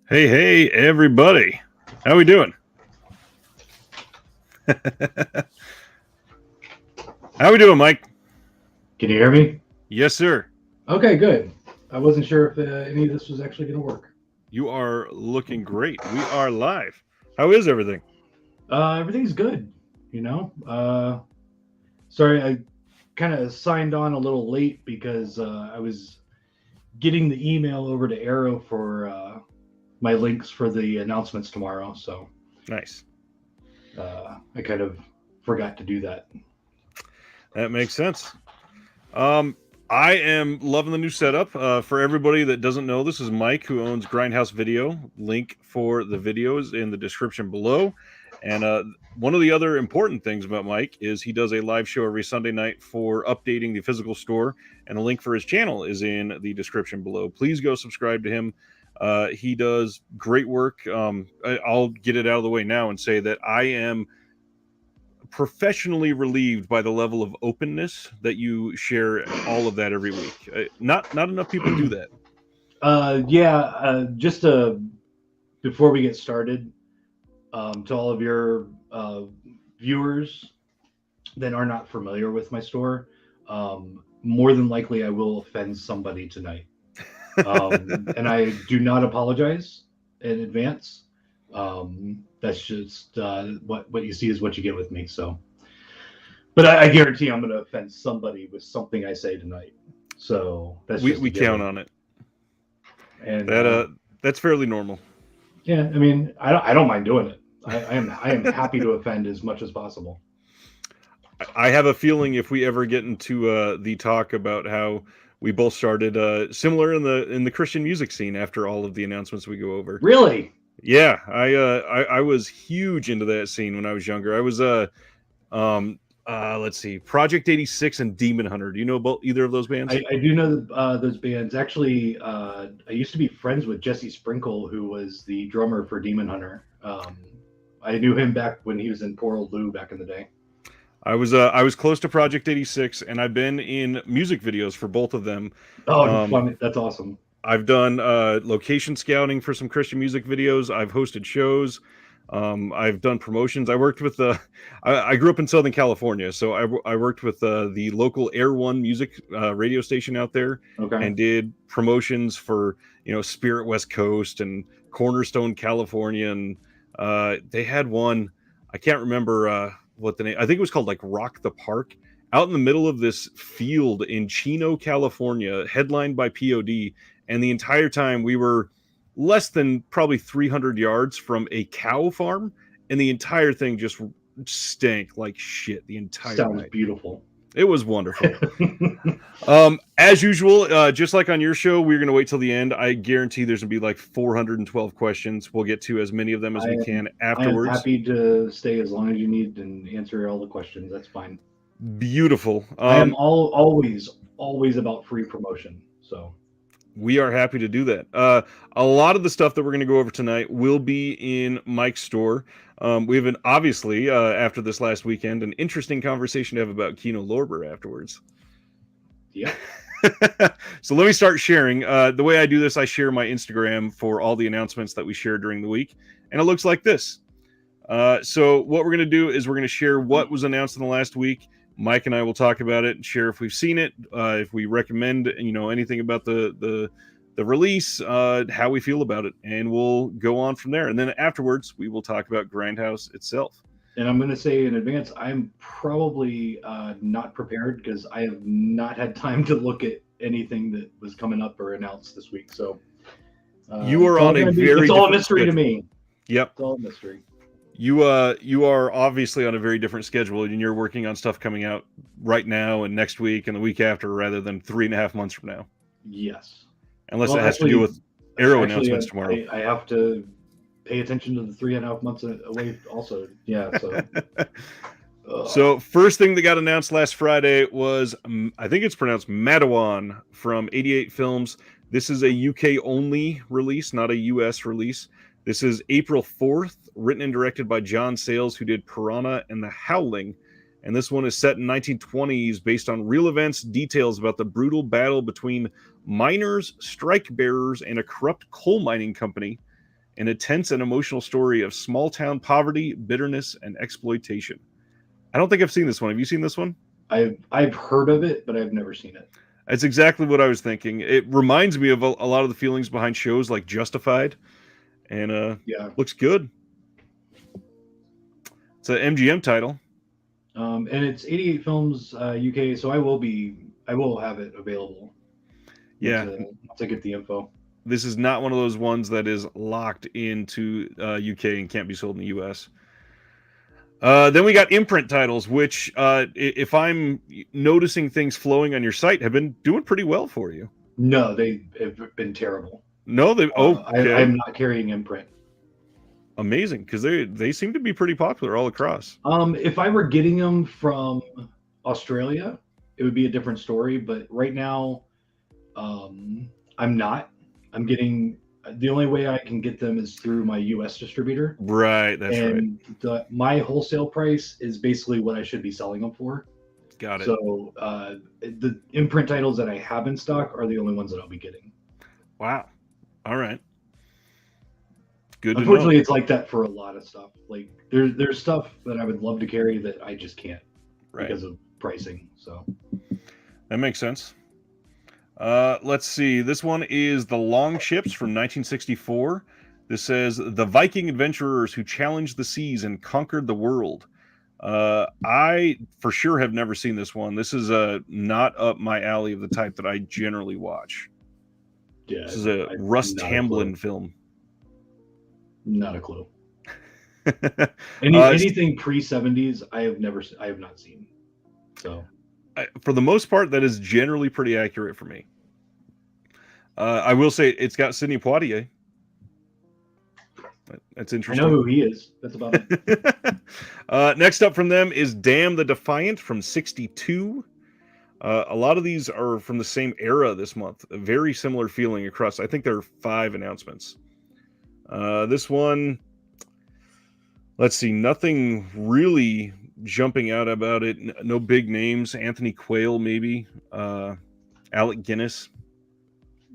Hey, everybody. How we doing? How we doing, Mike? Can you hear me? Yes, sir. Okay, good. I wasn't sure if any of this was actually going to work. You are looking great. We are live. How is everything? Everything's good, you know. Sorry, I kind of signed on a little late because I was getting the email over to Arrow for my links for the announcements tomorrow. So Nice. I kind of forgot to do that. That makes sense. I am loving the new setup. For everybody that doesn't know, this is Mike, who owns Grindhouse Video. Link for the videos in the description below. And one of the other important things about Mike is he does a live show every Sunday night for updating the physical store, and the link for his channel is in the description below. Please go subscribe to him. He does great work. I'll get it out of the way now and say that I am professionally relieved by the level of openness that you share all of that every week. Not enough people do that. Just before we get started, to all of your viewers that are not familiar with my store, more than likely I will offend somebody tonight. And I do not apologize in advance. That's just what you see is what you get with me. So, but I guarantee I'm going to offend somebody with something I say tonight. So that's we count on it. And that's fairly normal. Yeah, I mean, I don't mind doing it. I am happy to offend as much as possible. I have a feeling if we ever get into the talk about how we both started similar in the Christian music scene after all of the announcements we go over. Really? Yeah, I was huge into that scene when I was younger. I was let's see, Project 86 and Demon Hunter. Do you know about either of those bands? I do know those bands. Actually, I used to be friends with Jesse Sprinkle, who was the drummer for Demon Hunter. I knew him back when he was in Poor Old Lou back in the day. I was close to Project 86, and I've been in music videos for both of them. Oh, fun. That's awesome. I've done location scouting for some Christian music videos. I've hosted shows. I've done promotions. I worked with I grew up in Southern California, so I worked with the local Air One music radio station out there, and did promotions for Spirit West Coast and Cornerstone California, and they had one, I can't remember what the name. I think it was called like Rock the Park, out in the middle of this field in Chino, California, headlined by POD. And the entire time we were less than probably 300 yards from a cow farm, and the entire thing just stank like shit the entire Sounds night. Beautiful. It was wonderful. As usual, just like on your show, we're going to wait till the end. I guarantee there's going to be like 412 questions. We'll get to as many of them as we can afterwards. I am happy to stay as long as you need and answer all the questions. That's fine. Beautiful. I am always about free promotion. So we are happy to do that. A lot of the stuff that we're going to go over tonight will be in Mike's store. We have obviously, after this last weekend, an interesting conversation to have about Kino Lorber afterwards. Yeah. So let me start sharing. The way I do this, I share my Instagram for all the announcements that we share during the week. And it looks like this. So what we're going to do is we're going to share what was announced in the last week. Mike and I will talk about it and share if we've seen it, if we recommend, anything about the release, how we feel about it, and we'll go on from there. And then afterwards, we will talk about Grindhouse itself. And I'm going to say in advance, I'm probably not prepared because I have not had time to look at anything that was coming up or announced this week. So you are on it's all a mystery to me. Yep, it's all a mystery. You are obviously on a very different schedule, and you're working on stuff coming out right now and next week and the week after, rather than 3.5 months from now. Yes. Unless it has to do with Arrow announcements tomorrow. I have to pay attention to the 3.5 months away also. Yeah. So. So first thing that got announced last Friday was, I think it's pronounced Madawan from 88 Films. This is a UK only release, not a US release. This is April 4th, written and directed by John Sayles, who did Piranha and The Howling. And this one is set in 1920s based on real events, details about the brutal battle between miners, strike bearers, and a corrupt coal mining company. An intense and emotional story of small town poverty, bitterness, and exploitation. I don't think I've seen this one. Have you seen this one? I've heard of it, but I've never seen it. That's exactly what I was thinking. It reminds me of a lot of the feelings behind shows like Justified, and looks good. It's an MGM title. And it's 88 Films UK, so I will have it available. Yeah, to get the info. This is not one of those ones that is locked into UK and can't be sold in the US. Then we got imprint titles, which, if I'm noticing things flowing on your site, have been doing pretty well for you. No, they have been terrible. No, they. Okay. I'm not carrying imprint. Amazing, because they seem to be pretty popular all across. If I were getting them from Australia, it would be a different story. But right now, I'm not. I'm getting. The only way I can get them is through my U.S. distributor. Right, that's and right. My wholesale price is basically what I should be selling them for. Got it. So the imprint titles that I have in stock are the only ones that I'll be getting. Wow. All right. Good. Unfortunately, it's like that for a lot of stuff. Like there's stuff that I would love to carry that I just can't because of pricing. So that makes sense. Let's see. This one is The Long Ships from 1964. This says the Viking adventurers who challenged the seas and conquered the world. I for sure have never seen this one. This is not up my alley of the type that I generally watch. Yeah, this is a Russ Tamblyn film. Not a clue. Anything pre-70s, I have not seen. So, for the most part, that is generally pretty accurate for me. I will say it's got Sidney Poitier. That's interesting. I know who he is. That's about it. Next up from them is Damn the Defiant from '62. A lot of these are from the same era this month. A very similar feeling across. I think there are 5 announcements. This one, let's see, nothing really jumping out about it. No big names. Anthony Quayle, maybe. Alec Guinness.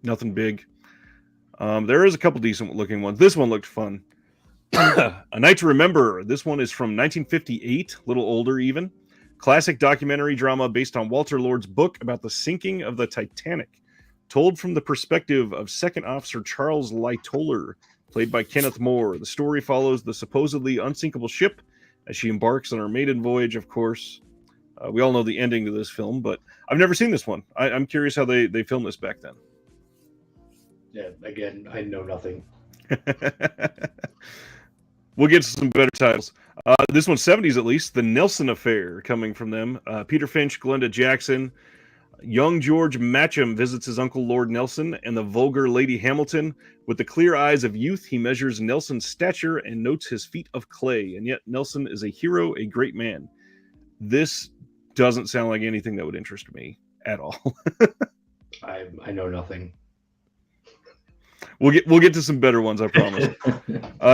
Nothing big. There is a couple decent looking ones. This one looked fun. A Night to Remember. This one is from 1958, a little older even. Classic documentary drama based on Walter Lord's book about the sinking of the Titanic, told from the perspective of Second Officer Charles Lightoller, played by Kenneth Moore. The story follows the supposedly unsinkable ship as she embarks on her maiden voyage, of course. We all know the ending to this film, but I've never seen this one. I'm curious how they filmed this back then. Yeah, again, I know nothing. We'll get to some better titles. This one's 70s at least. The Nelson Affair, coming from them. Peter Finch, Glenda Jackson. Young George Matcham visits his uncle Lord Nelson and the vulgar Lady Hamilton. With the clear eyes of youth, he measures Nelson's stature and notes his feet of clay. And yet Nelson is a hero, a great man. This doesn't sound like anything that would interest me at all. I know nothing. We'll get to some better ones, I promise.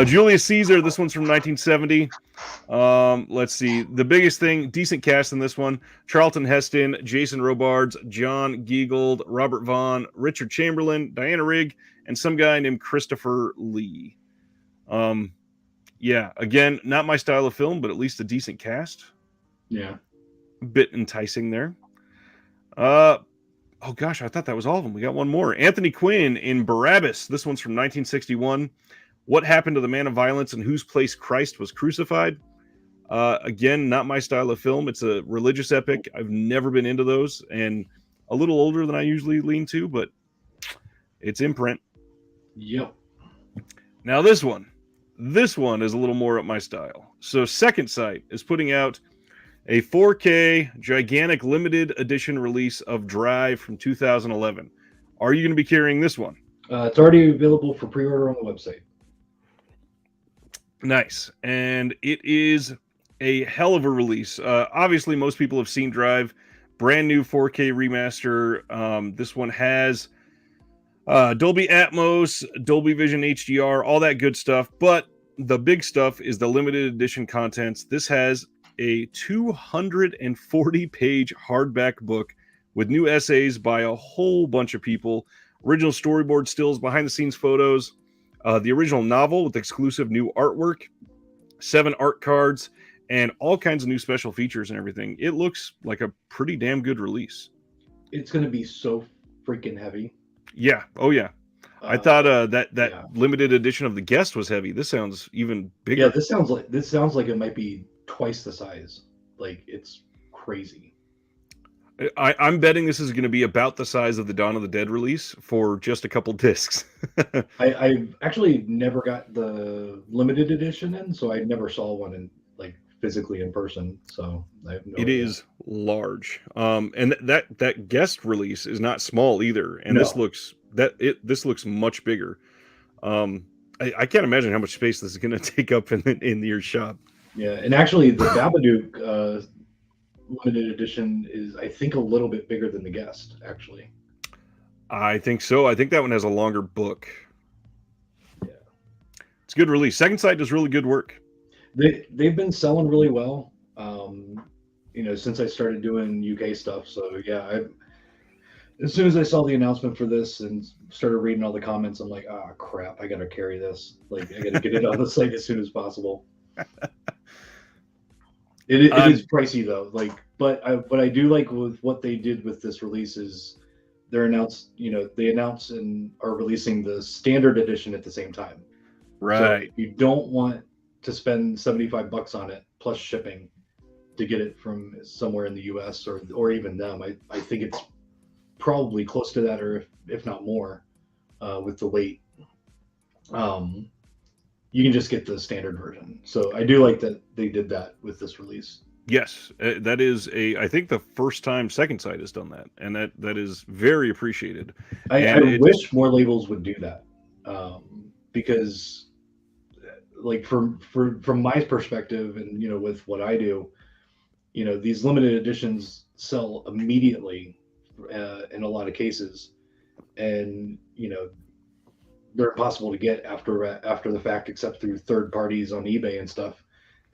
Julius Caesar, this one's from 1970. Let's see. The biggest thing, decent cast in this one. Charlton Heston, Jason Robards, John Giegold, Robert Vaughn, Richard Chamberlain, Diana Rigg, and some guy named Christopher Lee. Yeah, again, not my style of film, but at least a decent cast. Yeah. A bit enticing there. Oh, gosh, I thought that was all of them. We got one more. Anthony Quinn in Barabbas. This one's from 1961. What happened to the man of violence in whose place Christ was crucified? Again, not my style of film. It's a religious epic. I've never been into those, and a little older than I usually lean to, but it's imprint. Yep. Now this one is a little more up my style. So Second Sight is putting out a 4K gigantic limited edition release of Drive from 2011. Are you going to be carrying this one? It's already available for pre-order on the website. Nice. And it is a hell of a release. Obviously, most people have seen Drive. Brand new 4K remaster. This one has Dolby Atmos, Dolby Vision HDR, all that good stuff. But the big stuff is the limited edition contents. This has a 240-page hardback book with new essays by a whole bunch of people, original storyboard stills, behind-the-scenes photos, the original novel with exclusive new artwork, 7 art cards, and all kinds of new special features and everything. It looks like a pretty damn good release. It's going to be so freaking heavy. Yeah. Oh, yeah. I thought that limited edition of The Guest was heavy. This sounds even bigger. Yeah, this sounds like it might be twice the size. Like, it's crazy. I'm betting this is going to be about the size of the Dawn of the Dead release for just a couple discs. I've actually never got the limited edition in, so I never saw one in like physically in person. So I have no idea. Is large, and that guest release is not small either. And this looks much bigger. I can't imagine how much space this is going to take up in your shop. Yeah, and actually the Babadook limited edition is, I think, a little bit bigger than the guest, actually. I think so. I think that one has a longer book. Yeah, it's a good release. Second Sight does really good work. They've been selling really well, since I started doing UK stuff. So yeah, as soon as I saw the announcement for this and started reading all the comments, I'm like, ah, crap, I gotta carry this. Like, I gotta get it on the site as soon as possible. It is pricey though, but I do like with what they did with this release is they announce and are releasing the standard edition at the same time. Right. So if you don't want to spend $75 on it plus shipping to get it from somewhere in the US or even them, I think it's probably close to that, or if not more, with the weight. You can just get the standard version. So I do like that they did that with this release. Yes, that is I think the first time Second Sight has done that, and that is very appreciated. I wish more labels would do that, because, like, from my perspective, and with what I do, these limited editions sell immediately in a lot of cases, and they're impossible to get after the fact, except through third parties on eBay and stuff.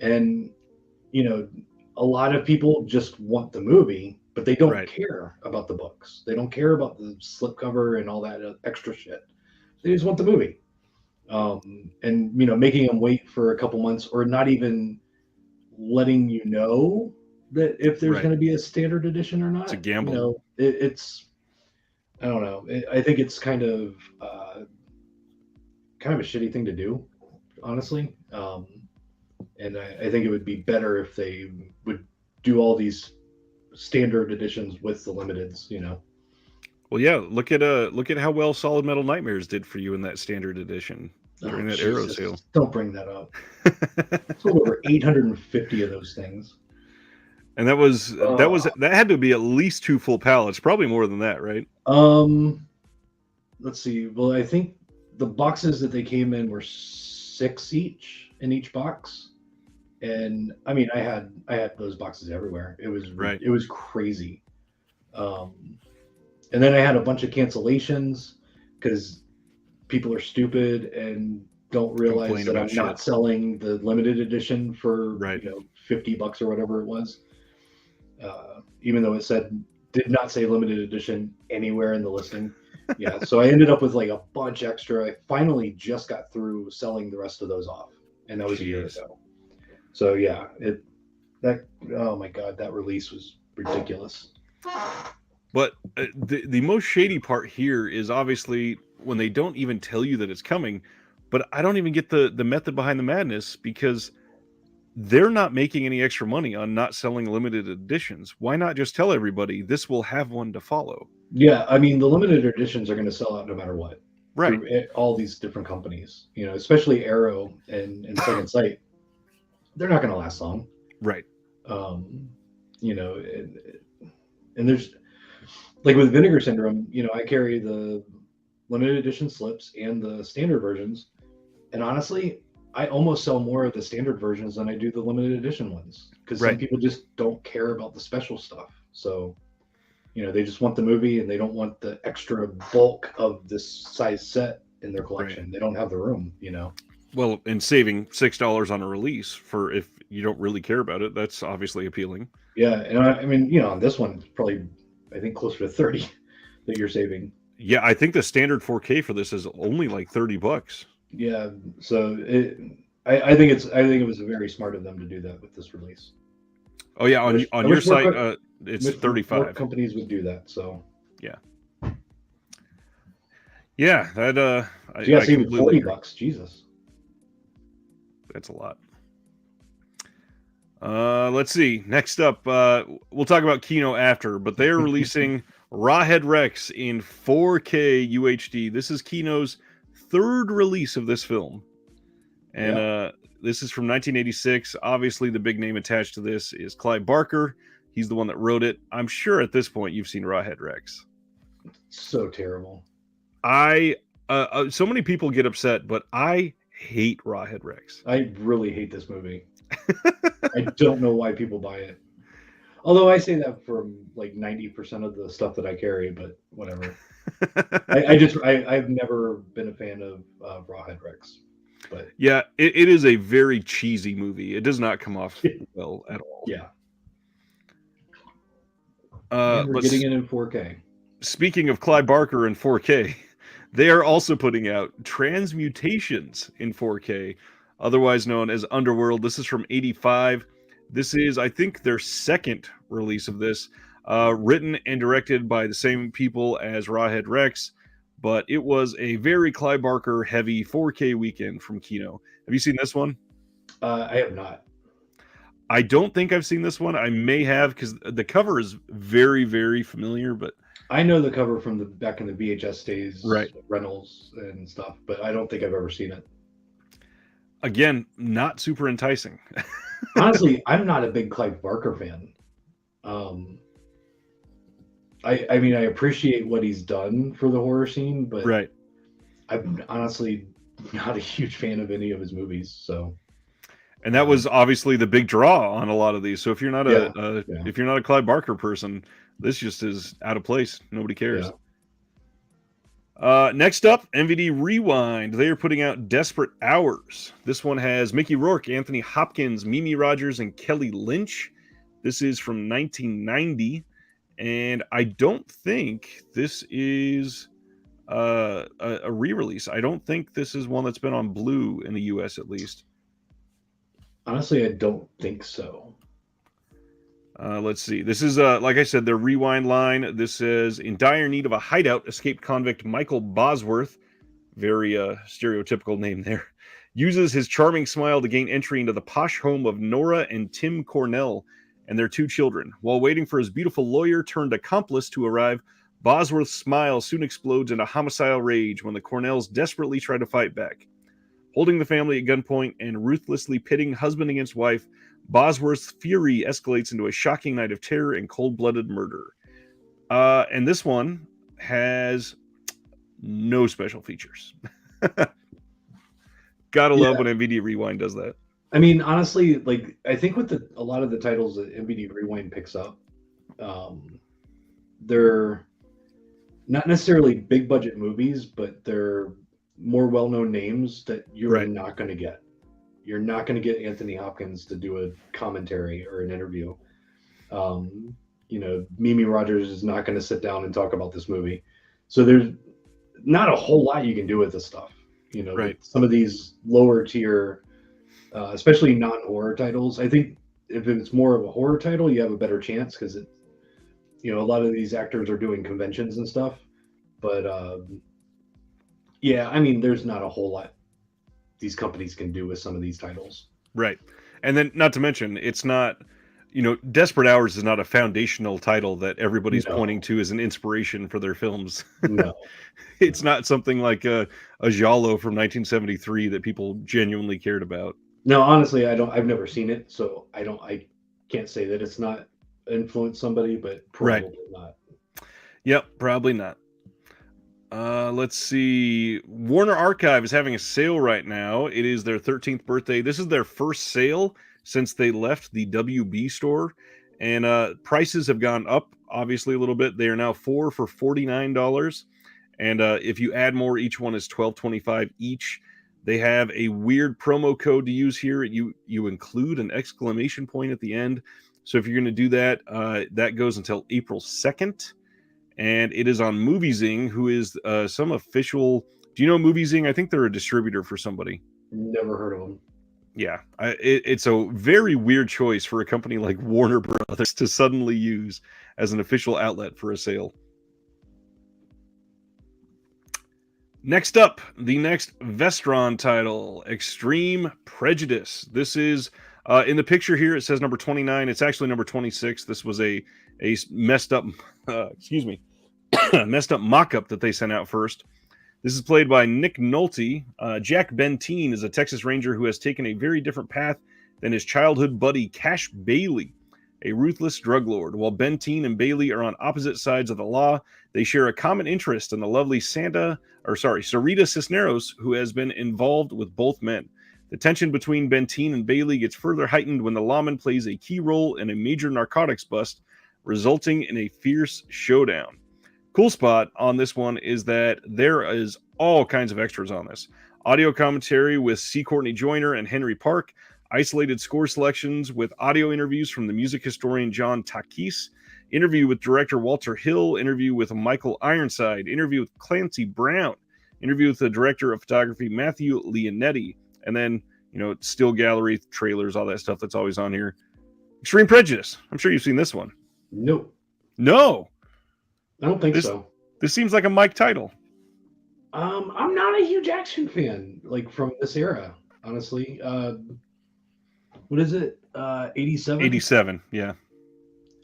And a lot of people just want the movie, but they don't care about the books. They don't care about the slipcover and all that extra shit. They just want the movie. And making them wait for a couple months, or not even letting you know that if there's going to be a standard edition or not. It's a gamble. It's I don't know. I think it's kind of a shitty thing to do, honestly. And I think it would be better if they would do all these standard editions with the limiteds, Well, yeah, look at how well Solid Metal Nightmares did for you in that standard edition during that Arrow sale. Don't bring that up. Sold over 850 of those things. And that had to be at least 2 full pallets, probably more than that, right? Let's see. Well, I think the boxes that they came in were 6 each in each box. And I mean, I had those boxes everywhere. It was crazy. And then I had a bunch of cancellations because people are stupid and don't realize that I'm not selling the limited edition for $50 or whatever it was. Even though it did not say limited edition anywhere in the listing. Yeah, so I ended up with like a bunch extra. I finally just got through selling the rest of those off, and that was a year ago. So yeah, oh my god, that release was ridiculous. But the most shady part here is obviously when they don't even tell you that it's coming. But I don't even get the method behind the madness, because they're not making any extra money on not selling limited editions. Why not just tell everybody this will have one to follow? Yeah, I mean, the limited editions are going to sell out no matter what. Right. Through all these different companies, especially Arrow and Second Sight. They're not going to last long. Right. And there's, like with Vinegar Syndrome, I carry the limited edition slips and the standard versions. And honestly, I almost sell more of the standard versions than I do the limited edition ones, because some people just don't care about the special stuff. So, they just want the movie and they don't want the extra bulk of this size set in their collection. They don't have the room, Well, and saving $6 on a release for you don't really care about it, that's obviously appealing. Yeah, and I mean, you know, on this one, it's probably I think closer to 30 that you're saving. Yeah, I think the standard 4K for this is only like $30. Yeah, so I think I think it was very smart of them to do that with this release. Oh yeah, I on your wish more, site, it's wish more 35. companies would do that. So Yeah, yeah, that yeah, I saving completely agree. $40. Jesus. That's a lot. Let's see. Next up, we'll talk about Kino after, but they're releasing Rawhead Rex in 4K UHD. This is Kino's third release of this film, and this is from 1986. Obviously, the big name attached to this is Clive Barker. He's the one that wrote it. I'm sure at this point you've seen Rawhead Rex. So terrible. So many people get upset, but I hate Rawhead Rex. I really hate this movie. I don't know why people buy it. Although I say that for like 90% of the stuff that I carry, but whatever. I've never been a fan of Rawhead Rex. But yeah, it is a very cheesy movie. It does not come off well at all. Yeah. We're getting it in 4K. Speaking of Clive Barker in 4K, they are also putting out Transmutations in 4K, otherwise known as Underworld. This is from 85. This is, I think, their second release of this, written and directed by the same people as Rawhead Rex, but it was a very Clive Barker heavy 4K weekend from Kino. Have you seen this one? I have not. I don't think I've seen this one. I may have, because the cover is very, very familiar, but I know the cover from the back in the VHS days, right, rentals and stuff, but I don't think I've ever seen it. Again, not super enticing. Honestly, I'm not a big Clive Barker fan. I mean, I appreciate what he's done for the horror scene, but right, I'm honestly not a huge fan of any of his movies. So, and that was obviously the big draw on a lot of these. So if you're not if you're not a Clive Barker person, this just is out of place. Nobody cares. Yeah. Next up, MVD Rewind. They are putting out Desperate Hours. This one has Mickey Rourke, Anthony Hopkins, Mimi Rogers, and Kelly Lynch. This is from 1990, and I don't think this is a re-release. I don't think this is one that's been on Blue in the U.S. at least. Honestly, I don't think so. Let's see. This is, like I said, their Rewind line. This says, in dire need of a hideout, escaped convict Michael Bosworth, very stereotypical name there, uses his charming smile to gain entry into the posh home of Nora and Tim Cornell and their two children. While waiting for his beautiful lawyer-turned-accomplice to arrive, Bosworth's smile soon explodes into homicidal rage when the Cornells desperately try to fight back. Holding the family at gunpoint and ruthlessly pitting husband against wife, Bosworth's fury escalates into a shocking night of terror and cold-blooded murder. And this one has no special features. Gotta love when MVD Rewind does that. I mean, honestly, like I think with a lot of the titles that MVD Rewind picks up, they're not necessarily big budget movies, but they're more well-known names that you're not going to get. You're not going to get Anthony Hopkins to do a commentary or an interview. Mimi Rogers is not going to sit down and talk about this movie. So there's not a whole lot you can do with this stuff. Some of these lower tier, especially non-horror titles. I think if it's more of a horror title, you have a better chance because a lot of these actors are doing conventions and stuff. But I mean, there's not a whole lot these companies can do with some of these titles. Right. And then not to mention, it's not, Desperate Hours is not a foundational title that everybody's pointing to as an inspiration for their films. No. It's not something like a Giallo from 1973 that people genuinely cared about. No, honestly, I've never seen it, so I can't say that it's not influenced somebody, but probably not. Yep, probably not. Let's see. Warner Archive is having a sale right now. It is their 13th birthday. This is their first sale since they left the WB store. And prices have gone up, obviously, a little bit. They are now 4 for $49. And if you add more, each one is $12.25 each. They have a weird promo code to use here. You include an exclamation point at the end. So if you're going to do that, that goes until April 2nd. And it is on MovieZing, who is some official. Do you know MovieZing? I think they're a distributor for somebody. Never heard of them. Yeah, it's a very weird choice for a company like Warner Brothers to suddenly use as an official outlet for a sale. Next up, the next Vestron title, Extreme Prejudice. This is, in the picture here, it says number 29. It's actually number 26. This was a messed up, messed up mock-up that they sent out first. This is played by Nick Nolte. Jack Benteen is a Texas Ranger who has taken a very different path than his childhood buddy Cash Bailey, a ruthless drug lord. While Benteen and Bailey are on opposite sides of the law, they share a common interest in the lovely Sarita Cisneros, who has been involved with both men. The tension between Benteen and Bailey gets further heightened when the lawman plays a key role in a major narcotics bust, resulting in a fierce showdown. Cool spot on this one is that there is all kinds of extras on this. Audio commentary with C. Courtney Joyner and Henry Park, isolated score selections with audio interviews from the music historian John Takis, interview with director Walter Hill, interview with Michael Ironside, interview with Clancy Brown, interview with the director of photography Matthew Leonetti, and then, still gallery trailers, all that stuff that's always on here. Extreme Prejudice. I'm sure you've seen this one. Nope. No. I don't think so. This seems like a Mike title. I'm not a huge action fan, like from this era, honestly. What is it? 87? 87, yeah.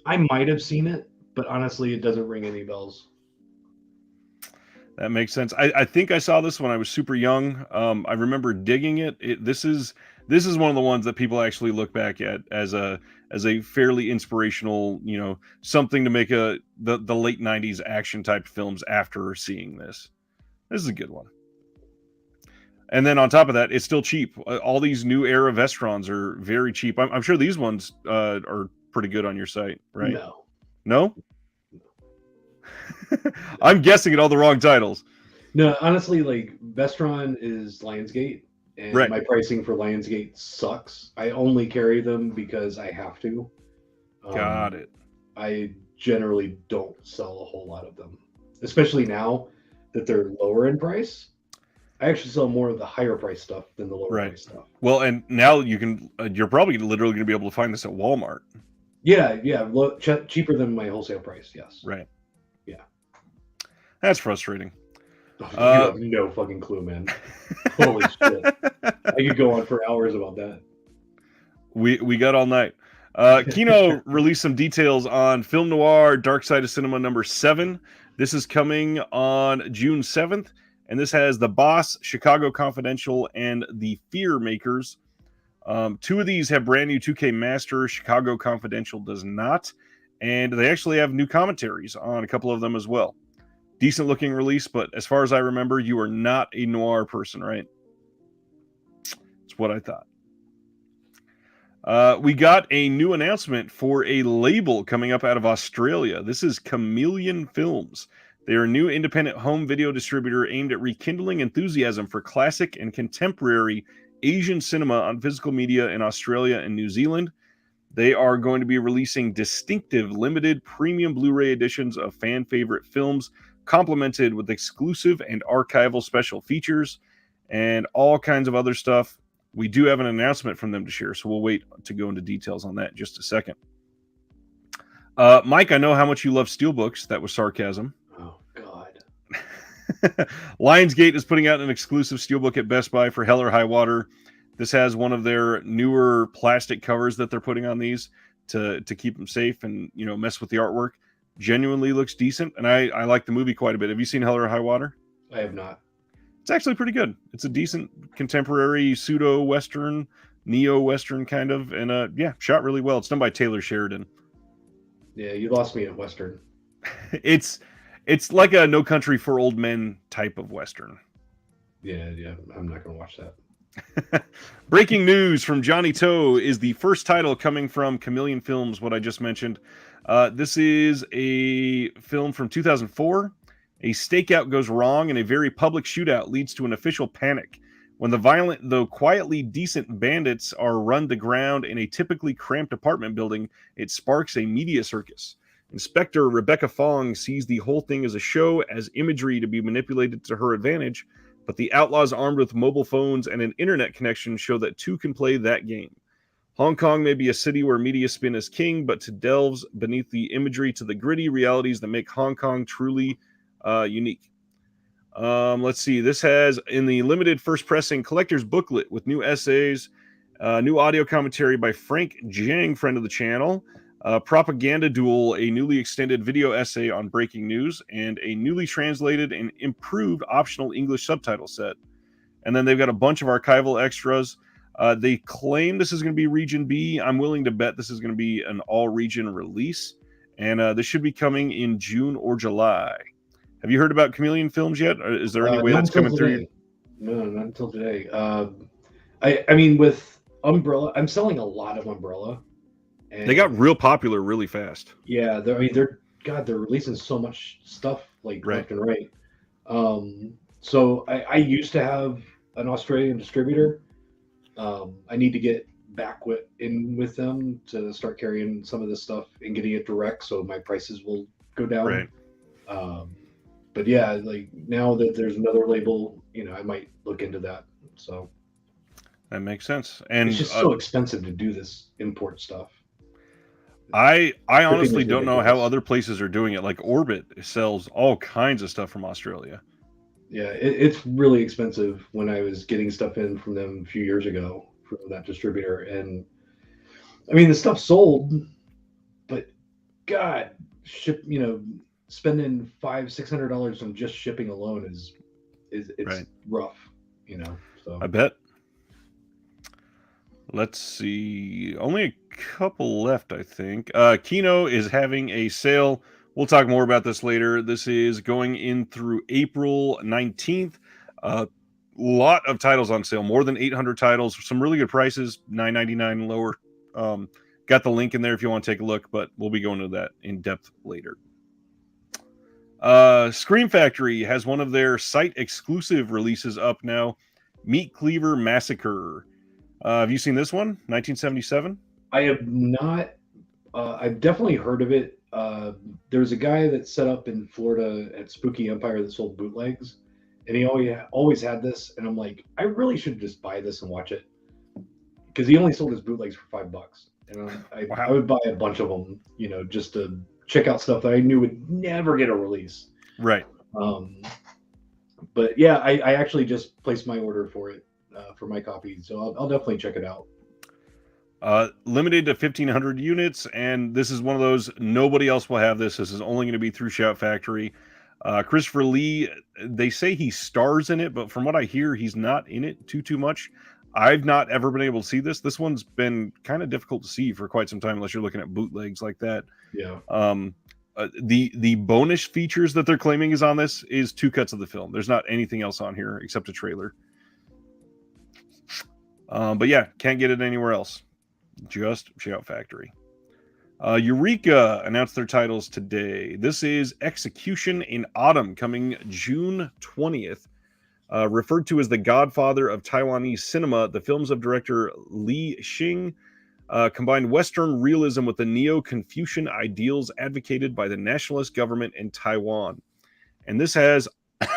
I might have seen it, but honestly, it doesn't ring any bells. That makes sense. I think I saw this when I was super young. I remember digging it. This is one of the ones that people actually look back at as a fairly inspirational, something to make the late 90s action type films after seeing this. This is a good one. And then on top of that, it's still cheap. All these new era Vestrons are very cheap. I'm sure these ones are pretty good on your site, right? No? I'm guessing at all the wrong titles. No, honestly, like Vestron is Lionsgate, and right. My pricing for Lionsgate sucks. I only carry them because I have to. Got it. I generally don't sell a whole lot of them, especially now that they're lower in price. I actually sell more of the higher price stuff than the lower price stuff. Well, and now you can, you're probably literally going to be able to find this at Walmart. Yeah, cheaper than my wholesale price. Yes. Right. Yeah. That's frustrating. You have no fucking clue, man. Holy shit! I could go on for hours about that. We got all night. Kino released some details on Film Noir Dark Side of Cinema number 7. This is coming on June 7th, and this has The Boss, Chicago Confidential, and The Fear Makers. 2 of these have brand new 2K Master. Chicago Confidential does not, and they actually have new commentaries on a couple of them as well. Decent looking release, but as far as I remember, you are not a noir person, right? That's what I thought. We got a new announcement for a label coming up out of Australia. This is Chameleon Films. They are a new independent home video distributor aimed at rekindling enthusiasm for classic and contemporary Asian cinema on physical media in Australia and New Zealand. They are going to be releasing distinctive limited premium Blu-ray editions of fan favorite films, complemented with exclusive and archival special features and all kinds of other stuff. We do have an announcement from them to share, so we'll wait to go into details on that in just a second. Mike, I know how much you love Steelbooks. That was sarcasm. Oh, God. Lionsgate is putting out an exclusive Steelbook at Best Buy for Hell or High Water. This has one of their newer plastic covers that they're putting on these to keep them safe and, mess with the artwork. Genuinely looks decent, and I like the movie quite a bit. Have you seen Hell or High Water? I have not. It's actually pretty good. It's a decent contemporary pseudo-Western, neo-Western kind of, and shot really well. It's done by Taylor Sheridan. Yeah, you lost me at Western. It's like a No Country for Old Men type of Western. Yeah, I'm not going to watch that. Breaking news from Johnny Toe is the first title coming from Chameleon Films, what I just mentioned. This is a film from 2004. A stakeout goes wrong and a very public shootout leads to an official panic. When the violent, though quietly decent bandits are run to ground in a typically cramped apartment building, it sparks a media circus. Inspector Rebecca Fong sees the whole thing as a show, as imagery to be manipulated to her advantage, but the outlaws armed with mobile phones and an internet connection show that two can play that game. Hong Kong may be a city where media spin is king, but to delves beneath the imagery to the gritty realities that make Hong Kong truly unique. Let's see. This has in the limited first pressing collector's booklet with new essays, new audio commentary by Frank Jiang, friend of the channel, Propaganda Duel, a newly extended video essay on breaking news, and a newly translated and improved optional English subtitle set. And then they've got a bunch of archival extras. They claim this is going to be Region B. I'm willing to bet this is going to be an all-region release, and this should be coming in June or July. Have you heard about Chameleon Films yet? Or is there any way that's coming through? No, not until today. I mean, with Umbrella, I'm selling a lot of Umbrella. And they got real popular really fast. Yeah, they're releasing so much stuff like left and right. So I used to have an Australian distributor. I need to get back in with them to start carrying some of this stuff and getting it direct, so my prices will go down. Right. But yeah, like now that there's another label, I might look into that. So that makes sense. And it's just so expensive to do this import stuff. I honestly don't know how other places are doing it. Like Orbit sells all kinds of stuff from Australia. Yeah, it's really expensive when I was getting stuff in from them a few years ago from that distributor. And I mean, the stuff sold, but God, spending $500-$600 on just shipping alone is rough, So I bet. Let's see. Only a couple left, I think. Kino is having a sale. We'll talk more about this later. This is going in through April 19th. A lot of titles on sale, more than 800 titles. Some really good prices, $9.99 and lower. Got the link in there if you want to take a look, but we'll be going to that in depth later. Scream Factory has one of their site exclusive releases up now, Meat Cleaver Massacre. Have you seen this one, 1977? I have not. I've definitely heard of it. There was a guy that set up in Florida at Spooky Empire that sold bootlegs, and he always had this. And I'm like, I really should just buy this and watch it, because he only sold his bootlegs for $5. And I would buy a bunch of them, just to check out stuff that I knew would never get a release. Right. But yeah, I actually just placed my order for it, for my copy, so I'll definitely check it out. Limited to 1,500 units, and this is one of those, nobody else will have this. This is only going to be through Shout Factory. Christopher Lee, they say he stars in it, but from what I hear, he's not in it too much. I've not ever been able to see this. This one's been kind of difficult to see for quite some time, unless you're looking at bootlegs like that. Yeah. The bonus features that they're claiming is on this is 2 cuts of the film. There's not anything else on here except a trailer. But yeah, can't get it anywhere else. Just Shout Factory. Eureka announced their titles today. This is Execution in Autumn, coming June 20th. Referred to as the godfather of Taiwanese cinema, the films of director Li Xing combined Western realism with the neo-Confucian ideals advocated by the nationalist government in Taiwan. And this has,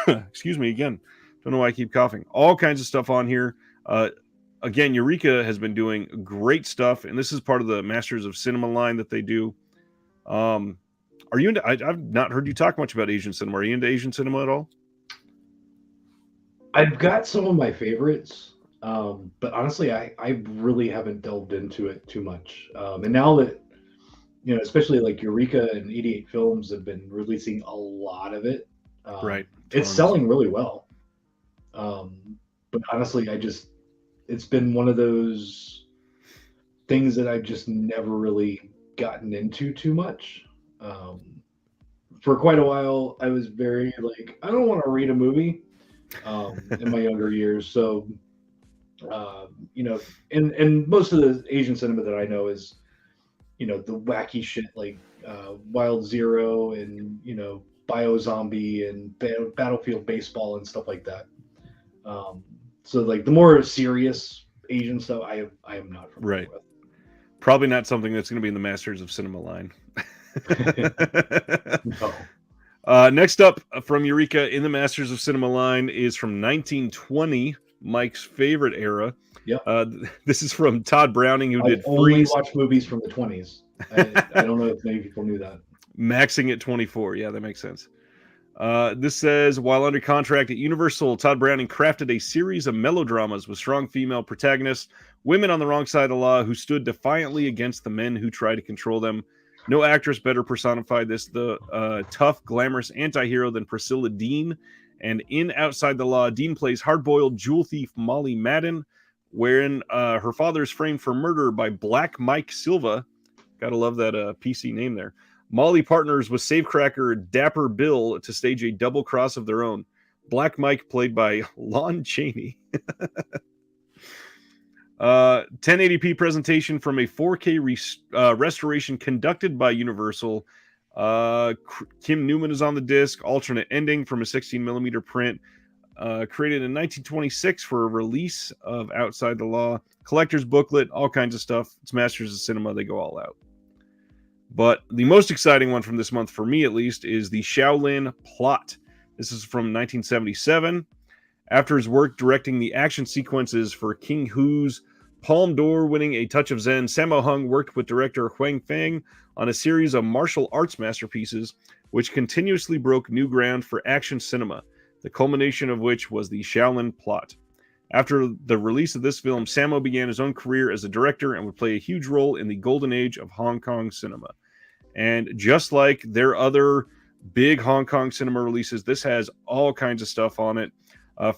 excuse me again, don't know why I keep coughing, all kinds of stuff on here. Again, Eureka has been doing great stuff, and this is part of the Masters of Cinema line that they do. Are you into? I've not heard you talk much about Asian cinema. Are you into Asian cinema at all? I've got some of my favorites, but honestly, I really haven't delved into it too much. And now that, especially like Eureka and 88 Films have been releasing a lot of it, right? It's selling really well. But honestly, it's been one of those things that I've just never really gotten into too much. For quite a while, I was very like, I don't want to read a movie. In my younger years, so and most of the Asian cinema that I know is the wacky shit like Wild Zero and Bio Zombie and Battlefield Baseball and stuff like that. So like the more serious Asian stuff, I am not familiar Right. Probably not something that's going to be in the Masters of Cinema line. with. No. Next up from Eureka in the Masters of Cinema line is from 1920, Mike's favorite era. Yep. This is from Todd Browning, who I did only Freeze. watch movies from the 20s. I don't know if many people knew that. Maxing at 24. Yeah, that makes sense. This says, while under contract at Universal, Todd Browning crafted a series of melodramas with strong female protagonists, women on the wrong side of the law who stood defiantly against the men who tried to control them. No actress better personified the tough, glamorous anti-hero than Priscilla Dean. And in Outside the Law, Dean plays hard-boiled jewel thief Molly Madden, wherein her father is framed for murder by Black Mike Silva. Gotta love that PC name there. Molly partners with safecracker Dapper Bill to stage a double cross of their own. Black Mike, played by Lon Chaney. 1080p presentation from a 4K restoration conducted by Universal. Kim Newman is on the disc. Alternate ending from a 16mm print. Created in 1926 for a release of Outside the Law. Collector's booklet, all kinds of stuff. It's Masters of Cinema. They go all out. But the most exciting one from this month, for me at least, is the Shaolin Plot. This is from 1977. After his work directing the action sequences for King Hu's Palme d'Or winning A Touch of Zen, Sammo Hung worked with director Huang Fang on a series of martial arts masterpieces, which continuously broke new ground for action cinema, the culmination of which was the Shaolin Plot. After the release of this film, Sammo began his own career as a director and would play a huge role in the golden age of Hong Kong cinema. And just like their other big Hong Kong cinema releases, this has all kinds of stuff on it.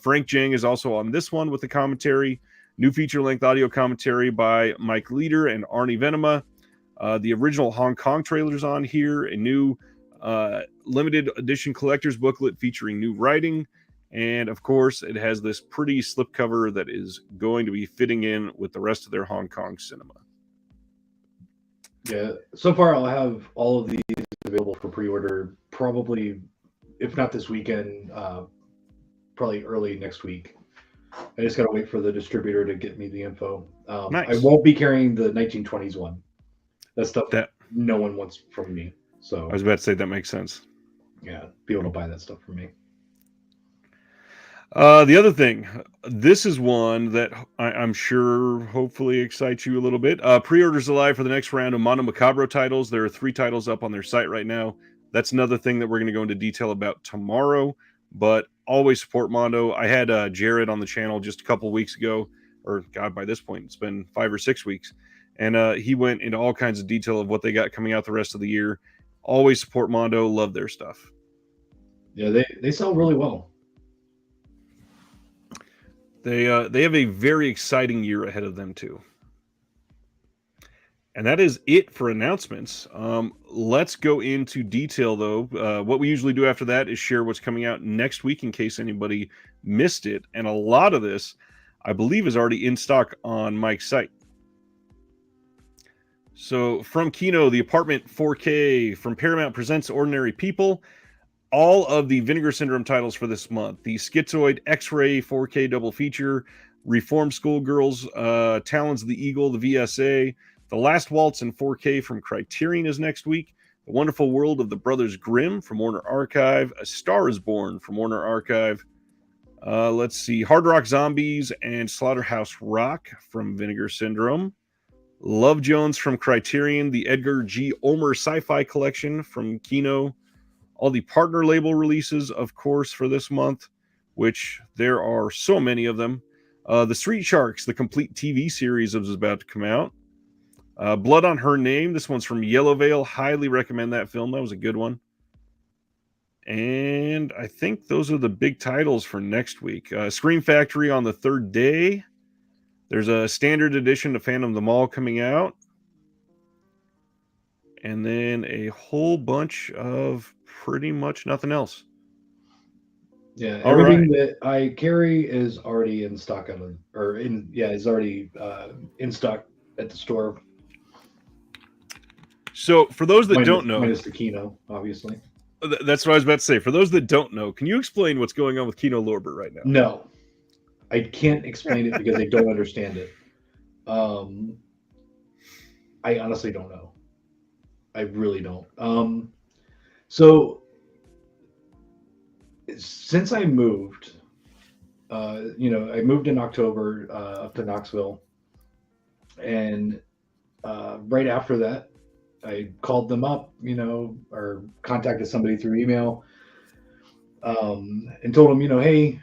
Frank Jang is also on this one with the commentary. New feature-length audio commentary by Mike Leader and Arnie Venema. The original Hong Kong trailer's on here. A new limited edition collector's booklet featuring new writing. And, of course, it has this pretty slipcover that is going to be fitting in with the rest of their Hong Kong cinema. Yeah, so far I'll have all of these available for pre-order probably, if not this weekend, probably early next week. I just got to wait for the distributor to get me the info. Nice. I won't be carrying the 1920s one. That's stuff that no one wants from me. So I was about to say that makes sense. Yeah, be able to buy that stuff from me. The other thing, this is one that I'm sure hopefully excites you a little bit. Pre-orders alive for the next round of Mondo Macabre titles. There are 3 titles up on their site right now. That's another thing that we're going to go into detail about tomorrow, but always support Mondo. I had Jared on the channel just a couple weeks ago, or God, by this point, it's been 5 or 6 weeks. And he went into all kinds of detail of what they got coming out the rest of the year. Always support Mondo. Love their stuff. Yeah, they sell really well. They have a very exciting year ahead of them too. And that is it for announcements. Let's go into detail though. What we usually do after that is share what's coming out next week in case anybody missed it. And a lot of this, I believe, is already in stock on Mike's site. So from Kino, The Apartment 4K, from Paramount presents Ordinary People. All of the Vinegar Syndrome titles for this month. The Schizoid X-Ray 4K double feature, Reformed Schoolgirls, Talons of the Eagle, the VSA, The Last Waltz in 4K from Criterion is next week, The Wonderful World of the Brothers Grimm from Warner Archive, A Star is Born from Warner Archive, let's see, Hard Rock Zombies and Slaughterhouse Rock from Vinegar Syndrome, Love Jones from Criterion, the Edgar G. Ulmer Sci-Fi Collection from Kino, all the partner label releases, of course, for this month, which there are so many of them. The Street Sharks, the complete TV series is about to come out. Blood on Her Name. This one's from Yellow Veil. Highly recommend that film. That was a good one. And I think those are the big titles for next week. Scream Factory on the third day. There's a standard edition of Phantom of the Mall coming out. And then a whole bunch of pretty much nothing else. Yeah, everything that I carry is already in stock is already in stock at the store. So for those that don't know, minus the Kino, obviously. That's what I was about to say. For those that don't know, can you explain what's going on with Kino Lorber right now? No. I can't explain it because I don't understand it. I honestly don't know. I really don't. So since I moved, I moved in October up to Knoxville, and right after that, I called them up, or contacted somebody through email, and told them, hey,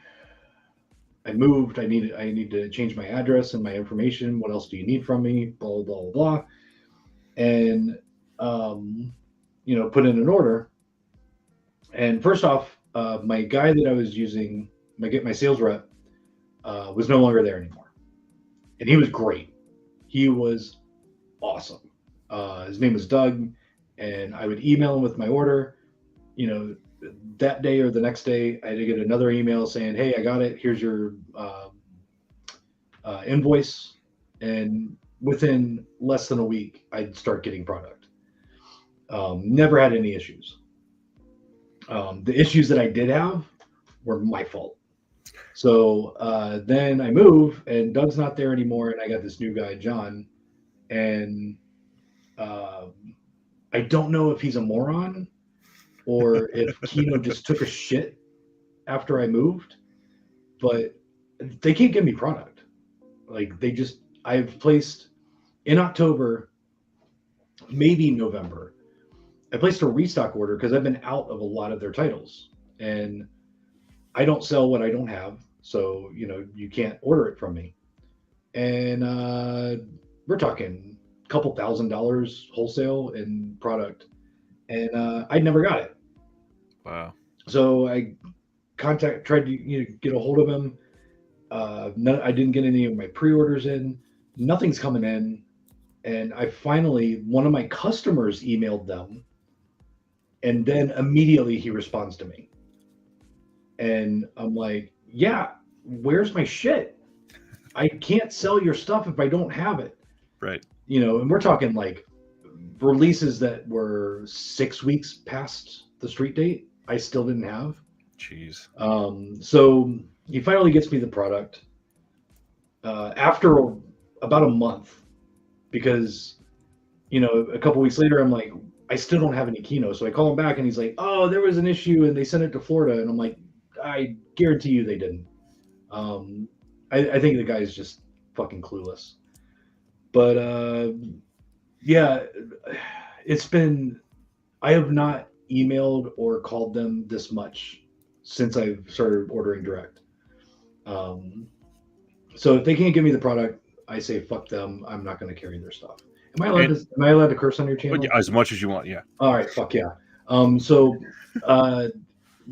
I moved. I need to change my address and my information. What else do you need from me? Blah blah blah blah. And put in an order. And first off, my guy that I was using, my sales rep, was no longer there anymore, and he was great. He was awesome. His name was Doug, and I would email him with my order. That day or the next day, I had to get another email saying, "Hey, I got it. Here's your invoice." And within less than a week, I'd start getting product. Never had any issues. The issues that I did have were my fault. So then I move, and Doug's not there anymore, and I got this new guy, John, and I don't know if he's a moron or if Kino just took a shit after I moved, but they can't give me product. Like I've placed in October, maybe November, I placed a restock order because I've been out of a lot of their titles, and I don't sell what I don't have. So, you can't order it from me. And we're talking a couple $1,000s wholesale in product, and I never got it. Wow. So I tried to get a hold of him. I didn't get any of my pre-orders in. Nothing's coming in. And I finally, one of my customers emailed them, and then immediately he responds to me. And I'm like, yeah, where's my shit? I can't sell your stuff if I don't have it. Right. And we're talking like releases that were 6 weeks past the street date, I still didn't have. Jeez. So he finally gets me the product after about a month, because, a couple weeks later, I'm like, I still don't have any Kino. So I call him back, and he's like, oh, there was an issue, and they sent it to Florida. And I'm like, I guarantee you they didn't. I think the guy's just fucking clueless. But yeah, I have not emailed or called them this much since I've started ordering direct. So if they can't give me the product, I say fuck them. I'm not going to carry their stuff. Am I allowed to curse on your channel? As much as you want, yeah. All right, fuck yeah. So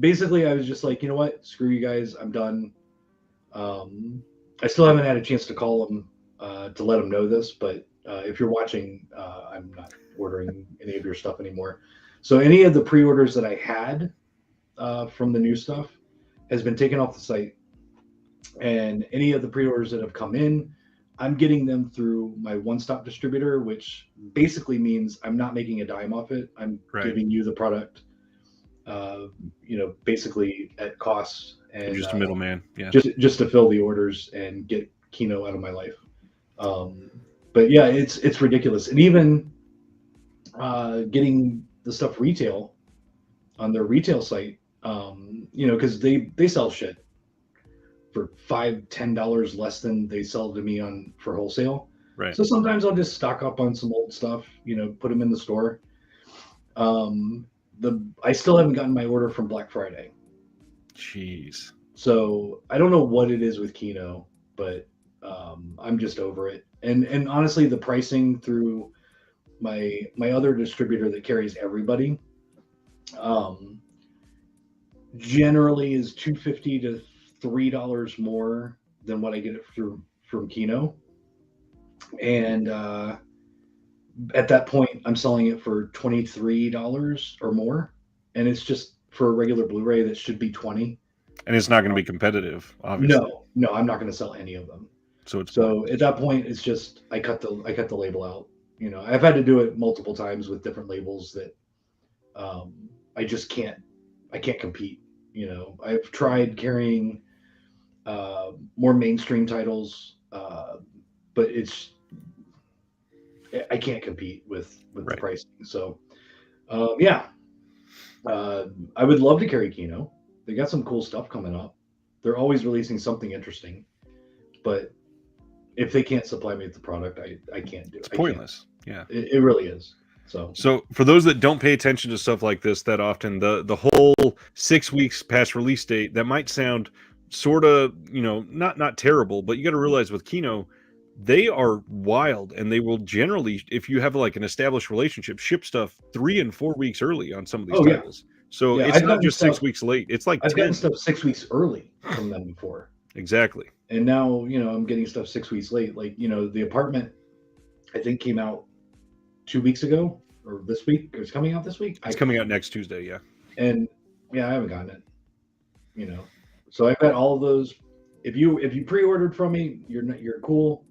basically, I was just like, you know what? Screw you guys. I'm done. I still haven't had a chance to call them to let them know this, but if you're watching, I'm not ordering any of your stuff anymore. So any of the pre-orders that I had from the new stuff has been taken off the site, and any of the pre-orders that have come in, I'm getting them through my one-stop distributor, which basically means I'm not making a dime off it. I'm giving you the product, basically at cost, and just a middleman, yeah. Just to fill the orders and get Kino out of my life. But yeah, it's ridiculous, and even getting the stuff retail on their retail site, because they sell shit for $5-10 less than they sell to me for wholesale. Right. So sometimes I'll just stock up on some old stuff, put them in the store. I still haven't gotten my order from Black Friday. Jeez. So I don't know what it is with Kino, but I'm just over it. And honestly, the pricing through my other distributor that carries everybody, generally is $250 to $3 more than what I get it from Kino. And at that point, I'm selling it for $23 or more, and it's just for a regular Blu-ray that should be $20. And it's not going to be competitive, obviously. No, I'm not going to sell any of them. So at that point, it's just I cut the label out. I've had to do it multiple times with different labels that I just can't compete. I've tried carrying more mainstream titles, but I can't compete with the pricing. So yeah, I would love to carry Kino. They got some cool stuff coming up. They're always releasing something interesting, but if they can't supply me with the product, I can't do it. It's pointless. Yeah, it really is. So for those that don't pay attention to stuff like this that often, the whole 6 weeks past release date, that might sound sort of, not terrible, but you got to realize with Kino, they are wild, and they will generally, if you have like an established relationship, ship stuff 3 and 4 weeks early on some of these titles. So it's not just 6 weeks late. It's like I've 10. gotten stuff 6 weeks early from them before. Exactly. And now, I'm getting stuff 6 weeks late. Like, The Apartment, I think, came out 2 weeks ago, or this week. It's coming out this week. It's coming out next Tuesday, yeah. And yeah, I haven't gotten it. So I've got all of those. If you pre-ordered from me, you're cool.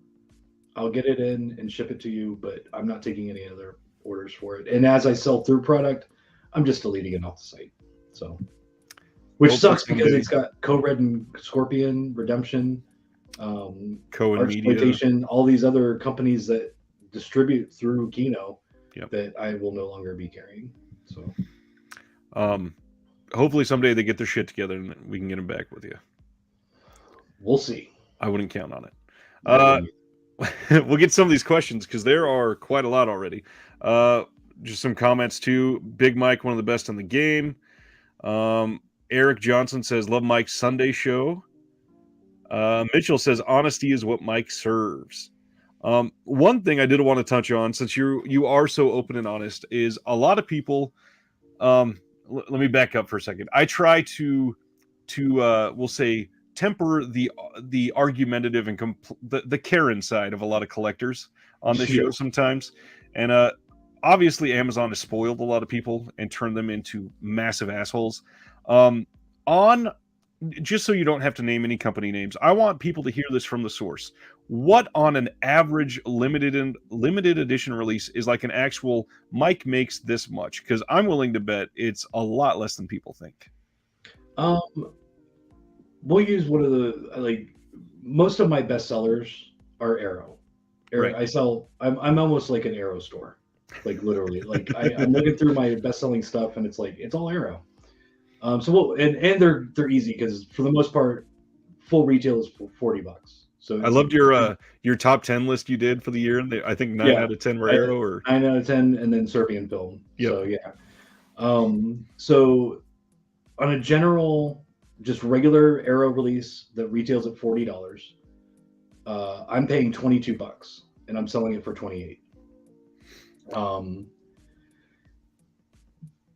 I'll get it in and ship it to you, but I'm not taking any other orders for it. And as I sell through product, I'm just deleting it off the site. So, which sucks because it's got Co-Red and Scorpion, Redemption, Cohen Exploitation, all these other companies that distribute through Kino that I will no longer be carrying. So, hopefully someday they get their shit together and we can get them back with you. We'll see. I wouldn't count on it. We'll get some of these questions because there are quite a lot already. Just some comments too. Big Mike, one of the best in the game. Eric Johnson says, love Mike's Sunday show. Mitchell says, honesty is what Mike serves. One thing I did want to touch on, since you are so open and honest, is a lot of people. Let me back up for a second. I try to we'll say, temper the argumentative and the Karen side of a lot of collectons on the show sometimes, and obviously Amazon has spoiled a lot of people and turned them into massive assholes. Just so you don't have to name any company names, I want people to hear this from the source. What on an average limited edition release is like an actual Mike makes this much? Because I'm willing to bet it's a lot less than people think. We'll use one of the most of my best sellers are Arrow. Right. I'm almost like an Arrow store, like literally. Like I'm looking through my best selling stuff and it's all Arrow. So they're easy because for the most part, full retail is $40. So I loved your top 10 list you did for the year, and I think 9 out of 10 were Arrow, or 9 out of 10, and then Serbian Film. Yep. So yeah. So on a general, just regular Arrow release that retails at $40, I'm paying $22, and I'm selling it for $28.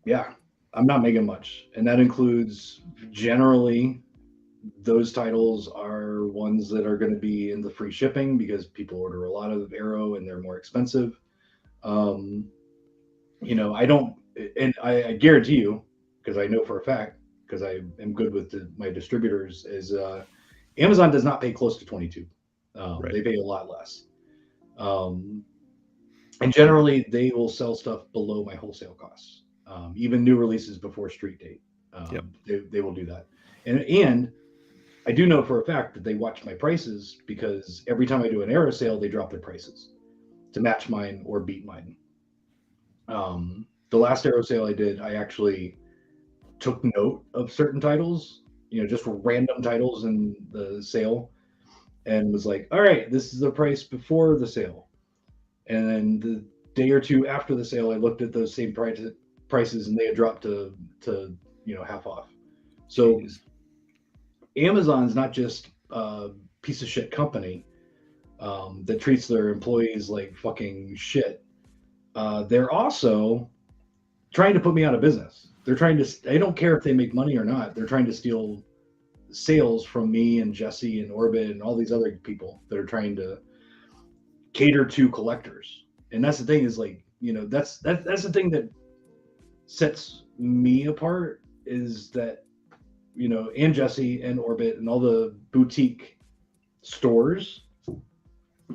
Yeah, I'm not making much, and that includes generally. Those titles are ones that are going to be in the free shipping because people order a lot of Arrow and they're more expensive. I don't, and I guarantee you, because I know for a fact, because I am good with my distributors, is Amazon does not pay close to 22. Right. They pay a lot less. And generally, they will sell stuff below my wholesale costs, even new releases before street date. They will do that. And I do know for a fact that they watch my prices because every time I do an Arrow sale, they drop their prices to match mine or beat mine. The last Arrow sale I did, I actually took note of certain titles, just random titles in the sale, and was like, all right, this is the price before the sale. And then the day or two after the sale, I looked at those same prices and they had dropped to half off. So Amazon's not just a piece of shit company that treats their employees like fucking shit. They're also trying to put me out of business. They don't care if they make money or not. They're trying to steal sales from me and Jesse and Orbit and all these other people that are trying to cater to collectors. And that's the thing is that's the thing that sets me apart is that, and Jesse and Orbit and all the boutique stores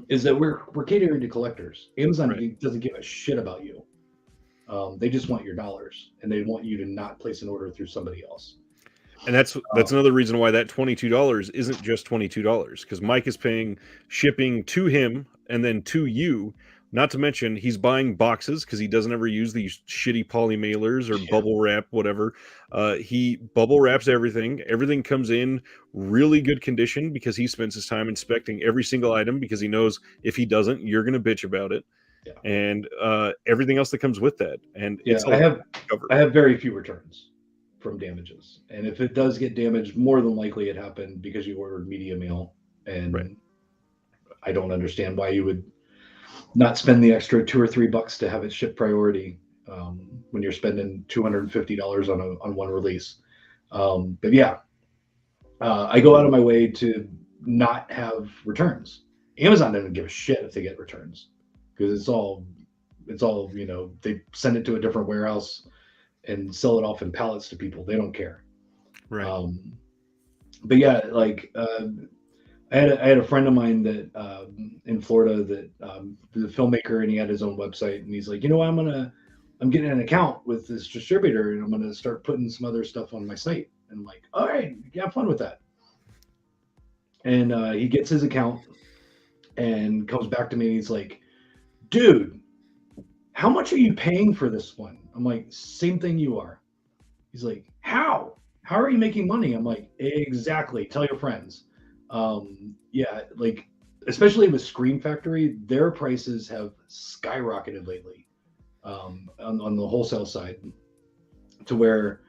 is that we're catering to collectors. Amazon doesn't give a shit about you. They just want your dollars and they want you to not place an order through somebody else. And that's another reason why that $22 isn't just $22, because Mike is paying shipping to him and then to you. Not to mention he's buying boxes because he doesn't ever use these shitty poly mailers or bubble wrap, whatever. He bubble wraps everything. Everything comes in really good condition because he spends his time inspecting every single item, because he knows if he doesn't, you're going to bitch about it. Yeah. And everything else that comes with that. And Yeah, it's all covered. I have very few returns from damages, and if it does get damaged, more than likely it happened because you ordered media mail, and Right. I don't understand why you would not spend the extra $2 or $3 to have it shipped priority when you're spending $250 on one release. But yeah, I go out of my way to not have returns. Amazon doesn't give a shit if they get returns, because it's all they send it to a different warehouse and sell it off in pallets to people. They don't care. Right. But yeah, like I had a friend of mine that in Florida that the filmmaker, and he had his own website, and he's like, you know, I'm getting an account with this distributor, and I'm gonna start putting some other stuff on my site. And I'm like, all right, have fun with that. And he gets his account and comes back to me, and he's like, dude, how much are you paying for this one? I'm like, same thing you are. He's like, how are you making money? I'm like, exactly, tell your friends. Yeah, like especially with Scream Factory, their prices have skyrocketed lately on the wholesale side, to where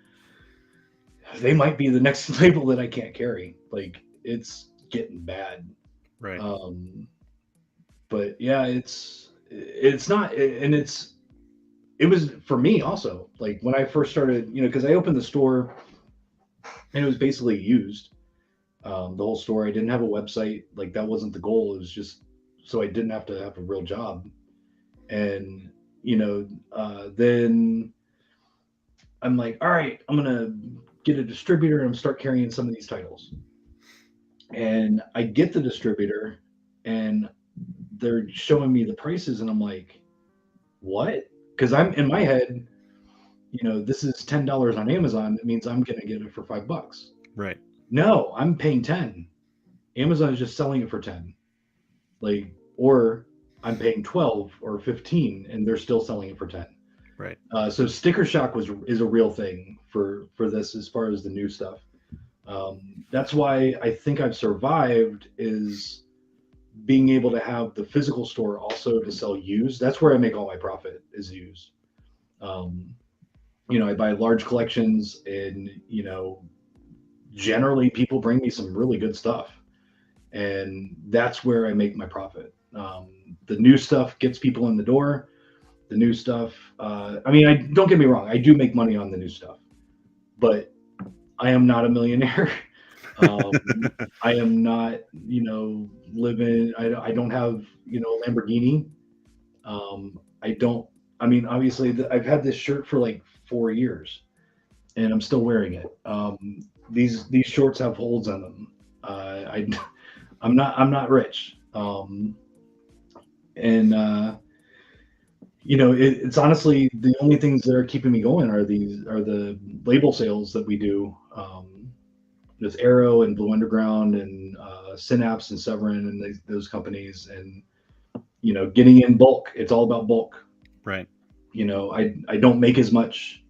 they might be the next label that I can't carry. Like, it's getting bad. Right. But yeah, it's not, and it was for me also, like when I first started, because I opened the store and it was basically used. The whole store. I didn't have a website. Like, that wasn't the goal. It was just so I didn't have to have a real job. And then I'm like, all right, I'm gonna get a distributor and start carrying some of these titles. And I get the distributor, and they're showing me the prices, and I'm like, what? Because I'm in my head, this is $10 on Amazon. It means I'm gonna get it for $5. Right. No, I'm paying 10. Amazon is just selling it for 10. Like, or I'm paying 12 or 15 and they're still selling it for 10. Right. So sticker shock is a real thing for this as far as the new stuff. That's why I think I've survived, is being able to have the physical store also to sell used. That's where I make all my profit, is used. I buy large collections, and generally people bring me some really good stuff, and that's where I make my profit. The new stuff gets people in the door. The new stuff, I don't get me wrong, I do make money on the new stuff, but I am not a millionaire. I am not, living. I don't have, a Lamborghini. Obviously, I've had this shirt for like 4 years, and I'm still wearing it. These shorts have holes in them. I'm not rich. It's honestly the only things that are keeping me going are the label sales that we do with Arrow and Blue Underground and Synapse and Severin and those companies, and getting in bulk. It's all about bulk. Right. I don't make as much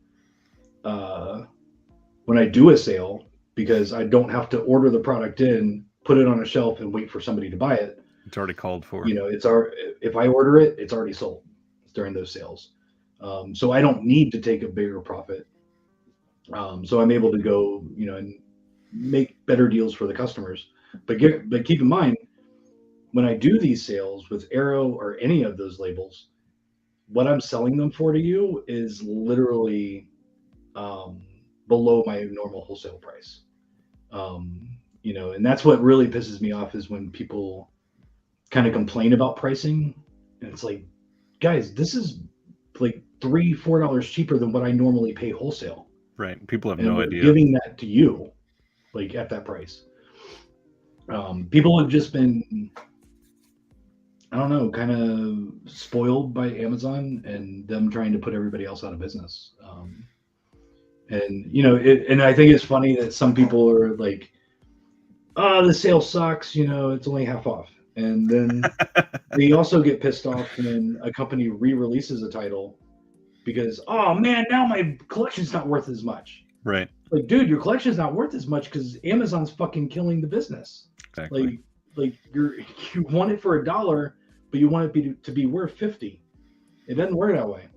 when I do a sale, because I don't have to order the product in, put it on a shelf, and wait for somebody to buy it. It's already called for. If I order it, it's already sold during those sales. So I don't need to take a bigger profit. So I'm able to go, and make better deals for the customers. But keep in mind, when I do these sales with Arrow or any of those labels, what I'm selling them for to you is literally below my normal wholesale price. And that's what really pisses me off, is when people kind of complain about pricing, and it's like, guys, this is like $3-4 cheaper than what I normally pay wholesale. Right. People have and no we're idea. giving that to you, like, at that price. People have just been, I don't know, kind of spoiled by Amazon and them trying to put everybody else out of business. And and I think it's funny that some people are like, "Oh, the sale sucks. It's only half off." And then they also get pissed off when a company re-releases a title because, "Oh man, now my collection's not worth as much." Right. Like, dude, your collection's not worth as much because Amazon's fucking killing the business. Exactly. Like you want it for $1, but you want it to be worth 50. It doesn't work that way.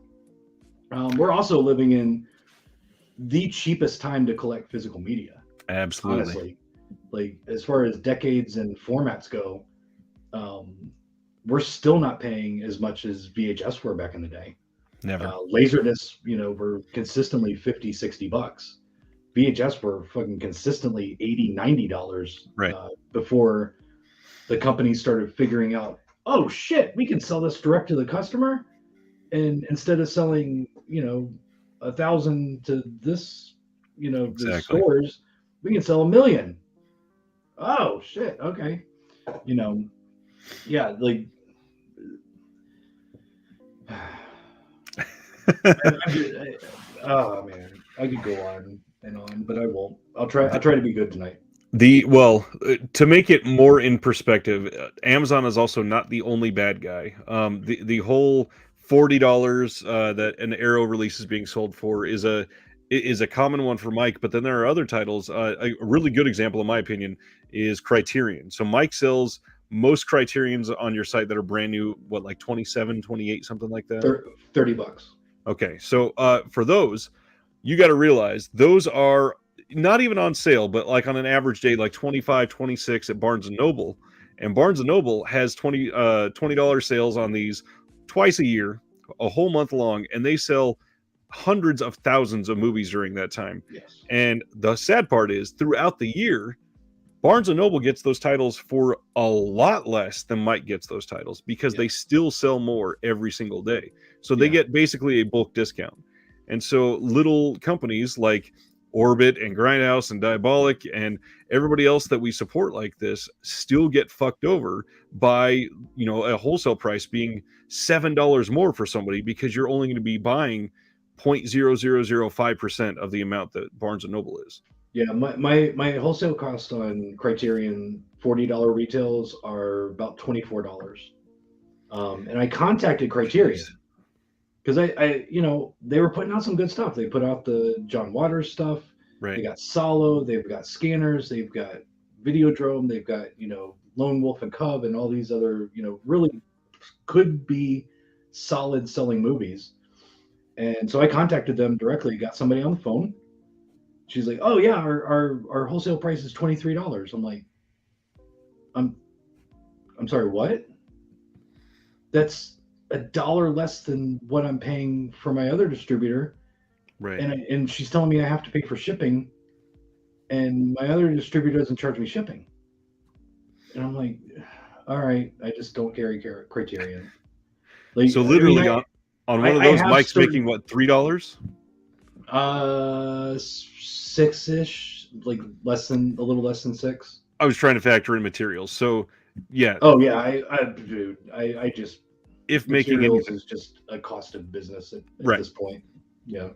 We're also living in the cheapest time to collect physical media. Absolutely. Honestly, like as far as decades and formats go, we're still not paying as much as VHS were back in the day. Never. Laserdiscs, were consistently $50-$60. VHS were fucking consistently $80-$90 Right. Before the companies started figuring out, oh shit, we can sell this direct to the customer, and instead of selling 1,000 to this the Exactly. stores, we can sell 1,000,000. Oh shit, okay. Yeah, like oh man, I could go on and on, but I won't. I'll try to be good tonight. To make it more in perspective, Amazon is also not the only bad guy. The whole $40 that an Arrow release is being sold for is a common one for Mike. But then there are other titles. A really good example, in my opinion, is Criterion. So Mike sells most Criterions on your site that are brand new. What, like 27, 28, something like that? $30. Okay, so for those, you got to realize those are not even on sale, but like on an average day, like 25, 26 at Barnes and Noble. And Barnes and Noble has $20 sales on these twice a year, a whole month long, and they sell hundreds of thousands of movies during that time. Yes. And the sad part is, throughout the year, Barnes and Noble gets those titles for a lot less than Mike gets those titles because they still sell more every single day. So they get basically a bulk discount. And so little companies like Orbit and Grindhouse and Diabolic and everybody else that we support like this still get fucked over by, a wholesale price being $7 more for somebody because you're only going to be buying 0.0005% of the amount that Barnes and Noble is. Yeah, my wholesale cost on Criterion $40 retails are about $24. And I contacted Criterion because I they were putting out some good stuff. They put out the John Waters stuff. Right. They got Solo. They've got Scanners. They've got Videodrome. They've got Lone Wolf and Cub and all these other really could be solid selling movies. And so I contacted them directly. Got somebody on the phone. She's like, "Oh yeah, our wholesale price is $23." I'm like, I'm sorry, what? That's $1 less than what I'm paying for my other distributor. Right. And she's telling me I have to pay for shipping, and my other distributor doesn't charge me shipping. And I'm like, all right, I just don't carry Criterion. Like, so literally on one of those, Mike's making what, $3? 6-ish, like a little less than 6. I was trying to factor in materials. So yeah. Oh yeah, dude, I just, if making anything is just a cost of business at this point. Yeah.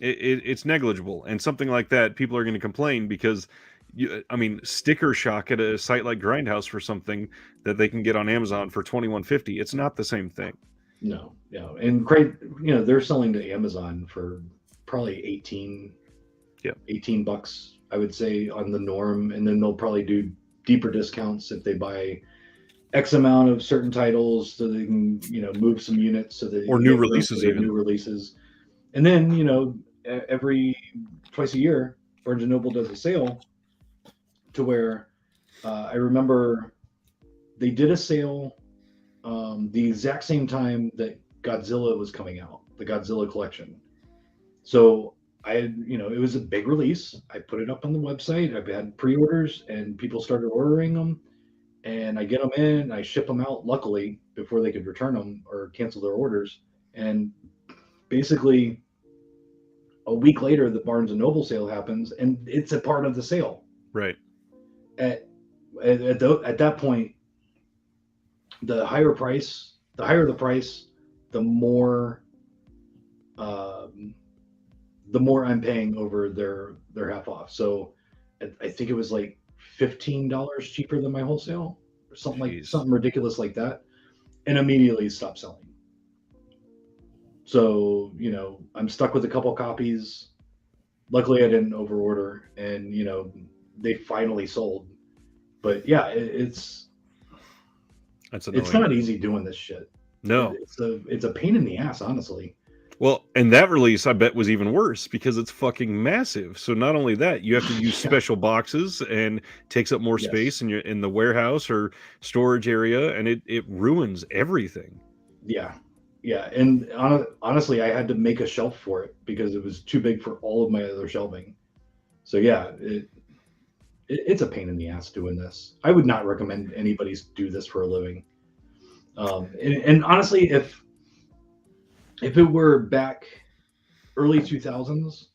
It's negligible, and something like that, people are going to complain because sticker shock at a site like Grindhouse for something that they can get on Amazon for $21.50. It's not the same thing. No, and great, they're selling to Amazon for probably $18, I would say, on the norm, and then they'll probably do deeper discounts if they buy X amount of certain titles, so they can move some units, so that or new releases, and then every twice a year, Barnes and Noble does a sale to where I remember they did a sale the exact same time that Godzilla was coming out, the Godzilla collection. So it was a big release. I put it up on the website. I've had pre-orders and people started ordering them, and I get them in, I ship them out, luckily, before they could return them or cancel their orders. And basically a week later, the Barnes and Noble sale happens, and it's a part of the sale. Right. At that point, the higher the price, the more the more I'm paying over their half off. So I think it was like $15 cheaper than my wholesale, or Jeez. something ridiculous like that, and immediately stopped selling. So I'm stuck with a couple copies. Luckily, I didn't overorder, and they finally sold. But yeah, That's it's annoying. not easy doing this shit. No. It's a pain in the ass, honestly. Well, and that release I bet was even worse because it's fucking massive. So not only that, you have to use Yeah. special boxes and takes up more space Yes. in the warehouse or storage area, and it ruins everything. Yeah. Yeah. And honestly, I had to make a shelf for it because it was too big for all of my other shelving. So yeah, it's a pain in the ass doing this. I would not recommend anybody do this for a living. And honestly, if it were back early 2000s,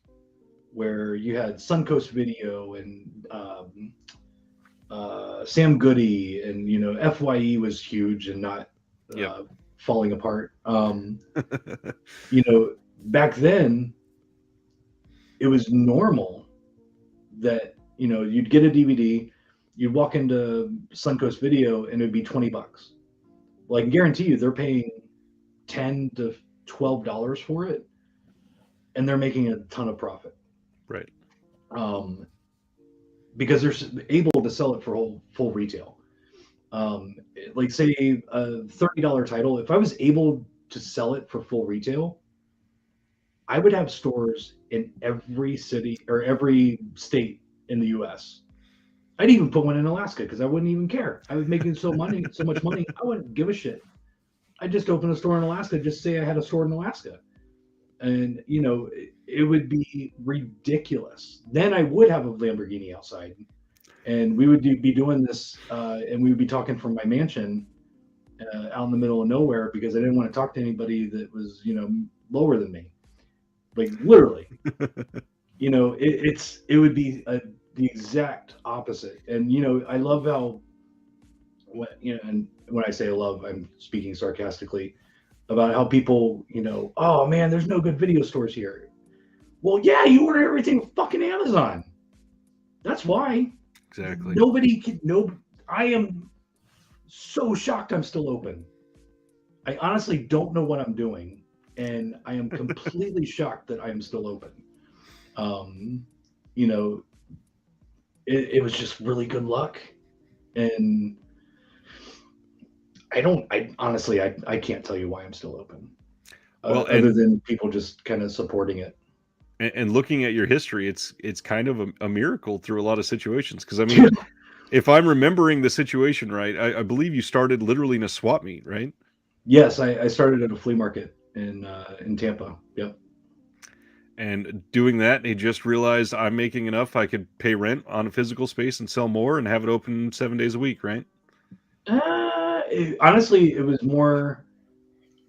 where you had Suncoast Video and Sam Goody, and FYE was huge and not Yep. falling apart. Back then it was normal that you'd get a DVD, you'd walk into Suncoast Video, and it'd be $20. Well, I can guarantee you they're paying $10 to $12 for it, and they're making a ton of profit. Right. Um, because they're able to sell it for full retail. Like say a $30 title, if I was able to sell it for full retail, I would have stores in every city or every state in the US. I'd even put one in Alaska because I wouldn't even care. I was making so much money, I wouldn't give a shit. I'd just open a store in Alaska, just say I had a store in Alaska. And it would be ridiculous. Then I would have a Lamborghini outside, and we would be doing this, and we would be talking from my mansion out in the middle of nowhere because I didn't want to talk to anybody that was lower than me, like literally. It would be the exact opposite. And I love how and when I say love, I'm speaking sarcastically about how people, oh man, there's no good video stores here. Well, yeah, you order everything from fucking Amazon. That's why. Exactly. Nobody can. No, I am so shocked I'm still open. I honestly don't know what I'm doing, and I am completely shocked that I am still open. You know, it was just really good luck, and I honestly, I can't tell you why I'm still open. Well, Other than people just kind of supporting it. And looking at your history, it's kind of a miracle through a lot of situations. Because I mean, if I'm remembering the situation right, I believe you started literally in a swap meet, right? Yes, I started at a flea market in Tampa. Yep. And doing that, he just realized I'm making enough I could pay rent on a physical space and sell more and have it open 7 days a week, right? Honestly, it was more.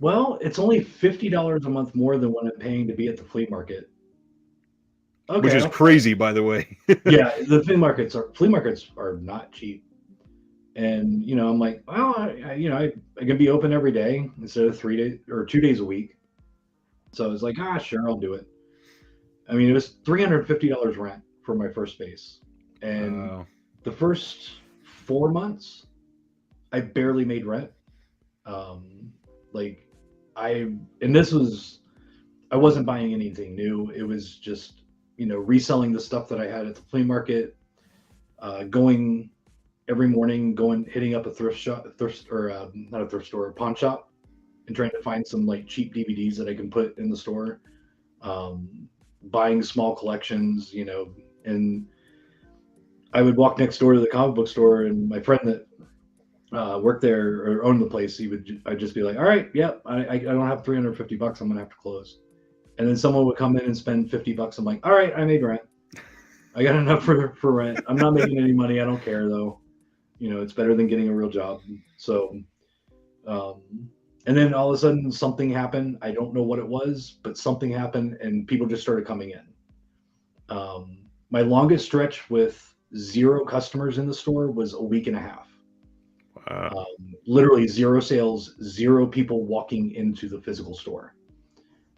Well, it's only $50 a month more than what I'm paying to be at the flea market. Okay, Which is crazy, by the way. Yeah, the flea markets are not cheap, and I'm like, well, I can be open every day instead of 3 days or 2 days a week. So I was like, sure, I'll do it. I mean, it was $350 rent for my first space, and Wow. the first 4 months, I barely made rent. Like I wasn't buying anything new. It was just reselling the stuff that I had at the flea market, going every morning, hitting up a not a thrift store, a pawn shop, and trying to find some like cheap DVDs that I can put in the store. Buying small collections, and I would walk next door to the comic book store, and my friend that worked there or owned the place, I'd just be like, all right, yeah, I don't have $350. I'm gonna have to close. And then someone would come in and spend $50. I'm like, all right, I made rent. I got enough for rent. I'm not making any money. I don't care though. It's better than getting a real job. So, and then all of a sudden something happened. I don't know what it was, but something happened and people just started coming in. My longest stretch with 0 customers in the store was a week and a half. Wow. Literally 0 sales, 0 people walking into the physical store.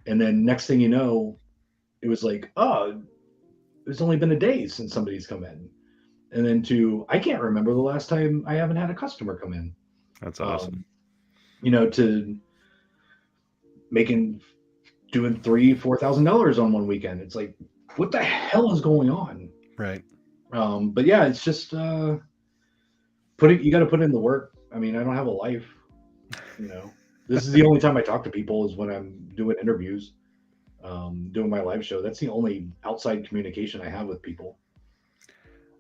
And then next thing you know, it was like, oh, it's only been a day since somebody's come in. And then I can't remember the last time I haven't had a customer come in. That's awesome. To doing $3,000-$4,000 on one weekend. It's like, what the hell is going on? Right. But yeah, it's just you got to put in the work. I mean, I don't have a life. This is the only time I talk to people is when I'm doing interviews, doing my live show. That's the only outside communication I have with people.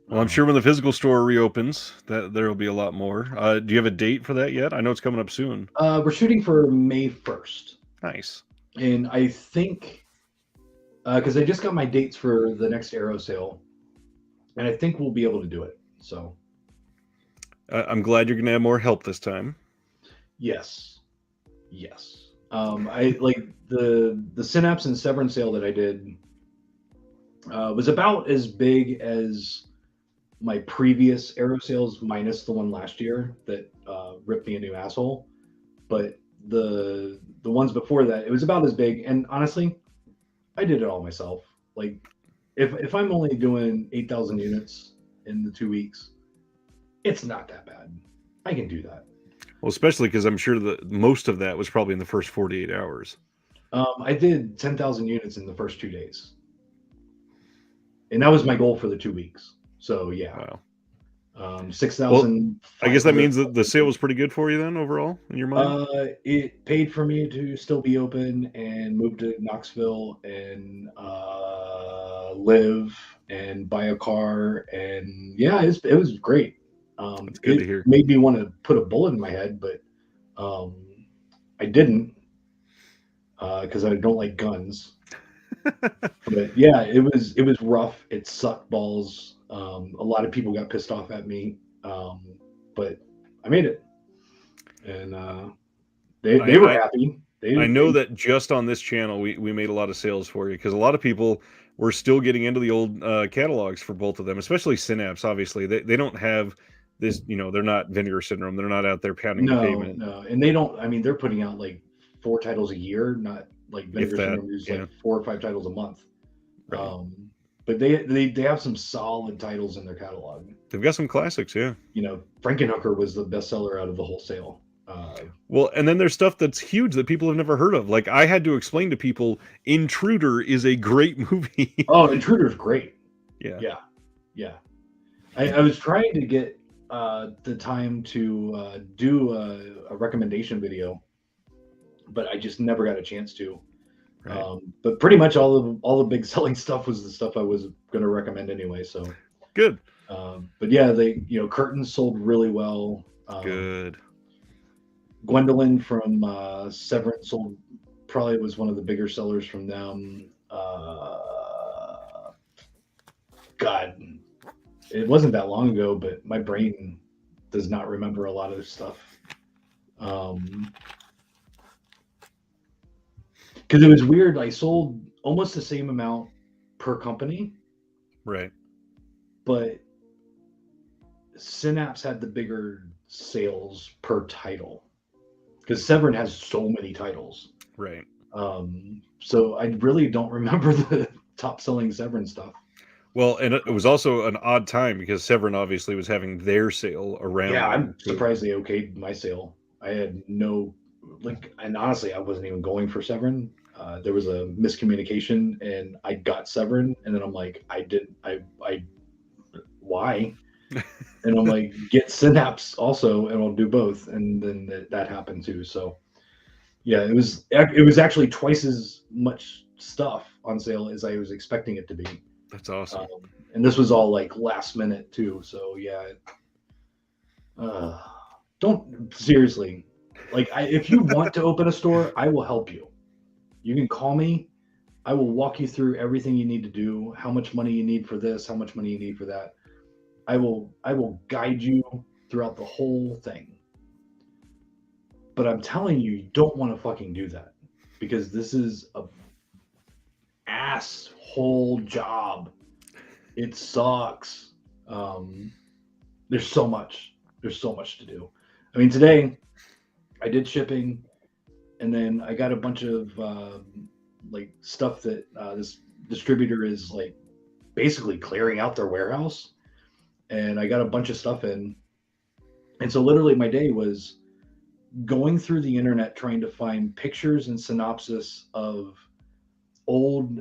Well, I'm sure when the physical store reopens, that there will be a lot more. Do you have a date for that yet? I know it's coming up soon. We're shooting for May 1st. Nice. And I think, because I just got my dates for the next Arrow sale, and I think we'll be able to do it. So I'm glad you're going to have more help this time. Yes. I like the Synapse and Severance sale that I did was about as big as my previous Arrow sales minus the one last year that ripped me a new asshole. But the ones before that, it was about as big. And honestly, I did it all myself. Like if I'm only doing 8,000 units in the 2 weeks, it's not that bad. I can do that. Well, especially because I'm sure that most of that was probably in the first 48 hours. I did 10,000 units in the first 2 days. And that was my goal for the 2 weeks. So yeah. Wow. 6,000. Well, I guess that means that the sale was pretty good for you then overall in your mind? It paid for me to still be open and move to Knoxville and live and buy a car. And yeah, it was great. That's good to hear. It made me want to put a bullet in my head, but I didn't because I don't like guns. But yeah, it was rough. It sucked balls. A lot of people got pissed off at me, but I made it, and they were happy. I know that just on this channel we made a lot of sales for you because a lot of people were still getting into the old catalogs for both of them, especially Synapse. Obviously, they don't have this. They're not Vinegar Syndrome. They're not out there pounding the pavement. No, and they don't. I mean, they're putting out like 4 titles a year, not like Vinegar Syndrome is like 4 or 5 titles a month. Right. But they have some solid titles in their catalog. They've got some classics, yeah. Frankenhooker was the bestseller out of the whole sale. Well, and then there's stuff that's huge that people have never heard of. Like I had to explain to people, Intruder is a great movie. Oh, Intruder's great. Yeah. I was trying to get the time to do a recommendation video, but I just never got a chance to. Right. But pretty much all the big selling stuff was the stuff I was going to recommend anyway. So good. But yeah, Curtains sold really well. Good. Gwendolyn from Severance probably was one of the bigger sellers from them. God, it wasn't that long ago, but my brain does not remember a lot of this stuff. Because it was weird. I sold almost the same amount per company. Right. But Synapse had the bigger sales per title. Because Severin has so many titles. Right. So I really don't remember the top selling Severin stuff. Well, and it was also an odd time because Severin obviously was having their sale around. Yeah, I'm surprised they okayed my sale. I had no... and honestly, I wasn't even going for Severin. There was a miscommunication, and I got Severin, and then I'm like, why? And I'm like, get Synapse also, and I'll do both, and then that happened too. So, yeah, it was actually twice as much stuff on sale as I was expecting it to be. That's awesome. And this was all like last minute too. So yeah, don't seriously. Like, if you want to open a store, I will help you. You can call me. I will walk you through everything you need to do, how much money you need for this, how much money you need for that. I will guide you throughout the whole thing. But I'm telling you, you don't want to fucking do that because this is a asshole job. It sucks. There's so much to do. I mean, today I did shipping, and then I got a bunch of like stuff that distributor is like basically clearing out their warehouse, and I got a bunch of stuff in. And so literally my day was going through the internet trying to find pictures and synopsis of old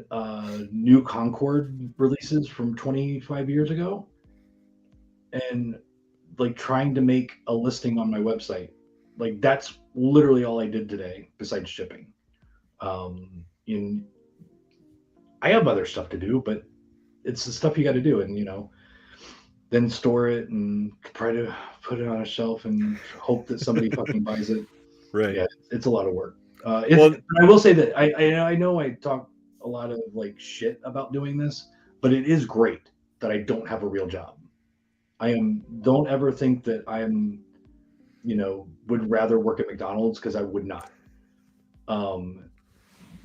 New Concord releases from 25 years ago, and like trying to make a listing on my website. Like that's literally all I did today besides shipping. In I have other stuff to do, but it's the stuff you got to do, and then store it and try to put it on a shelf and hope that somebody fucking buys it. Right. Yeah, it's a lot of work. Well, I will say that I know I talk a lot of like shit about doing this, but it is great that I don't have a real job. Don't ever think that I'm, would rather work at McDonald's, because I would not.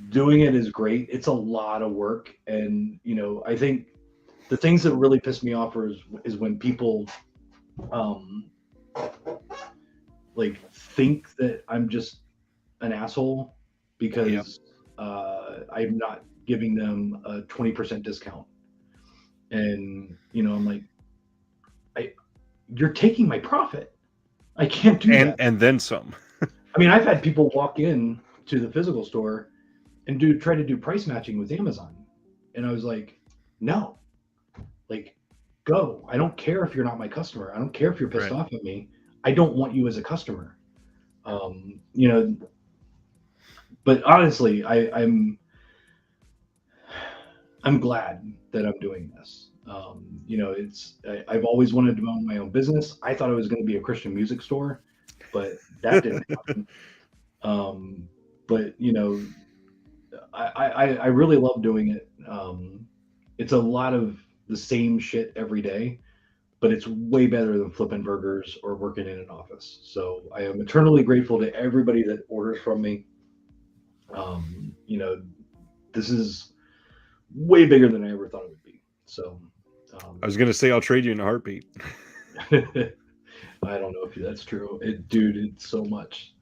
Doing it is great. It's a lot of work, and I think the things that really piss me off is when people like think that I'm just an asshole because I'm not giving them a 20% discount. And I'm like, you're taking my profit. I can't do that. And then some. I mean, I've had people walk in to the physical store and try to do price matching with Amazon. And I was like, no. Like, go. I don't care if you're not my customer. I don't care if you're pissed off at me. I don't want you as a customer. But honestly, I'm glad that I'm doing this. I've always wanted to own my own business. I thought it was going to be a Christian music store, but that didn't happen. But I really love doing it. It's a lot of the same shit every day, but it's way better than flipping burgers or working in an office. So I am eternally grateful to everybody that orders from me. This is way bigger than I ever thought it would be. So I was gonna say I'll trade you in a heartbeat. I don't know if that's true. It's so much.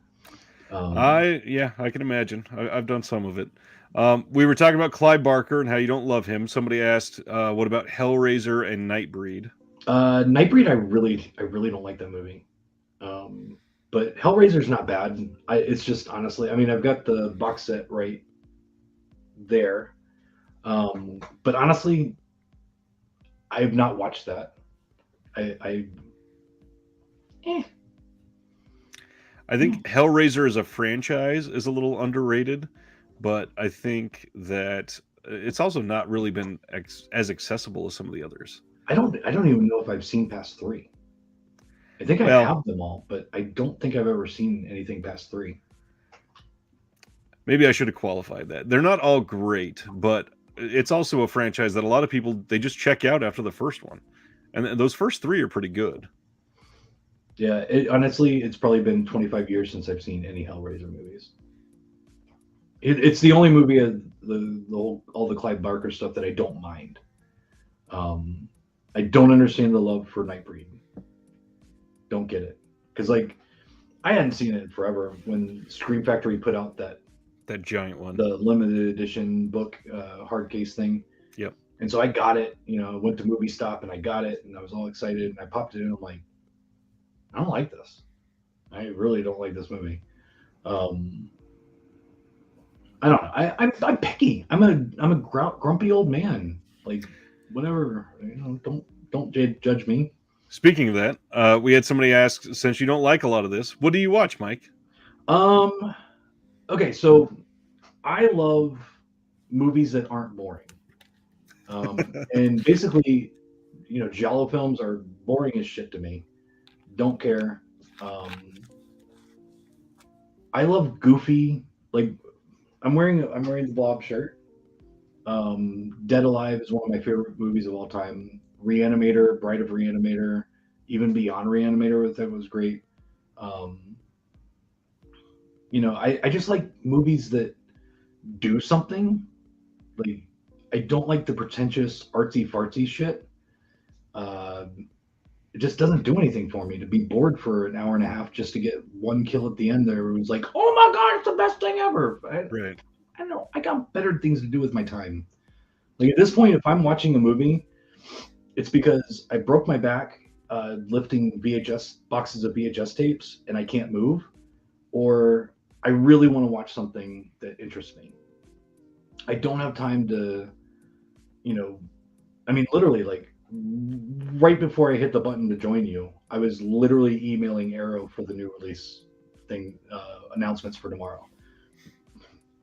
I can imagine. I've done some of it. We were talking about Clive Barker and how you don't love him. Somebody asked, what about Hellraiser and Nightbreed? Nightbreed, I really don't like that movie. But Hellraiser's not bad. It's just honestly, I mean, I've got the box set right there. But honestly, I have not watched that. I think Hellraiser as a franchise is a little underrated, but I think that it's also not really been as accessible as some of the others. I don't even know if I've seen past 3. I think I have them all, but I don't think I've ever seen anything past 3. Maybe I should have qualified that. They're not all great, but it's also a franchise that a lot of people, they just check out after the first one. And those first 3 are pretty good. Yeah, honestly, it's probably been 25 years since I've seen any Hellraiser movies. It's the only movie of all the Clive Barker stuff that I don't mind. I don't understand the love for Nightbreed. Don't get it. Because, like, I hadn't seen it forever when Scream Factory put out that giant one, the limited edition book, hard case thing. Yep. And so I got it, I went to Movie Stop and I got it and I was all excited and I popped it in. I'm like, I don't like this. I really don't like this movie. I don't know. I'm picky. I'm a grumpy old man. Like, whatever. Don't judge me. Speaking of that, we had somebody ask, since you don't like a lot of this, what do you watch, Mike? Okay, so I love movies that aren't boring. And basically, giallo films are boring as shit to me. Don't care. I love goofy, like I'm wearing the Blob shirt. Dead Alive is one of my favorite movies of all time. Reanimator, Bride of Reanimator, even Beyond Reanimator, that was great. I just like movies that do something. Like, I don't like the pretentious artsy fartsy shit. It just doesn't do anything for me to be bored for an hour and a half just to get one kill at the end. There, everyone's like, "Oh my god, it's the best thing ever!" Right. I don't know. I got better things to do with my time. Like at this point, if I'm watching a movie, it's because I broke my back lifting VHS boxes of VHS tapes and I can't move, or I really want to watch something that interests me. I don't have time to, you know, I mean, literally, like right before I hit the button to join you, I was literally emailing Arrow for the new release thing announcements for tomorrow.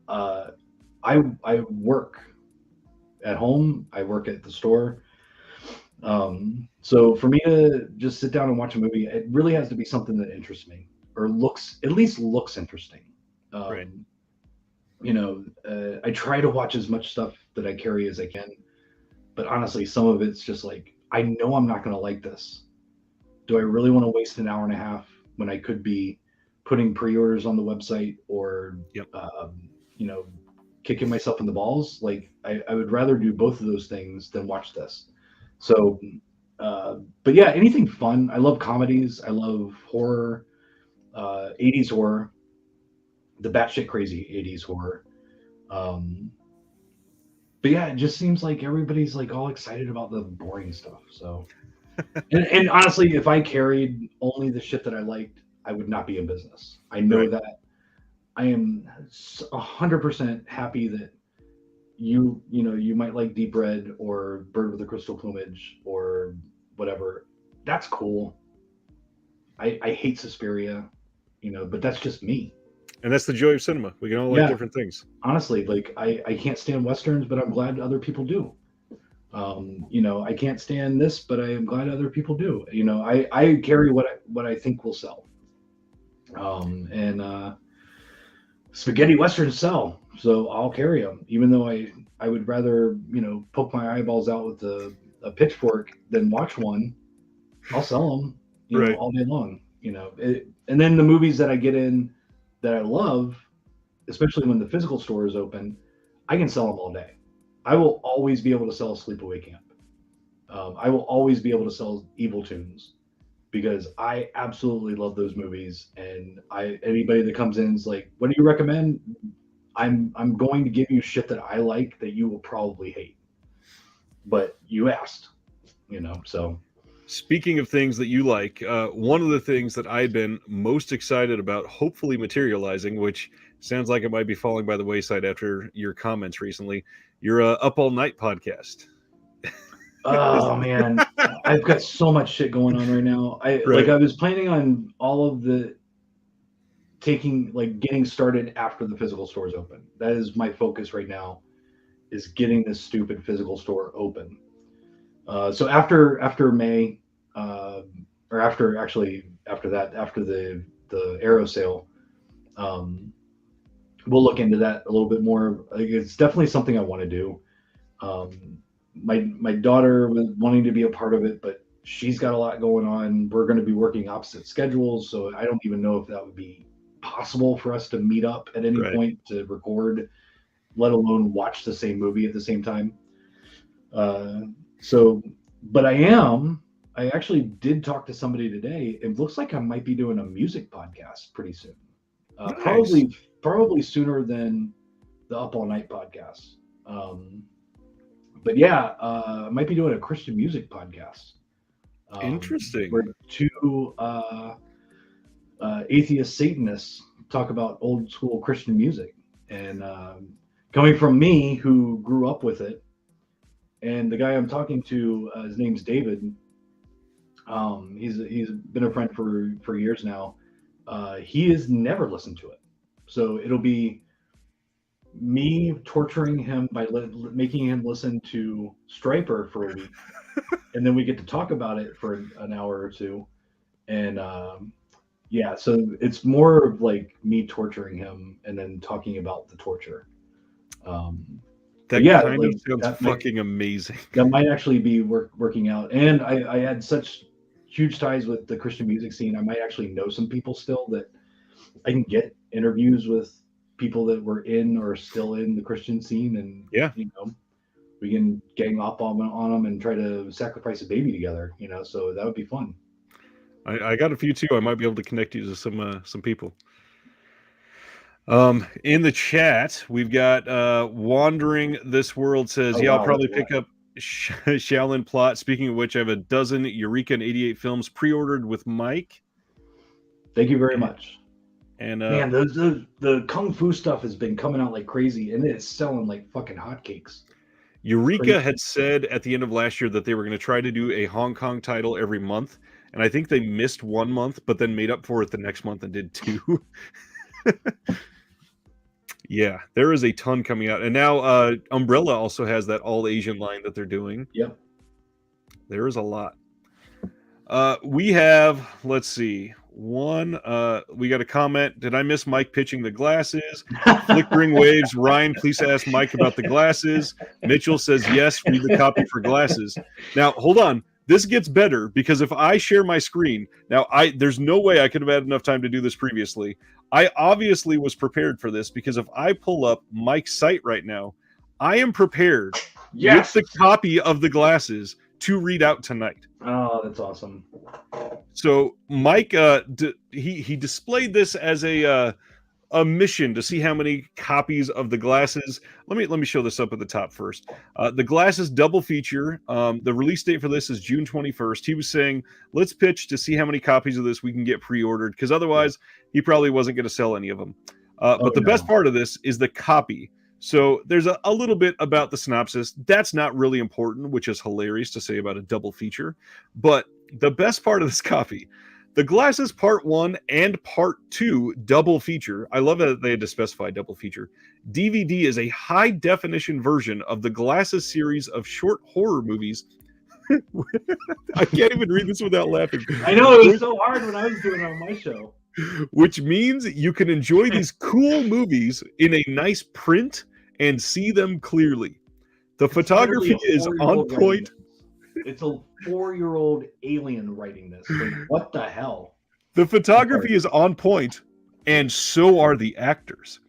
I work at home. I work at the store. So for me to just sit down and watch a movie, it really has to be something that interests me or at least looks interesting. Right. I try to watch as much stuff that I carry as I can, but honestly, some of it's just like, I know I'm not going to like this. Do I really want to waste an hour and a half when I could be putting pre-orders on the website or, Yep. you know, kicking myself in the balls? Like I would rather do both of those things than watch this. So, but yeah, anything fun. I love comedies. I love horror, 80s horror, the batshit crazy 80s horror. Um, but yeah, it just seems like everybody's like all excited about the boring stuff. So, and honestly, if I carried only the shit that I liked, I would not be in business. I know Right. that. I am 100% happy that you might like Deep Red or Bird with the Crystal Plumage or whatever. That's cool. I hate Suspiria, but that's just me. And that's the joy of cinema. We can all like Yeah, different things. honestly, like I can't stand westerns, but I'm glad other people do. I can't stand this, but I am glad other people do. I carry what I think will sell. And spaghetti westerns sell, so I'll carry them, even though I would rather poke my eyeballs out with a pitchfork than watch one. I'll sell them, Right. all day long. And then the movies that I get in that I love, especially when the physical store is open, I can sell them all day. I will always be able to sell Sleepaway Camp. I will always be able to sell Evil Tunes because I absolutely love those movies. And anybody that comes in is like, "What do you recommend?" I'm going to give you shit that I like that you will probably hate, but you asked, So Speaking of things that you like, one of the things that I've been most excited about hopefully materializing, which sounds like it might be falling by the wayside after your comments recently, your Up All Night podcast. oh man, I've got so much shit going on right now. Right. I was planning on all of the getting started after the physical stores open. That is my focus right now, is getting this stupid physical store open. So after May, or after that, after the Arrow sale, um, we'll look into that a little bit more. Like, it's definitely something I want to do. Um, my daughter was wanting to be a part of it, but she's got a lot going on. We're going to be working opposite schedules, so I don't even know if that would be possible for us to meet up at any Right. point to record, let alone watch the same movie at the same time. Uh, so, but I actually did talk to somebody today. It looks like I might be doing a music podcast pretty soon. Nice. Probably sooner than the Up All Night podcast. But yeah, I might be doing a Christian music podcast. Interesting. Where two atheist Satanists talk about old school Christian music, and coming from me who grew up with it, and the guy I'm talking to, his name's David. He's been a friend for years now. He has never listened to it, so it'll be me torturing him by making him listen to Striper for a week, and then we get to talk about it for an hour or two. And yeah, so it's more of like me torturing him and then talking about the torture. But That yeah, kind of like sounds fucking amazing. that might actually be working out. And I had such huge ties with the Christian music scene. I might actually know some people still that I can get interviews with people that were in or still in the Christian scene, and Yeah. we can gang up on them and try to sacrifice a baby together. So that would be fun. I got a few too. I might be able to connect you to some people. In the chat, we've got Wandering This World says, Oh, yeah, I'll wow, probably that's a pick up Shaolin Plot. Speaking of which, I have a dozen Eureka and 88 films pre-ordered with Mike. Thank you very much. And Man, the kung fu stuff has been coming out like crazy, and it's selling like fucking hotcakes. Eureka had said at the end of last year that they were going to try to do a Hong Kong title every month, and I think they missed 1 month, but then made up for it the next month and did 2. Yeah, there is a ton coming out, and now Umbrella also has that all Asian line that they're doing. Yep. There is a lot. We have, let's see, one. We got a comment. Did I miss Mike pitching the glasses? Flickering waves. Ryan, please ask Mike about the glasses. Mitchell says yes. Read the copy for glasses. Now, hold on. This gets better because if I share my screen now, there's no way I could have had enough time to do this previously. I obviously was prepared for this because if I pull up Mike's site right now, I am prepared with the copy of the glasses to read out tonight. Oh, that's awesome. So Mike, he displayed this as a mission to see how many copies of the glasses. Let me show this up at the top first. The glasses double feature. The release date for this is June 21st. He was saying, let's pitch to see how many copies of this we can get pre-ordered, because otherwise he probably wasn't going to sell any of them. But the best part of this is the copy. So there's a little bit about the synopsis. That's not really important, which is hilarious to say about a double feature. But the best part of this copy, the Glasses Part 1 and Part 2 double feature. I love that they had to specify double feature. DVD is a high-definition version of the Glasses series of short horror movies. I can't even read this without laughing. I know, it was so hard when I was doing it on my show. Which means you can enjoy these cool movies in a nice print and see them clearly. The photography is on point. It's a 4-year-old alien writing this. Like, what the hell? The photography is on point, and so are the actors.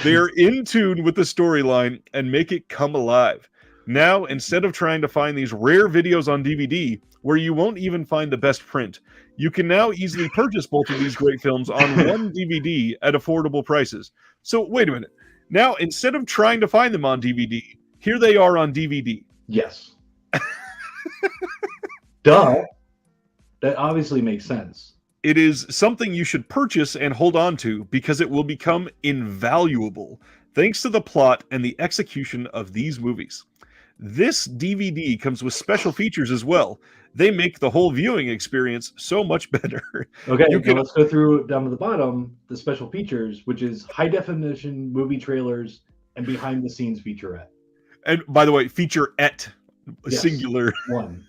They're in tune with the storyline and make it come alive. Now, instead of trying to find these rare videos on DVD where you won't even find the best print, you can now easily purchase both of these great films on one DVD at affordable prices. So, wait a minute. Now, instead of trying to find them on DVD, here they are on DVD. Yes. Duh. That obviously makes sense. It is something you should purchase and hold on to because it will become invaluable thanks to the plot and the execution of these movies. This DVD comes with special features as well. They make the whole viewing experience so much better. Okay, let's go through down to the bottom, the special features, which is high-definition movie trailers and behind-the-scenes featurette. And by the way, featurette, singular. One.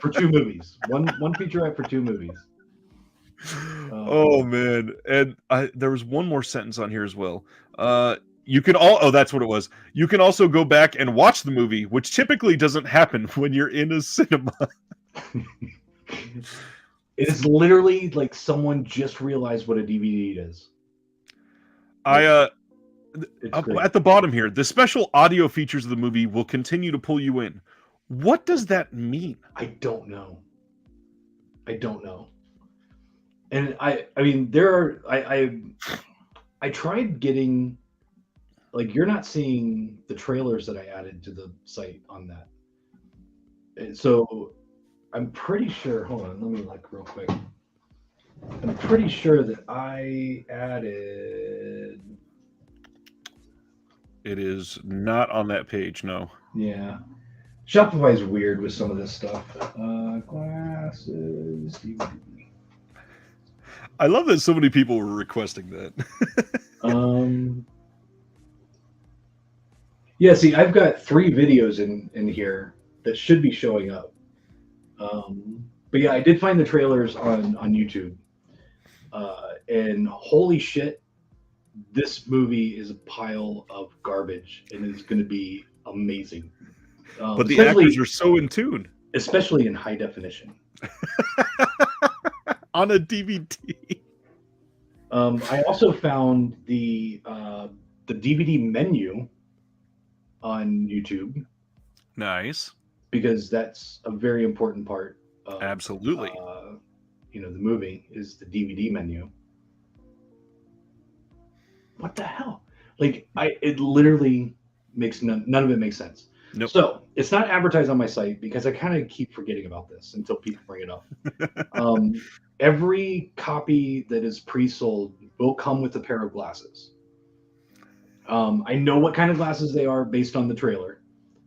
For 2 movies. One featurette for 2 movies. Oh, man. And there was one more sentence on here as well. You can that's what it was. You can also go back and watch the movie, which typically doesn't happen when you're in a cinema. It is literally like someone just realized what a DVD is. At the bottom here, the special audio features of the movie will continue to pull you in. What does that mean? I don't know. And I mean, there are I tried getting, like, you're not seeing the trailers that I added to the site on that. And so I'm pretty sure, hold on, let me look real quick. I'm pretty sure that I added. It is not on that page, no. Yeah. Shopify's weird with some of this stuff. Glasses, DVD. I love that so many people were requesting that. Yeah, see, I've got 3 videos in here that should be showing up. But yeah, I did find the trailers on YouTube. And holy shit, this movie is a pile of garbage and it's going to be amazing. But the actors are so in tune. Especially in high definition. On a DVD. I also found the DVD menu on YouTube. Nice. Because that's a very important part of absolutely. The movie is the DVD menu. what the hell? Like it literally makes none of it makes sense. Nope. So it's not advertised on my site because I kind of keep forgetting about this until people bring it up. Every copy that is pre-sold will come with a pair of glasses. I know what kind of glasses they are based on the trailer,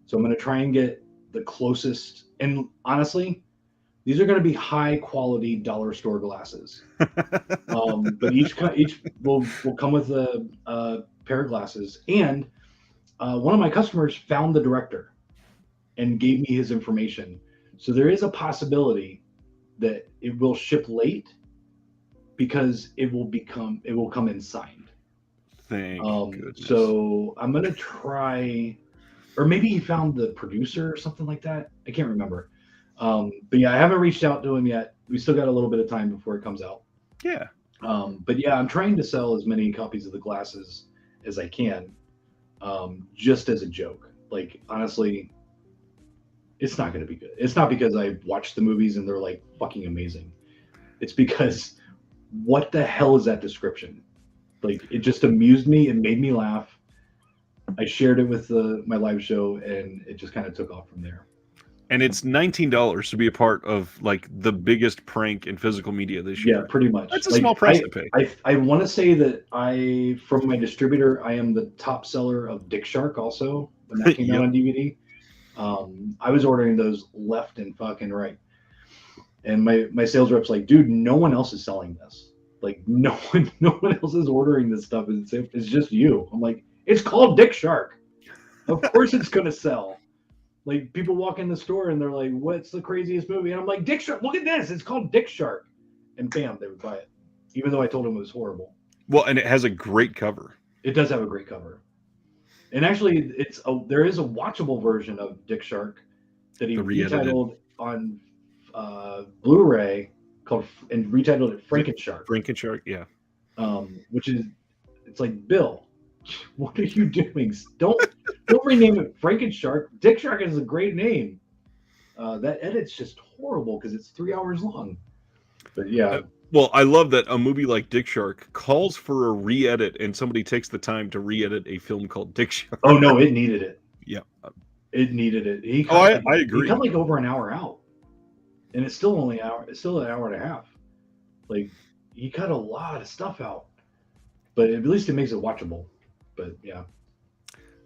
so I'm going to try and get the closest. And honestly, these are going to be high quality dollar store glasses. But each will come with a pair of glasses. And one of my customers found the director and gave me his information. So there is a possibility that it will ship late because it will come in signed. Thank goodness. So I'm gonna try, or maybe he found the producer or something like that. I can't remember. But yeah, I haven't reached out to him yet. We still got a little bit of time before it comes out. Yeah. But yeah, I'm trying to sell as many copies of the glasses as I can, just as a joke. Like honestly, it's not going to be good. It's not because I watched the movies and they're like fucking amazing. It's because what the hell is that description? Like it just amused me. It made me laugh. I shared it with my live show, and it just kind of took off from there. And it's $19 to be a part of like the biggest prank in physical media this year. Yeah, pretty much. That's a small price to pay. I want to say that from my distributor, I am the top seller of Dick Shark also when that came out on DVD. I was ordering those left and fucking right. And my sales rep's like, dude, no one else is selling this. Like no one else is ordering this stuff. It's just you. I'm like, it's called Dick Shark. Of course it's gonna sell. Like people walk in the store and they're like, what's the craziest movie? And I'm like, Dick Shark, look at this. It's called Dick Shark. And bam, they would buy it. Even though I told them it was horrible. Well, and it has a great cover. It does have a great cover. And actually there is a watchable version of Dick Shark that he retitled on Blu-ray and retitled it Frankenshark. Frankenshark, yeah. Which is, it's like, Bill, what are you doing? Don't rename it Frankenshark. Dick Shark is a great name. That edit's just horrible because it's 3 hours long. But yeah. Well, I love that a movie like Dick Shark calls for a re-edit, and somebody takes the time to re-edit a film called Dick Shark. Oh no, it needed it. Yeah, it needed it. I agree. He cut like over an hour out, and it's still only an hour. It's still an hour and a half. Like he cut a lot of stuff out, but at least it makes it watchable. But yeah.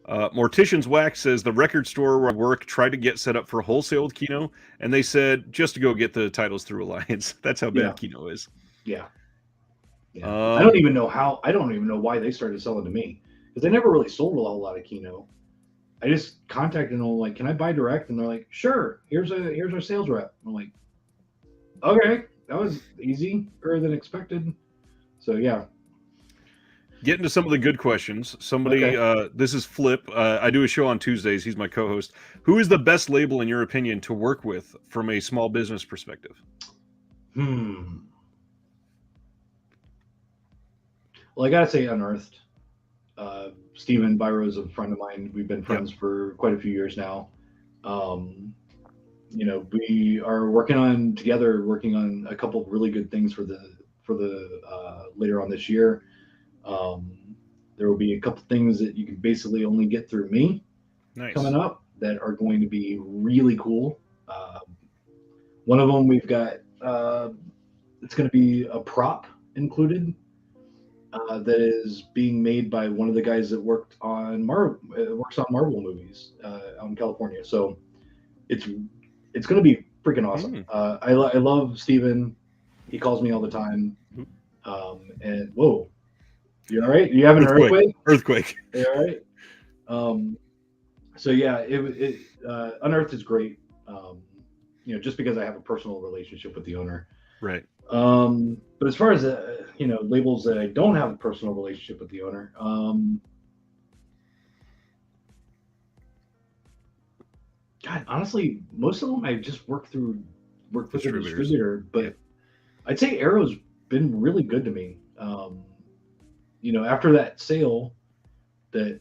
Mortician's Wax says the record store where I work tried to get set up for wholesale with Kino, and they said just to go get the titles through Alliance. That's how bad Kino is. Yeah. I don't even know why they started selling to me, because they never really sold a whole lot of Kino. I just contacted them like, can I buy direct? And they're like, sure. Here's our sales rep. I'm like, okay, that was easier than expected. So yeah. Get into some of the good questions. Somebody, this is Flip. I do a show on Tuesdays. He's my co-host. Who is the best label, in your opinion, to work with from a small business perspective? Well, I gotta say Unearthed. Steven Byro's a friend of mine. We've been friends for quite a few years now. We are working on a couple of really good things for the later on this year. There will be a couple things that you can basically only get through me coming up that are going to be really cool. One of them we've got, it's going to be a prop included that is being made by one of the guys that works on Marvel movies out in California. So it's going to be freaking awesome. I love Steven. He calls me all the time. And whoa. You all right? You having an earthquake? Earthquake. You all right? So yeah, Unearthed is great. Just because I have a personal relationship with the owner. Right. But as far as labels that I don't have a personal relationship with the owner, God, honestly, most of them I just work with a distributor. But I'd say Arrow's been really good to me. After that sale that,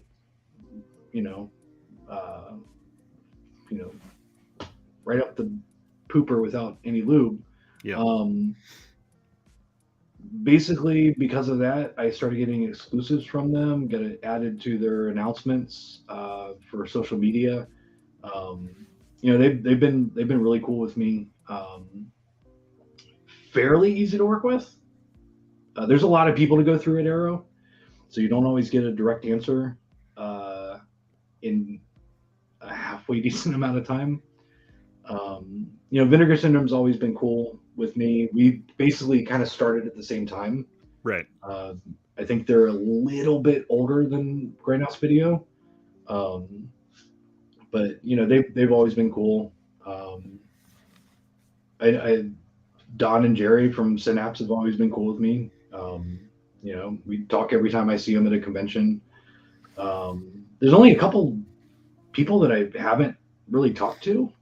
right up the pooper without any lube. Yeah. basically because of that, I started getting exclusives from them, get it added to their announcements for social media. Um, they've been really cool with me. Fairly easy to work with. There's a lot of people to go through at Arrow, so you don't always get a direct answer in a halfway decent amount of time. Vinegar Syndrome's always been cool with me. We basically kind of started at the same time. Right. I think they're a little bit older than Grindhouse Video, but they've always been cool. Don and Jerry from Synapse have always been cool with me. We talk every time I see them at a convention. There's only a couple people that I haven't really talked to.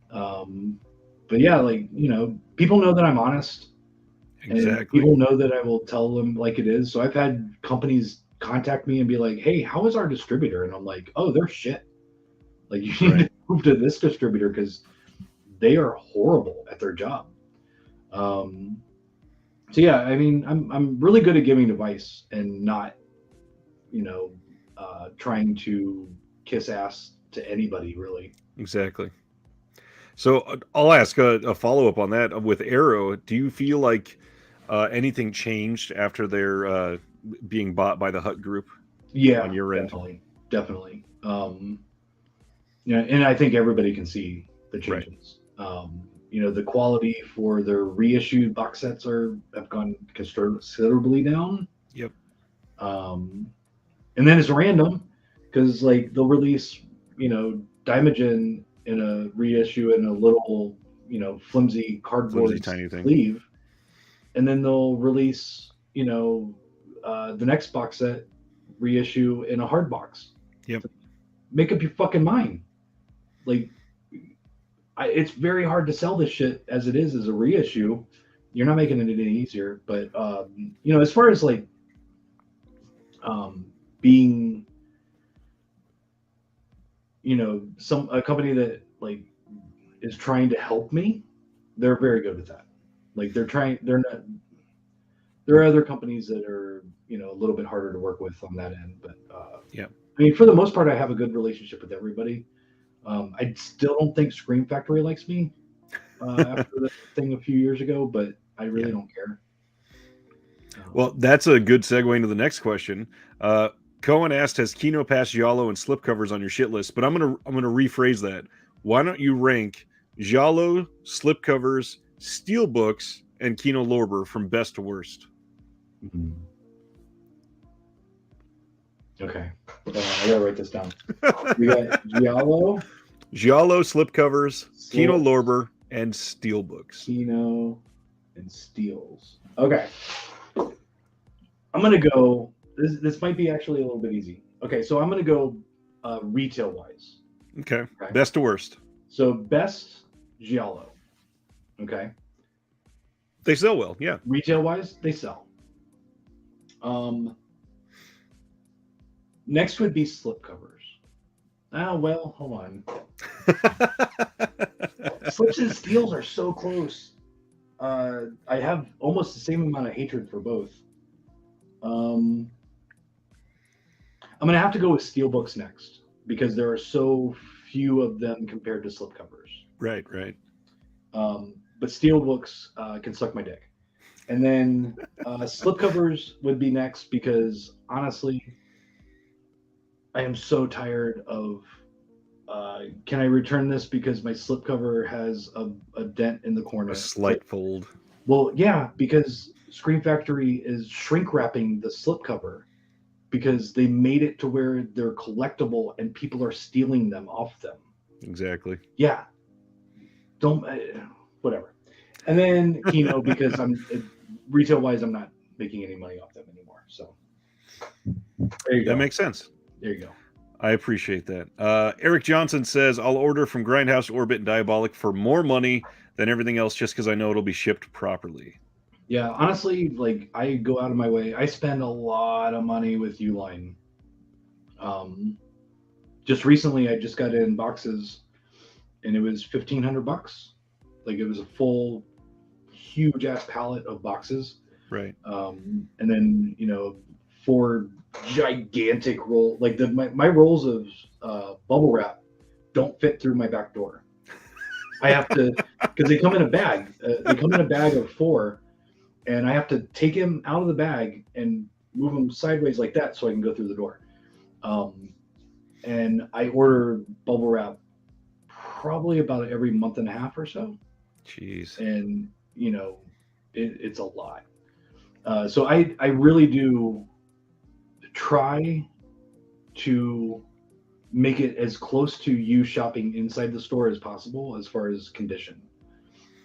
But yeah, people know that I'm honest. Exactly. And people know that I will tell them like it is. So I've had companies contact me and be like, "Hey, how is our distributor?" And I'm like, "Oh, they're shit. Like, you need to move to this distributor because they are horrible at their job." So yeah, I mean, I'm really good at giving advice and not, trying to kiss ass to anybody really. Exactly. So I'll ask a follow up on that. With Arrow, do you feel like anything changed after they're being bought by the Hut Group? Yeah, on your end? Definitely. And I think everybody can see the changes. The quality for their reissued box sets have gone considerably down. Yep. And then it's random because they'll release Daimogen in a reissue in a little flimsy cardboard tiny thing. sleeve, and then they'll release the next box set reissue in a hard box. Yep. Make up your fucking mind. It's very hard to sell this shit as it is as a reissue. You're not making it any easier. But as far as being a company that is trying to help me, they're very good at that. They're not. There are other companies that are a little bit harder to work with on that end, but yeah. I mean, for the most part, I have a good relationship with everybody. I still don't think Scream Factory likes me after the thing a few years ago, but I really don't care. Well, that's a good segue into the next question. Cohen asked, "Has Kino passed Giallo and slipcovers on your shit list?" But I'm gonna rephrase that. Why don't you rank Giallo, slipcovers, steelbooks, and Kino Lorber from best to worst? Mm-hmm. Okay, I gotta write this down. We got Giallo, slipcovers, Kino Lorber, and steelbooks. Kino and steels. Okay, I'm gonna go. This might be actually a little bit easy. Okay, so I'm gonna go retail wise. Okay, best to worst. So best Giallo. Okay. They sell well, yeah. Retail wise, they sell. Next would be slipcovers. Well, hold on. Slips and steels are so close. I have almost the same amount of hatred for both. I'm gonna have to go with steelbooks next because there are so few of them compared to slipcovers. Right. But steelbooks can suck my dick. And then slipcovers would be next because honestly, I am so tired of can I return this because my slipcover has a dent in the corner. A slight fold. Well, yeah, because Scream Factory is shrink wrapping the slipcover because they made it to where they're collectible and people are stealing them off them. Exactly. Yeah. Don't whatever. And then Kino because retail wise I'm not making any money off them anymore. So there you go. That makes sense. There you go. I appreciate that. Eric Johnson says, "I'll order from Grindhouse, Orbit, and Diabolic for more money than everything else just because I know it'll be shipped properly." Yeah, honestly, I go out of my way. I spend a lot of money with Uline. Just recently, I just got in boxes, and it was $1,500. It was a full, huge ass pallet of boxes. Right. And then, 4 gigantic roll, like my rolls of bubble wrap don't fit through my back door. I have to, because they come in a bag. They come in a bag of 4, and I have to take him out of the bag and move him sideways like that so I can go through the door. And I order bubble wrap probably about every month and a half or so. Jeez. And it's a lot. So I really do try to make it as close to you shopping inside the store as possible as far as condition.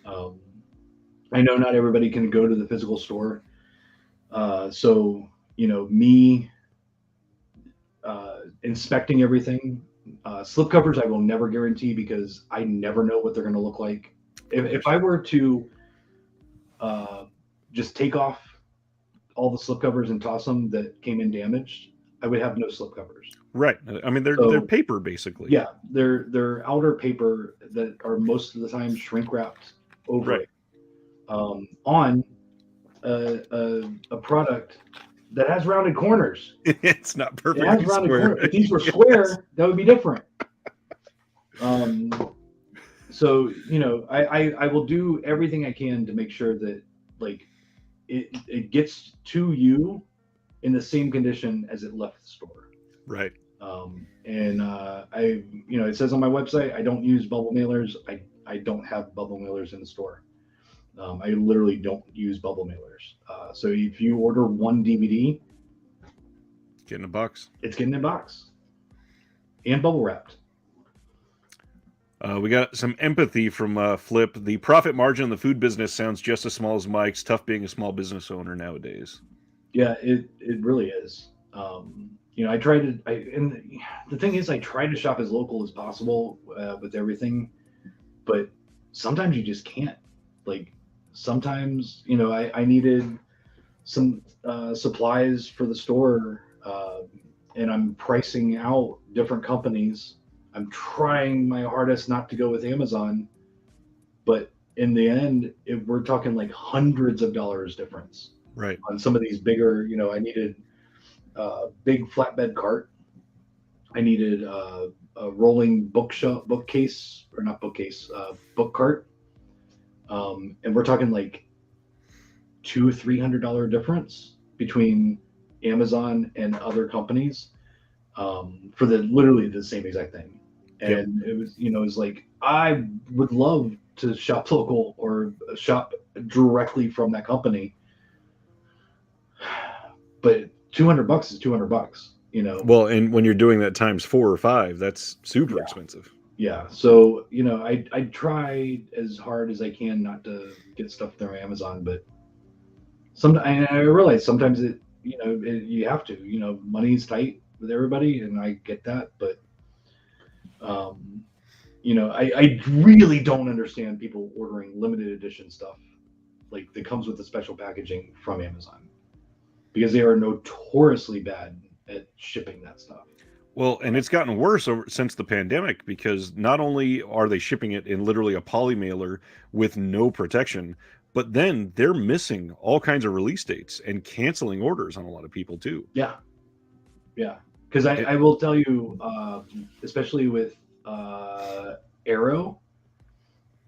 I know not everybody can go to the physical store. So, me inspecting everything, slipcovers I will never guarantee because I never know what they're going to look like. If I were to just take off all the slipcovers and toss them that came in damaged, I would have no slipcovers. Right. I mean, they're paper basically. Yeah, they're outer paper that are most of the time shrink wrapped over it, on a product that has rounded corners. It's not perfect. It has rounded corners. If these were square, that would be different. So I will do everything I can to make sure that like it gets to you in the same condition as it left the store. Right. And it says on my website, I don't use bubble mailers. I don't have bubble mailers in the store. I literally don't use bubble mailers. So if you order 1 DVD, get in a box. It's getting in a box and bubble wrapped. We got some empathy from Flip. The profit margin in the food business sounds just as small as Mike's. Tough being a small business owner nowadays. Yeah, it really is. I try to, and the thing is, I try to shop as local as possible with everything, but sometimes you just can't. Like sometimes, I needed some supplies for the store, and I'm pricing out different companies. I'm trying my hardest not to go with Amazon, but in the end, we're talking like hundreds of dollars difference. Right. On some of these bigger, I needed big flatbed cart. I needed a rolling book cart. And we're talking like $200-$300 difference between Amazon and other companies for literally the same exact thing. And it was like, I would love to shop local or shop directly from that company, but $200 is $200, Well, and when you're doing that times 4 or 5, that's super expensive. Yeah. So, I try as hard as I can not to get stuff through Amazon, but sometimes I realize sometimes you have to, money's tight with everybody, and I get that, but I really don't understand people ordering limited edition stuff like that comes with the special packaging from Amazon, because they are notoriously bad at shipping that stuff. Well, and it's gotten worse since the pandemic, because not only are they shipping it in literally a poly mailer with no protection, but then they're missing all kinds of release dates and canceling orders on a lot of people too. Yeah. Because I will tell you, especially with Arrow,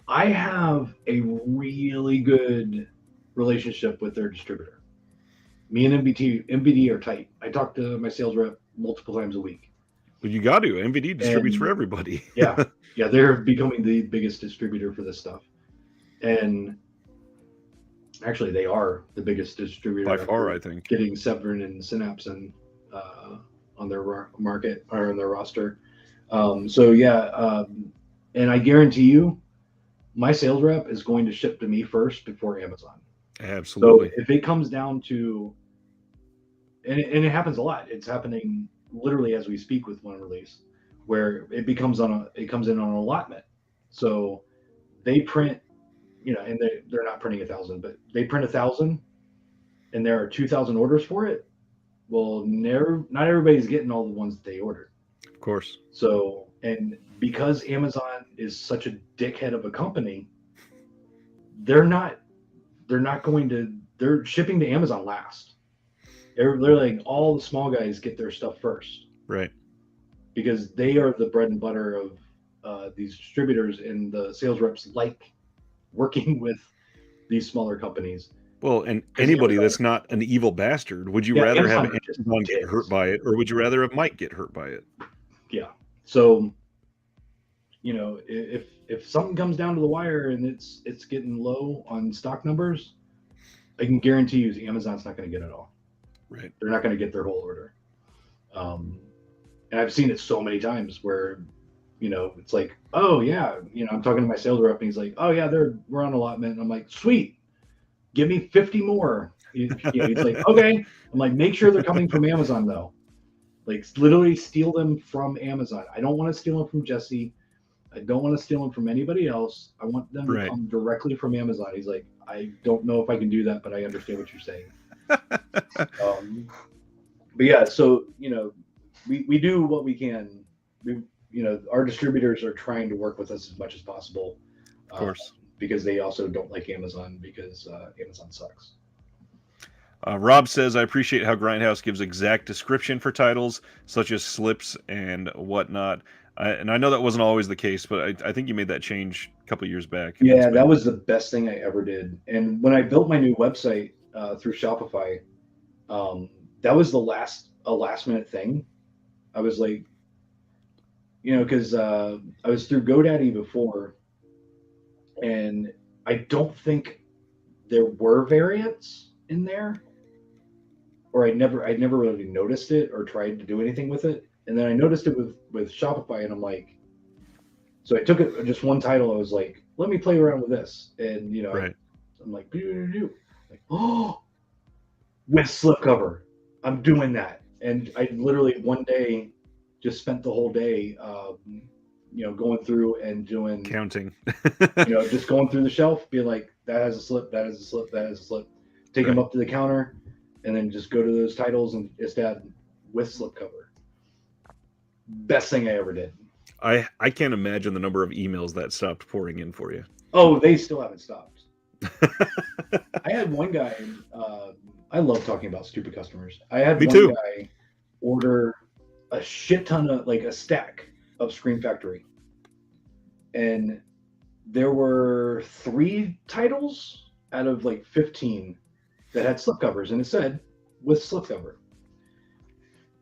I have a really good relationship with their distributor. Me and MBD are tight. I talk to my sales rep multiple times a week. But you got to. MVD distributes for everybody. Yeah, they're becoming the biggest distributor for this stuff. And actually, they are the biggest distributor by far, I think. Getting Severn and Synapse on their market or on their roster. And I guarantee you, my sales rep is going to ship to me first before Amazon. Absolutely. So if it comes down to, and it happens a lot. It's happening literally as we speak with one release, where it comes in on an allotment. So they print, and they're not printing 1,000, but they print 1,000, and there are 2,000 orders for it. Well, not everybody's getting all the ones that they ordered. Of course. So, and because Amazon is such a dickhead of a company, they're not going to they're shipping to Amazon last. They're like all the small guys get their stuff first. Right. Because they are the bread and butter of these distributors, and the sales reps like working with these smaller companies. Well, and anybody that's not an evil bastard, would you rather have Amazon get hurt by it, or would you rather have Mike get hurt by it? Yeah. So, you know, if something comes down to the wire and it's getting low on stock numbers, I can guarantee you Amazon's not going to get it all. Right. They're not going to get their whole order. And I've seen it so many times where, you know, it's like, oh yeah, you know, I'm talking to my sales rep and he's like, oh yeah, we're on allotment. And I'm like, sweet, give me 50 more. He's like, okay. I'm like, make sure they're coming from Amazon though. Like literally steal them from Amazon. I don't want to steal them from Jesse. I don't want to steal them from anybody else. I want them to come directly from Amazon. He's like, I don't know if I can do that, but I understand what you're saying. But yeah, so, you know, we do what we can. You know, our distributors are trying to work with us as much as possible. Of course. Because they also don't like Amazon because Amazon sucks. Rob says, I appreciate how Grindhouse gives exact description for titles, such as slips and whatnot. And I know that wasn't always the case, but I think you made that change a couple of years back. Yeah, that was the best thing I ever did. And when I built my new website through Shopify, that was a last minute thing. I was like, you know, because I was through GoDaddy before, and I don't think there were variants in there, or I'd never really noticed it or tried to do anything with it. And then I noticed it with Shopify, and I'm like, so I took it just one title. I was like, let me play around with this, and you know, I'm like, oh, with slipcover, I'm doing that. And I literally one day just spent the whole day, you know, going through and doing counting, you know, just going through the shelf, being like, that has a slip, that has a slip, that has a slip, take them up to the counter, and then just go to those titles and just add with slipcover. Best thing I ever did. I can't imagine the number of emails that stopped pouring in for you. Oh, they still haven't stopped. I had one guy, I love talking about stupid customers. I had one guy order a shit ton of, like a stack of Scream Factory. And there were 3 titles out of like 15 that had slipcovers, and it said with slipcover.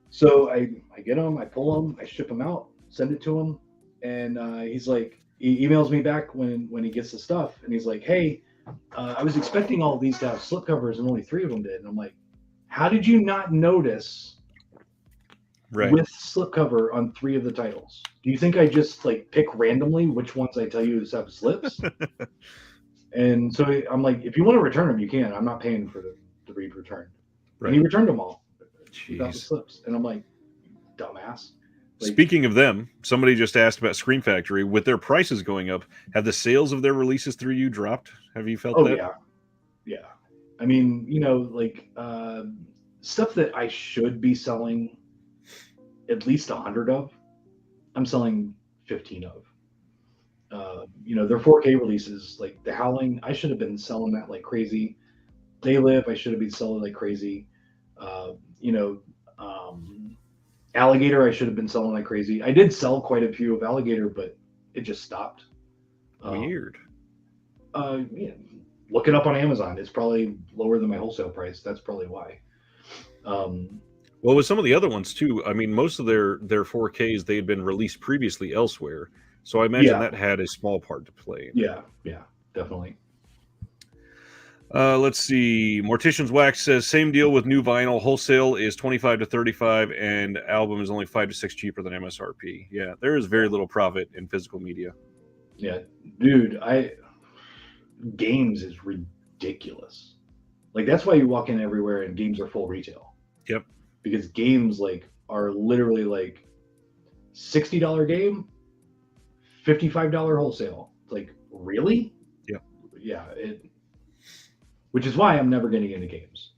So I get them, I pull them, I ship them out, send it to him, and he's like, he emails me back when he gets the stuff, and he's like, hey, I was expecting all of these to have slipcovers, and only 3 of them did. And I'm like, how did you not notice with slipcover on 3 of the titles? Do you think I just like pick randomly which ones I tell you to have slips? And so I'm like, if you want to return them, you can. I'm not paying for the return. And he returned them all without the slips. And I'm like, dumbass. Like, speaking of them, somebody just asked about Scream Factory. With their prices going up, have the sales of their releases through you dropped? Have you felt that? Yeah. I mean, you know, like stuff that I should be selling at least 100 of, I'm selling 15 of. You know, they're 4K releases, like The Howling. I should have been selling that like crazy. They Live, I should have been selling like crazy. You know, Alligator, I should have been selling like crazy. I did sell quite a few of Alligator, but it just stopped. Weird. Yeah, look it up on Amazon. It's probably lower than my wholesale price. That's probably why. Well, with some of the other ones too, I mean, most of their 4Ks, they had been released previously elsewhere. So I imagine that had a small part to play. Yeah, definitely. Let's see. Mortician's Wax says, same deal with new vinyl. Wholesale is $25 to $35, and album is only $5 to $6 cheaper than MSRP. Yeah, there is very little profit in physical media. Yeah, dude, games is ridiculous. Like, that's why you walk in everywhere and games are full retail. Yep. Because games like are literally like $60 game, $55 wholesale. It's like, really? Yeah. Which is why I'm never getting into games.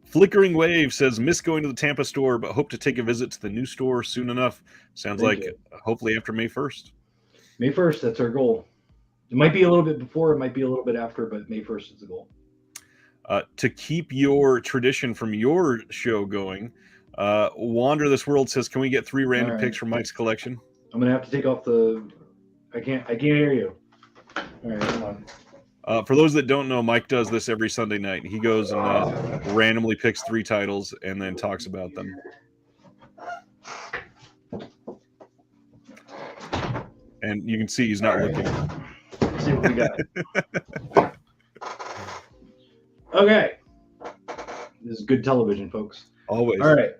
Flickering Wave says, miss going to the Tampa store, but hope to take a visit to the new store soon enough. Sounds like hopefully after May 1st. May 1st, that's our goal. It might be a little bit before, it might be a little bit after, but May 1st is the goal. To keep your tradition from your show going, Wander This World says, "Can we get 3 random picks from Mike's collection?" I'm gonna have to take off the. I can't hear you. All right, hold on. For those that don't know, Mike does this every Sunday night. He goes and randomly picks 3 titles and then talks about them. And you can see he's not looking. Let's see what we got. Okay. This is good television, folks. Always. All right.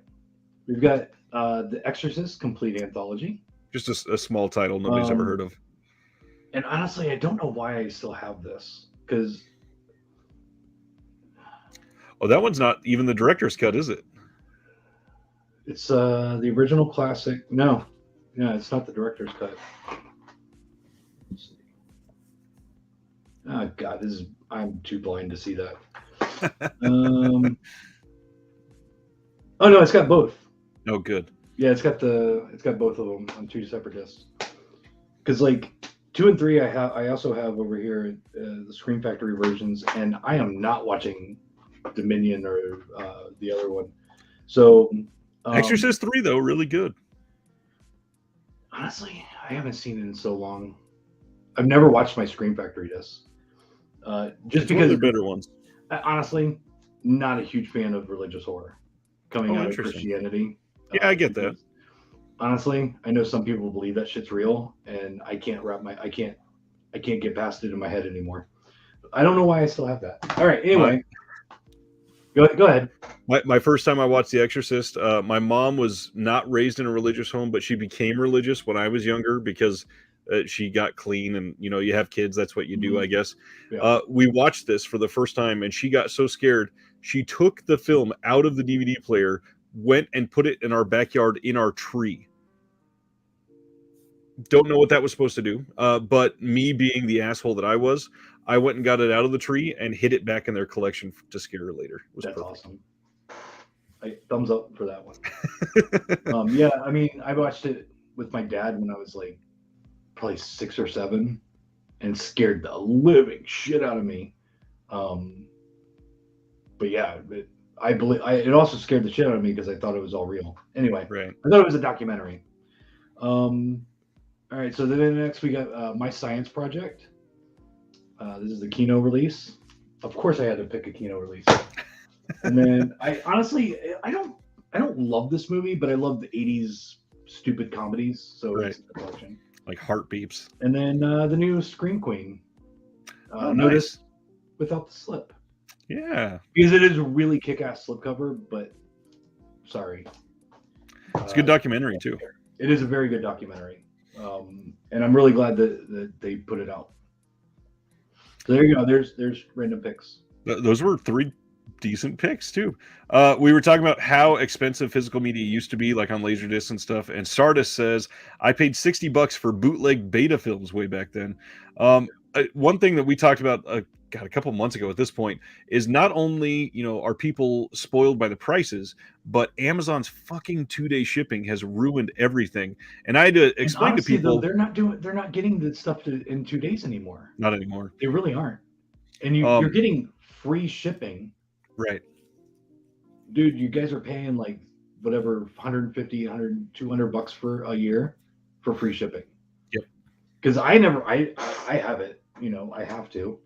We've got The Exorcist Complete Anthology. Just a small title nobody's ever heard of. And honestly, I don't know why I still have this. Because... Oh, that one's not even the director's cut, is it? It's the original classic. No. Yeah, it's not the director's cut. Let's see. Oh, God. I'm too blind to see that. Oh no, it's got both. Oh, good. Yeah, it's got both of them on 2 separate discs. Because like 2 and 3, I also have over here the Scream Factory versions, and I am not watching Dominion or the other one. So Exorcist 3 though, really good. Honestly, I haven't seen it in so long. I've never watched my Scream Factory discs. Just because they're better ones. Honestly, not a huge fan of religious horror coming out of Christianity. Yeah, I get that. Honestly, I know some people believe that shit's real, and I can't get past it in my head anymore. I don't know why I still have that. All right, anyway, go ahead. My first time I watched The Exorcist, my mom was not raised in a religious home, but she became religious when I was younger because she got clean, and you have kids, that's what you do, I guess. Yeah. We watched this for the first time, and she got so scared she took the film out of the DVD player, went and put it in our backyard in our tree. Don't know what that was supposed to do, but me being the asshole that I was, I went and got it out of the tree and hid it back in their collection to scare her later. That's perfect. Awesome. Thumbs up for that one. Yeah, I mean, I watched it with my dad when I was like probably 6 or 7, and scared the living shit out of me. But yeah, it also scared the shit out of me because I thought it was all real. Anyway, right. I thought it was a documentary. All right, so then next we got My Science Project. This is the Kino release. Of course, I had to pick a Kino release. And then I don't love this movie, but I love the 80s stupid comedies, so it's in the collection. Like Heart Beeps. And then the new Scream Queen. Notice without the slip. Yeah. Because it is a really kick-ass slipcover, but sorry. It's a good documentary, too. It is a very good documentary. And I'm really glad that they put it out. So there you go. There's random picks. Those were 3 decent picks, too. We were talking about how expensive physical media used to be, like on Laserdisc and stuff. And Stardust says, I paid $60 for bootleg beta films way back then. One thing that we talked about a couple months ago at this point is not only are people spoiled by the prices, but Amazon's fucking 2-day shipping has ruined everything. And I had to explain to people, though, they're not getting the stuff in 2 days anymore. Not anymore. They really aren't. And you're getting free shipping. Right. Dude, you guys are paying like whatever 150, 100, $200 for a year for free shipping. Yep. Because I have it. I have to.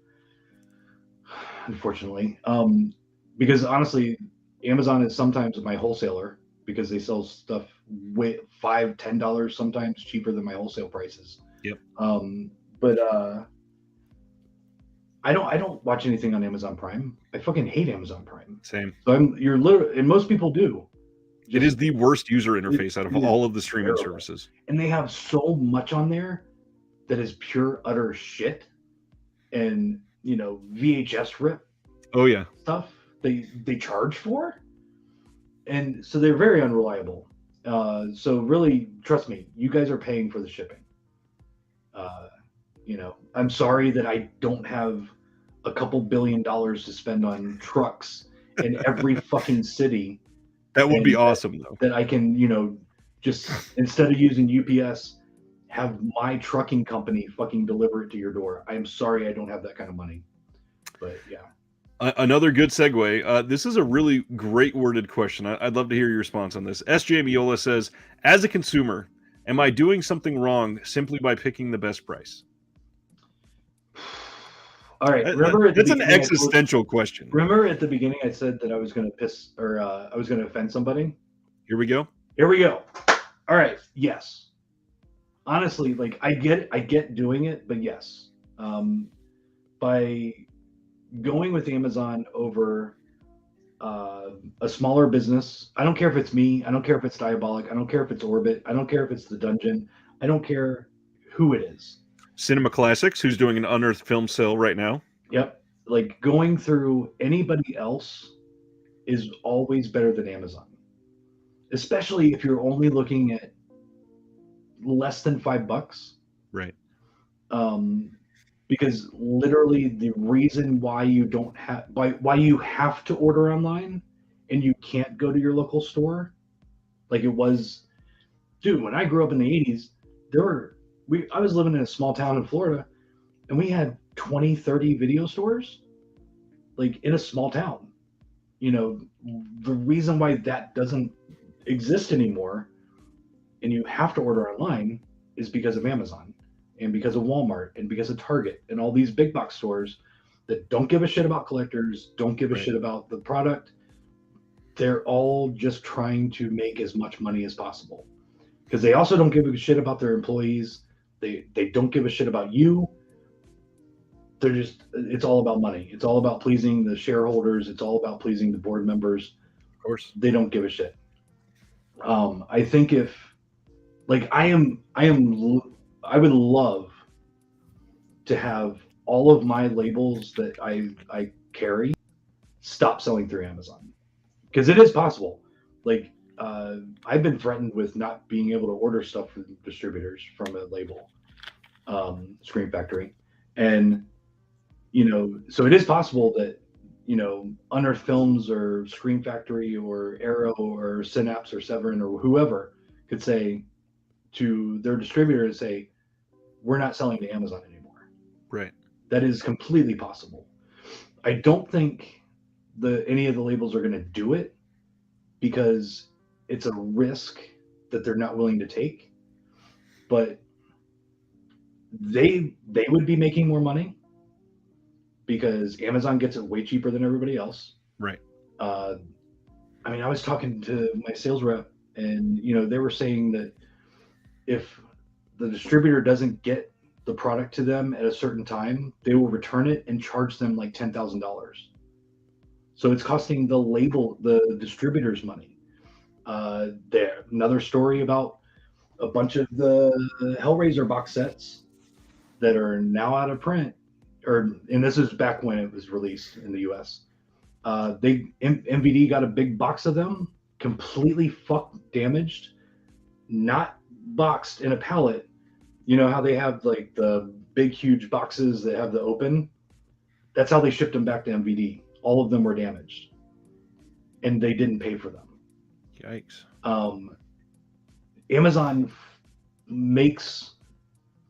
Unfortunately, because honestly, Amazon is sometimes my wholesaler because they sell stuff way $5-10 sometimes cheaper than my wholesale prices. Yep. But I don't watch anything on Amazon Prime. I fucking hate Amazon Prime. Same. So you're literally, and most people do. It is the worst user interface out of all of the streaming services. And they have so much on there that is pure utter shit, and VHS rip. Oh yeah. Stuff they charge for, and so they're very unreliable. So really, trust me, you guys are paying for the shipping. I'm sorry that I don't have a couple $1 billion to spend on trucks in every fucking city. That would be awesome, though. That I can, just instead of using UPS, have my trucking company fucking deliver it to your door. I'm sorry I don't have that kind of money. But yeah. Another good segue. This is a really great worded question. I'd love to hear your response on this. SJ Miola says, as a consumer, am I doing something wrong simply by picking the best price? All right. Remember That's an existential question. Remember at the beginning I said that I was going to piss or I was going to offend somebody? Here we go. Here we go. All right. Yes. Honestly, like I get doing it, but yes. By going with Amazon over a smaller business, I don't care if it's me, I don't care if it's Diabolic, I don't care if it's Orbit, I don't care if it's The Dungeon, I don't care who it is. Cinema Classics, who's doing an unearthed film sale right now. Yep. Like going through anybody else is always better than Amazon, especially if you're only looking at less than $5. Right. Because literally the reason why you don't have why you have to order online and you can't go to your local store, like it was, dude, when I grew up in the 80s, I was living in a small town in Florida and we had 20, 30 video stores, like in a small town. You know, the reason why that doesn't exist anymore and you have to order online is because of Amazon and because of Walmart and because of Target and all these big box stores that don't give a shit about collectors, don't give a shit about the product. They're all just trying to make as much money as possible because they also don't give a shit about their employees. They don't give a shit about you. It's all about money. It's all about pleasing the shareholders. It's all about pleasing the board members. Of course. They don't give a shit. I think if like I would love to have all of my labels that I carry stop selling through Amazon because it is possible. Like I've been threatened with not being able to order stuff from distributors from a label, Screen Factory, and so it is possible that Unearthed Films or Screen Factory or Arrow or Synapse or Severin or whoever could say to their distributor and say, we're not selling to Amazon anymore. Right. That is completely possible. I don't think any of the labels are going to do it because it's a risk that they're not willing to take, but they would be making more money because Amazon gets it way cheaper than everybody else. Right. I mean, I was talking to my sales rep and, they were saying that if the distributor doesn't get the product to them at a certain time, they will return it and charge them like $10,000. So it's costing the distributors money. Another story about a bunch of the Hellraiser box sets that are now out of print, and this is back when it was released in the US. MVD got a big box of them, completely damaged, not boxed in a pallet. You know how they have like the big huge boxes that have the open? That's how they shipped them back to MVD. All of them were damaged and they didn't pay for them. Yikes. Amazon makes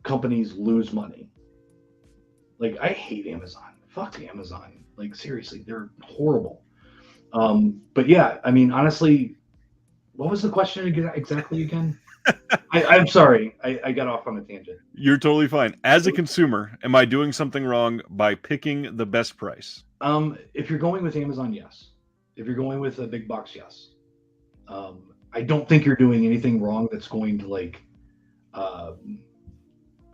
companies lose money. Like, I hate Amazon. Fuck Amazon. Like, seriously, they're horrible. But yeah, I mean, honestly, what was the question exactly again? I'm sorry. I got off on a tangent. You're totally fine. As a consumer, am I doing something wrong by picking the best price? If you're going with Amazon, yes. If you're going with a big box, yes. I don't think you're doing anything wrong that's going to like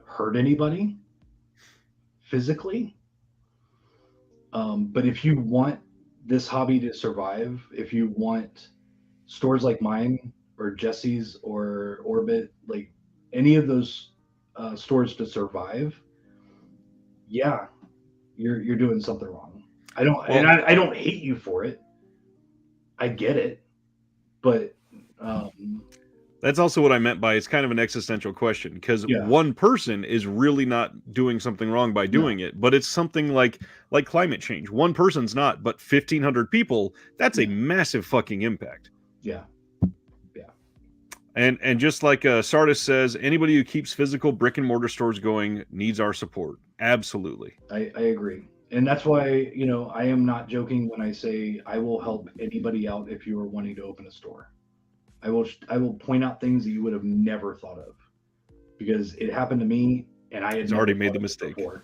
hurt anybody physically. But if you want this hobby to survive, if you want stores like mine or Jesse's or Orbit, like any of those stores to survive, yeah, you're doing something wrong. I don't hate you for it. I get it, but that's also what I meant by it's kind of an existential question because Yeah. one person is really not doing something wrong by doing it, but it's something like climate change. One person's not, but 1,500 people, that's a massive fucking impact. Yeah. And just like Sardis says, anybody who keeps physical brick and mortar stores going needs our support. Absolutely. I agree. And that's why, I am not joking when I say I will help anybody out if you are wanting to open a store. I will point out things that you would have never thought of, because it happened to me and I had He's never already made thought the of it mistake. before.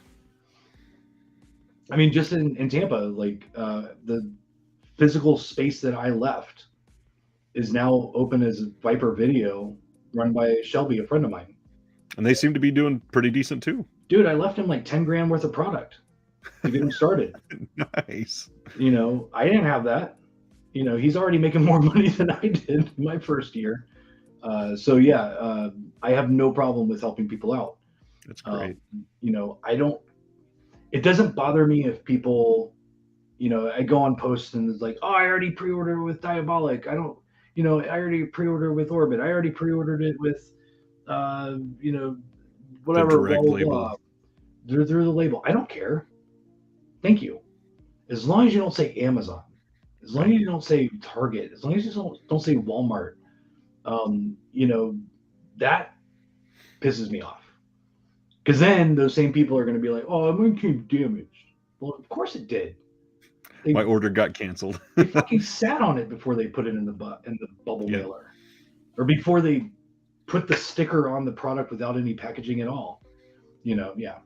I mean, just in Tampa, like the physical space that I left is now open as Viper Video, run by Shelby, a friend of mine. And they seem to be doing pretty decent too. Dude, I left him like 10 grand worth of product to get him started. Nice. I didn't have that. He's already making more money than I did my first year. So yeah, I have no problem with helping people out. That's great. It doesn't bother me if people, I go on posts and it's like, oh, I already pre-ordered with Diabolic. I don't, I already pre-ordered with Orbit. I already pre-ordered it with, whatever, direct blah, blah, label. blah. Through the label. I don't care. Thank you. As long as you don't say Amazon, as long as you don't say Target, as long as you don't say Walmart, that pisses me off. Because then those same people are going to be like, oh, mine came damaged. Well, of course it did. My order got canceled. They fucking sat on it before they put it in the bubble mailer, or before they put the sticker on the product without any packaging at all. Yeah.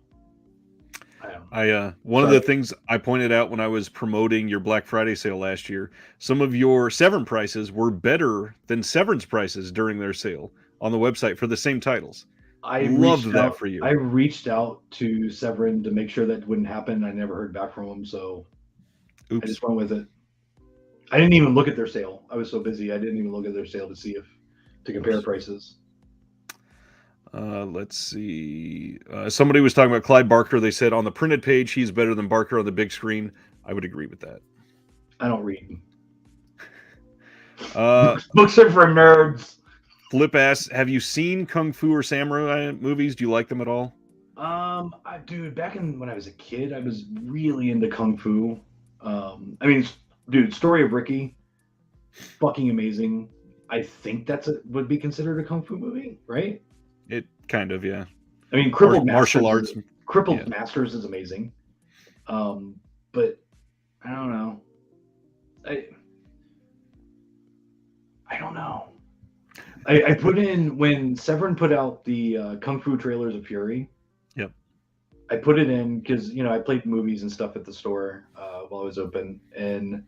One of the things I pointed out when I was promoting your Black Friday sale last year, some of your Severn prices were better than Severn's prices during their sale on the website for the same titles. I loved that for you. I reached out to Severin to make sure that wouldn't happen. I never heard back from him, so I just went with it. I didn't even look at their sale. I was so busy. I didn't even look at their sale to compare prices. Let's see. Somebody was talking about Clyde Barker. They said on the printed page, he's better than Barker on the big screen. I would agree with that. I don't read. Books are for nerds. Flip asks, have you seen Kung Fu or Samurai movies? Do you like them at all? Dude, back when I was a kid, I was really into Kung Fu. Story of Ricky, fucking amazing. I think would be considered a Kung Fu movie, right? It kind of, yeah. I mean, Crippled martial arts. Crippled Masters is amazing. But I don't know. I don't know. I put in, when Severin put out the Kung Fu Trailers of Fury. Yep. I put it in because, I played movies and stuff at the store while I was open. And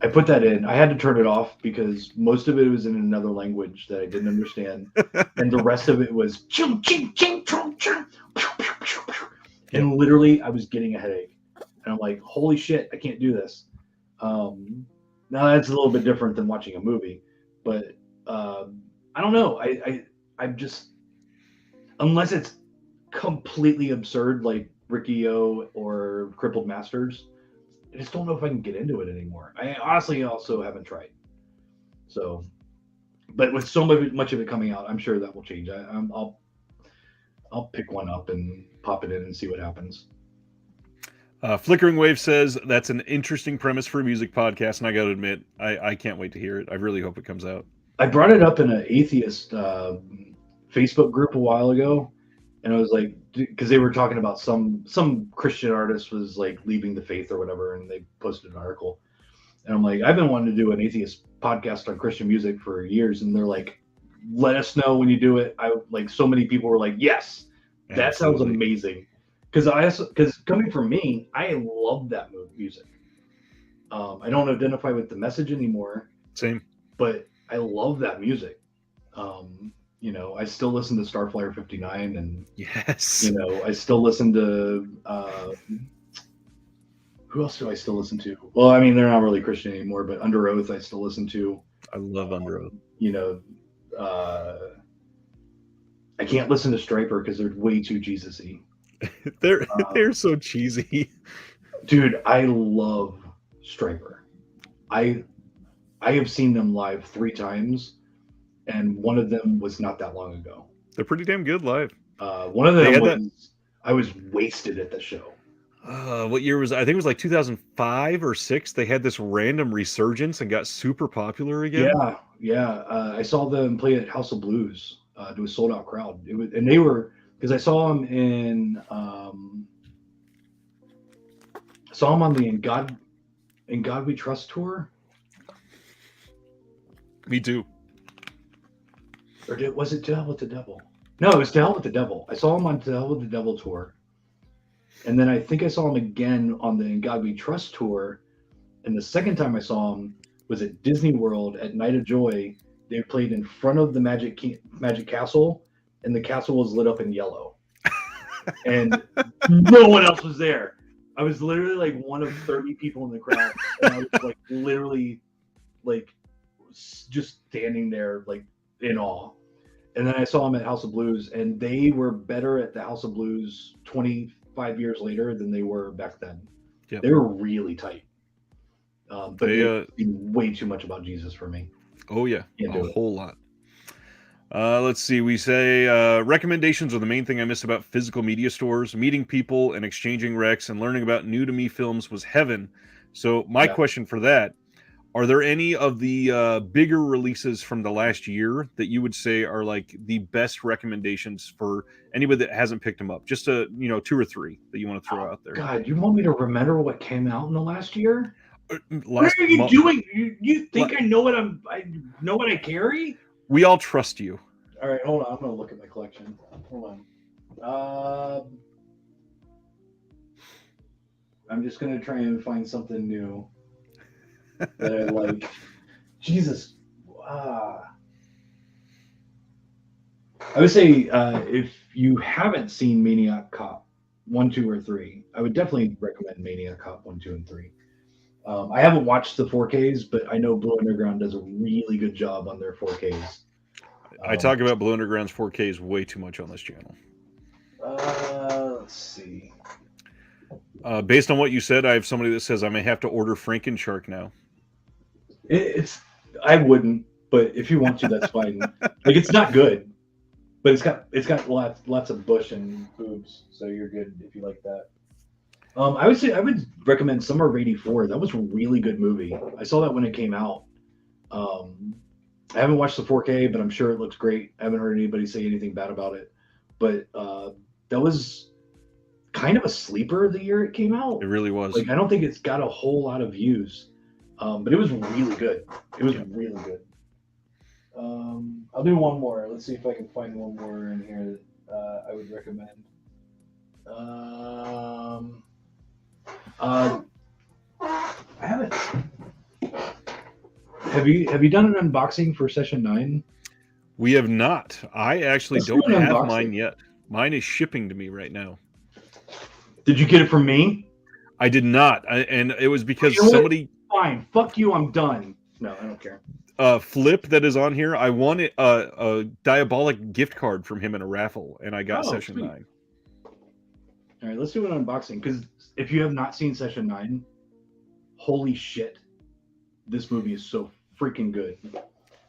I put that in. I had to turn it off because most of it was in another language that I didn't understand. And the rest of it was ching, ching, ching, ching, ching, pew, pew, pew, pew. And literally I was getting a headache. And I'm like, holy shit, I can't do this. Now that's a little bit different than watching a movie. But I don't know. I'm just, unless it's completely absurd like Rikio or Crippled Masters, I just don't know if I can get into it anymore. I honestly also haven't tried. So, but with so much of it coming out, I'm sure that will change. I'll pick one up and pop it in and see what happens. Flickering Wave says that's an interesting premise for a music podcast, and I got to admit, I can't wait to hear it. I really hope it comes out. I brought it up in an atheist Facebook group a while ago, and I was like, because they were talking about some Christian artist was like leaving the faith or whatever, and they posted an article, and I'm like, I've been wanting to do an atheist podcast on Christian music for years, and they're like, let us know when you do it. So many people were like, yes, that sounds amazing, because coming from me, I love that music. I don't identify with the message anymore. Same, but I love that music. I still listen to Starflyer 59, and yes, I still listen to who else do I still listen to? Well, I mean, they're not really Christian anymore, but Under Oath I still listen to. I love Under Oath. I can't listen to Striper because they're way too Jesus-y. they're so cheesy. Dude, I love Striper. I have seen them live 3 times, and one of them was not that long ago. They're pretty damn good live. One of them was I was wasted at the show. What year was I think it was like 2005 or 6. They had this random resurgence and got super popular again. Yeah. I saw them play at House of Blues to a sold out crowd. And they were, because I saw them in Saw him on the In God We Trust tour. Me too. Or was it To Hell with the Devil? No, it was To Hell with the Devil. I saw him on To Hell with the Devil tour. And then I think I saw him again on the In God We Trust tour. And the second time I saw him was at Disney World at Night of Joy. They played in front of the Magic Castle, and the castle was lit up in yellow. And no one else was there. I was literally like one of 30 people in the crowd. And I was like literally like just standing there like in awe. And then I saw him at House of Blues, and they were better at the House of Blues 25 years later than they were back then. Yep. They were really tight. But they way too much about Jesus for me. Oh, yeah. A whole lot. Let's see. We say recommendations are the main thing I miss about physical media stores. Meeting people and exchanging recs and learning about new-to-me films was heaven. So my question for that, are there any of the bigger releases from the last year that you would say are like the best recommendations for anybody that hasn't picked them up? Just 2 or 3 that you want to throw out there. God, you want me to remember what came out in the last year? What are you doing? You think I know what I carry? We all trust you. All right, hold on. I'm gonna look at my collection. Hold on. I'm just gonna try and find something new that I like. Jesus. I would say if you haven't seen Maniac Cop 1, 2, or 3, I would definitely recommend Maniac Cop 1, 2, and 3. I haven't watched the 4Ks, but I know Blue Underground does a really good job on their 4Ks. I talk about Blue Underground's 4Ks way too much on this channel. Let's see. Based on what you said, I have somebody that says I may have to order Frankenshark now. I wouldn't, but if you want to, that's fine. Like, it's not good, but it's got lots of bush and boobs, so you're good if you like that. I would say I would recommend Summer of '84. That was a really good movie. I saw that when it came out. I haven't watched the 4K, but I'm sure it looks great. I haven't heard anybody say anything bad about it. But that was kind of a sleeper the year it came out. It really was. Like, I don't think it's got a whole lot of views, but it was really good. It was really good. I'll do one more. Let's see if I can find one more in here that I would recommend. I haven't. Have you done an unboxing for session 9? We have not. I actually don't have mine yet. Mine is shipping to me right now. Did you get it from me? I did not, and it was because somebody. Fine, fuck you. I'm done. No, I don't care. Flip that is on here. I won a Diabolic gift card from him in a raffle, and I got session 9. All right, let's do an unboxing, because if you have not seen session 9, holy shit, this movie is so freaking good.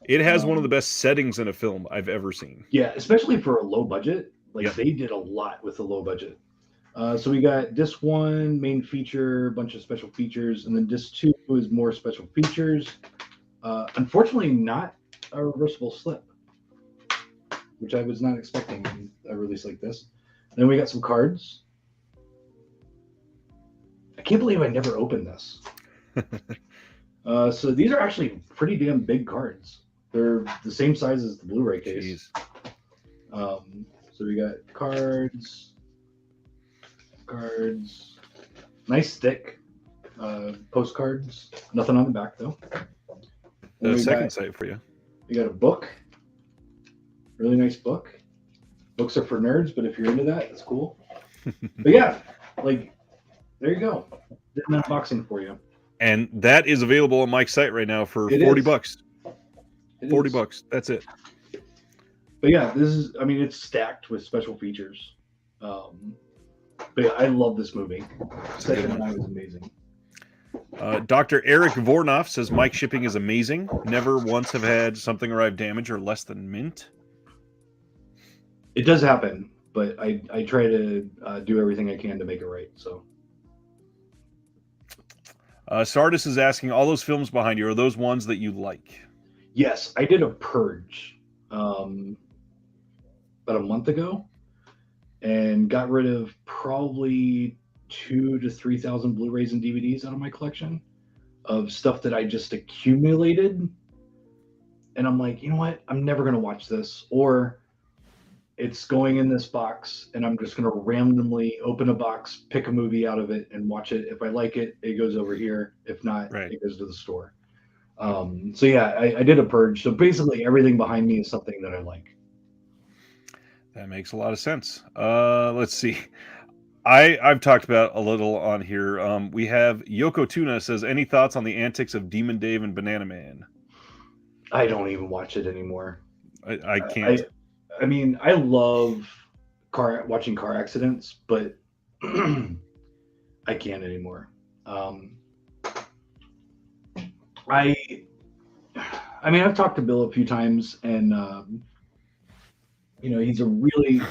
It has one of the best settings in a film I've ever seen. Yeah, especially for a low budget. Like, they did a lot with the low budget. So we got disc 1, main feature, bunch of special features, and then disc 2 is more special features. Unfortunately, not a reversible slip, which I was not expecting in a release like this. Then we got some cards. I can't believe I never opened this. So these are actually pretty damn big cards. They're the same size as the Blu-ray case. So we got cards. Nice thick postcards. Nothing on the back though. The second site for you. We got a book. Really nice book. Books are for nerds, but if you're into that, it's cool. But yeah, like, there you go. Did an unboxing for you. And that is available on Mike's site right now for $40. $40. That's it. But yeah, this is, I mean, it's stacked with special features. But yeah, I love this movie. Session 9 was amazing. Dr. Eric Vornoff says Mike shipping is amazing. Never once have had something arrive damaged or less than mint. It does happen, but I try to do everything I can to make it right. So, Sardis is asking, all those films behind you, are those ones that you like? Yes, I did a purge about a month ago and got rid of probably 2,000 to 3,000 Blu-rays and DVDs out of my collection of stuff that I just accumulated. And I'm like, you know what? I'm never going to watch this. Or it's going in this box and I'm just going to randomly open a box, pick a movie out of it and watch it. If I like it, it goes over here. If not, it goes to the store. So yeah, I did a purge. So basically everything behind me is something that I like. That makes a lot of sense. Let's see. I've talked about a little on here. We have Yoko Tuna says, any thoughts on the antics of Demon Dave and Banana Man? I don't even watch it anymore. I can't. I mean, I love watching car accidents, but I can't anymore. I mean, I've talked to Bill a few times, and you know, he's a really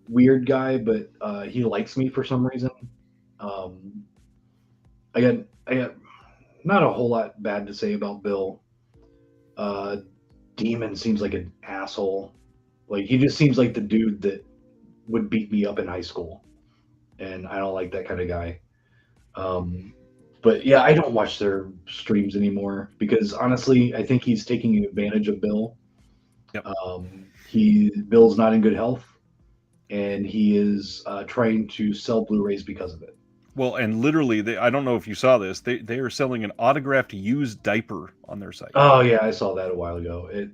weird guy, but he likes me for some reason. I got not a whole lot bad to say about Bill. Demon seems like an asshole. Like, he just seems like the dude that would beat me up in high school, and I don't like that kind of guy. But yeah, I don't watch their streams anymore because honestly, I think he's taking advantage of Bill. Yep. Bill's not in good health, and he is trying to sell Blu-rays because of it. Well, and literally, I don't know if you saw this. They are selling an autographed used diaper on their site. Oh yeah, I saw that a while ago. It's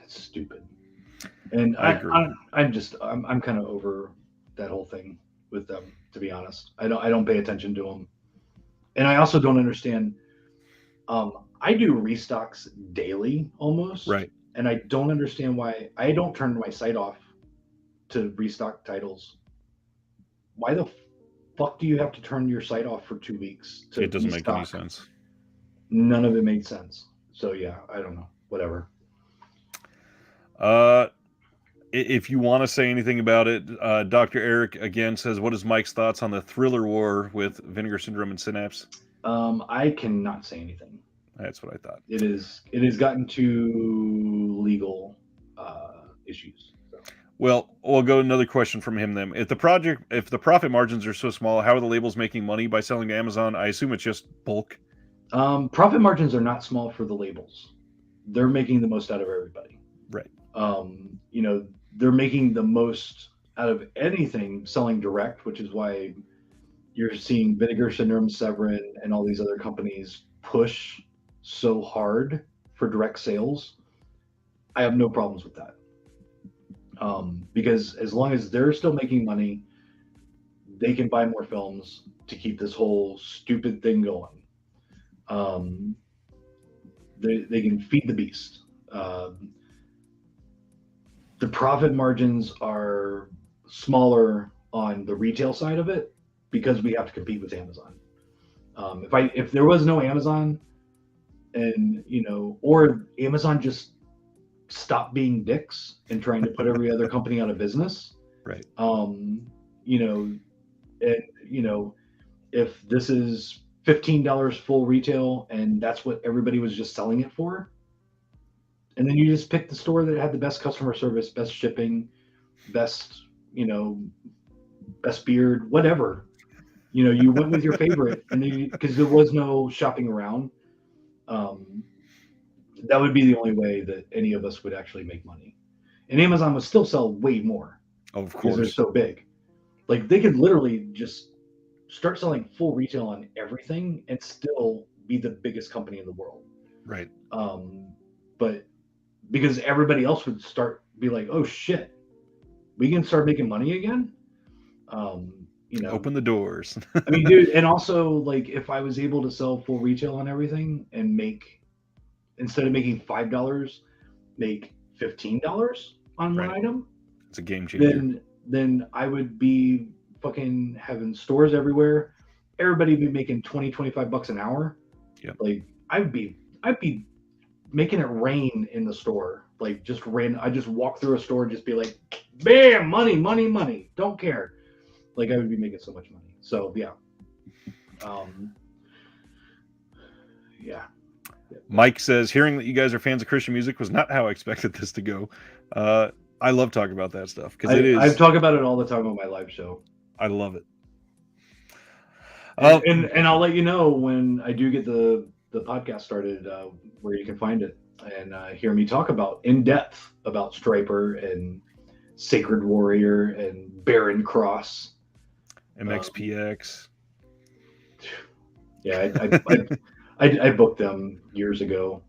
stupid, and I agree. I'm kind of over that whole thing with them, to be honest. I don't pay attention to them, and I also don't understand. I do restocks daily almost, right? And I don't understand why I don't turn my site off to restock titles. Why the fuck do you have to turn your site off for 2 weeks? It doesn't make any sense. None of it made sense. So yeah, I don't know. Whatever. If you want to say anything about it, Dr. Eric again says, what is Mike's thoughts on the thriller war with Vinegar Syndrome and Synapse? I cannot say anything. That's what I thought. It has gotten to legal issues. So. Well, we'll go another question from him then. If the profit margins are so small, how are the labels making money by selling to Amazon? I assume it's just bulk. Profit margins are not small for the labels. They're making the most out of everybody. Right. You know, they're making the most out of anything selling direct, which is why you're seeing Vinegar Syndrome, Severin, and all these other companies push so hard for direct sales. I have no problems with that. Because as long as they're still making money, they can buy more films to keep this whole stupid thing going. They can feed the beast. The profit margins are smaller on the retail side of it because we have to compete with Amazon. If there was no Amazon, and you know, or Amazon just stopped being dicks and trying to put every other company out of business, right? You know, and you know, if this is $15 full retail and that's what everybody was just selling it for, and then you just picked the store that had the best customer service, best shipping, best, you know, best beard, whatever. You know, you went with your favorite, and because there was no shopping around, that would be the only way that any of us would actually make money. And Amazon would still sell way more. Of course, because they're so big. Like, they could literally just start selling full retail on everything and still be the biggest company in the world. Right. But because everybody else would be like, oh shit, we can start making money again. You know, open the doors. I mean, dude, and also, like, if I was able to sell full retail on everything and instead of making $5, make $15 on one item, it's a game changer. Then I would be fucking having stores everywhere. Everybody would be making $20-$25 an hour. Yep. Like, I'd be making it rain in the store. Like, just rain. I just walk through a store and just be like, bam, money, money, money. Don't care. Like, I would be making so much money. So yeah. Yeah. Mike says, hearing that you guys are fans of Christian music was not how I expected this to go. I love talking about that stuff because it is. I talk about it all the time on my live show. I love it. And I'll let you know when I do get the podcast started, where you can find it and hear me talk about in depth about Striper and Sacred Warrior and Baron Cross. MXPX. Yeah, I booked them years ago.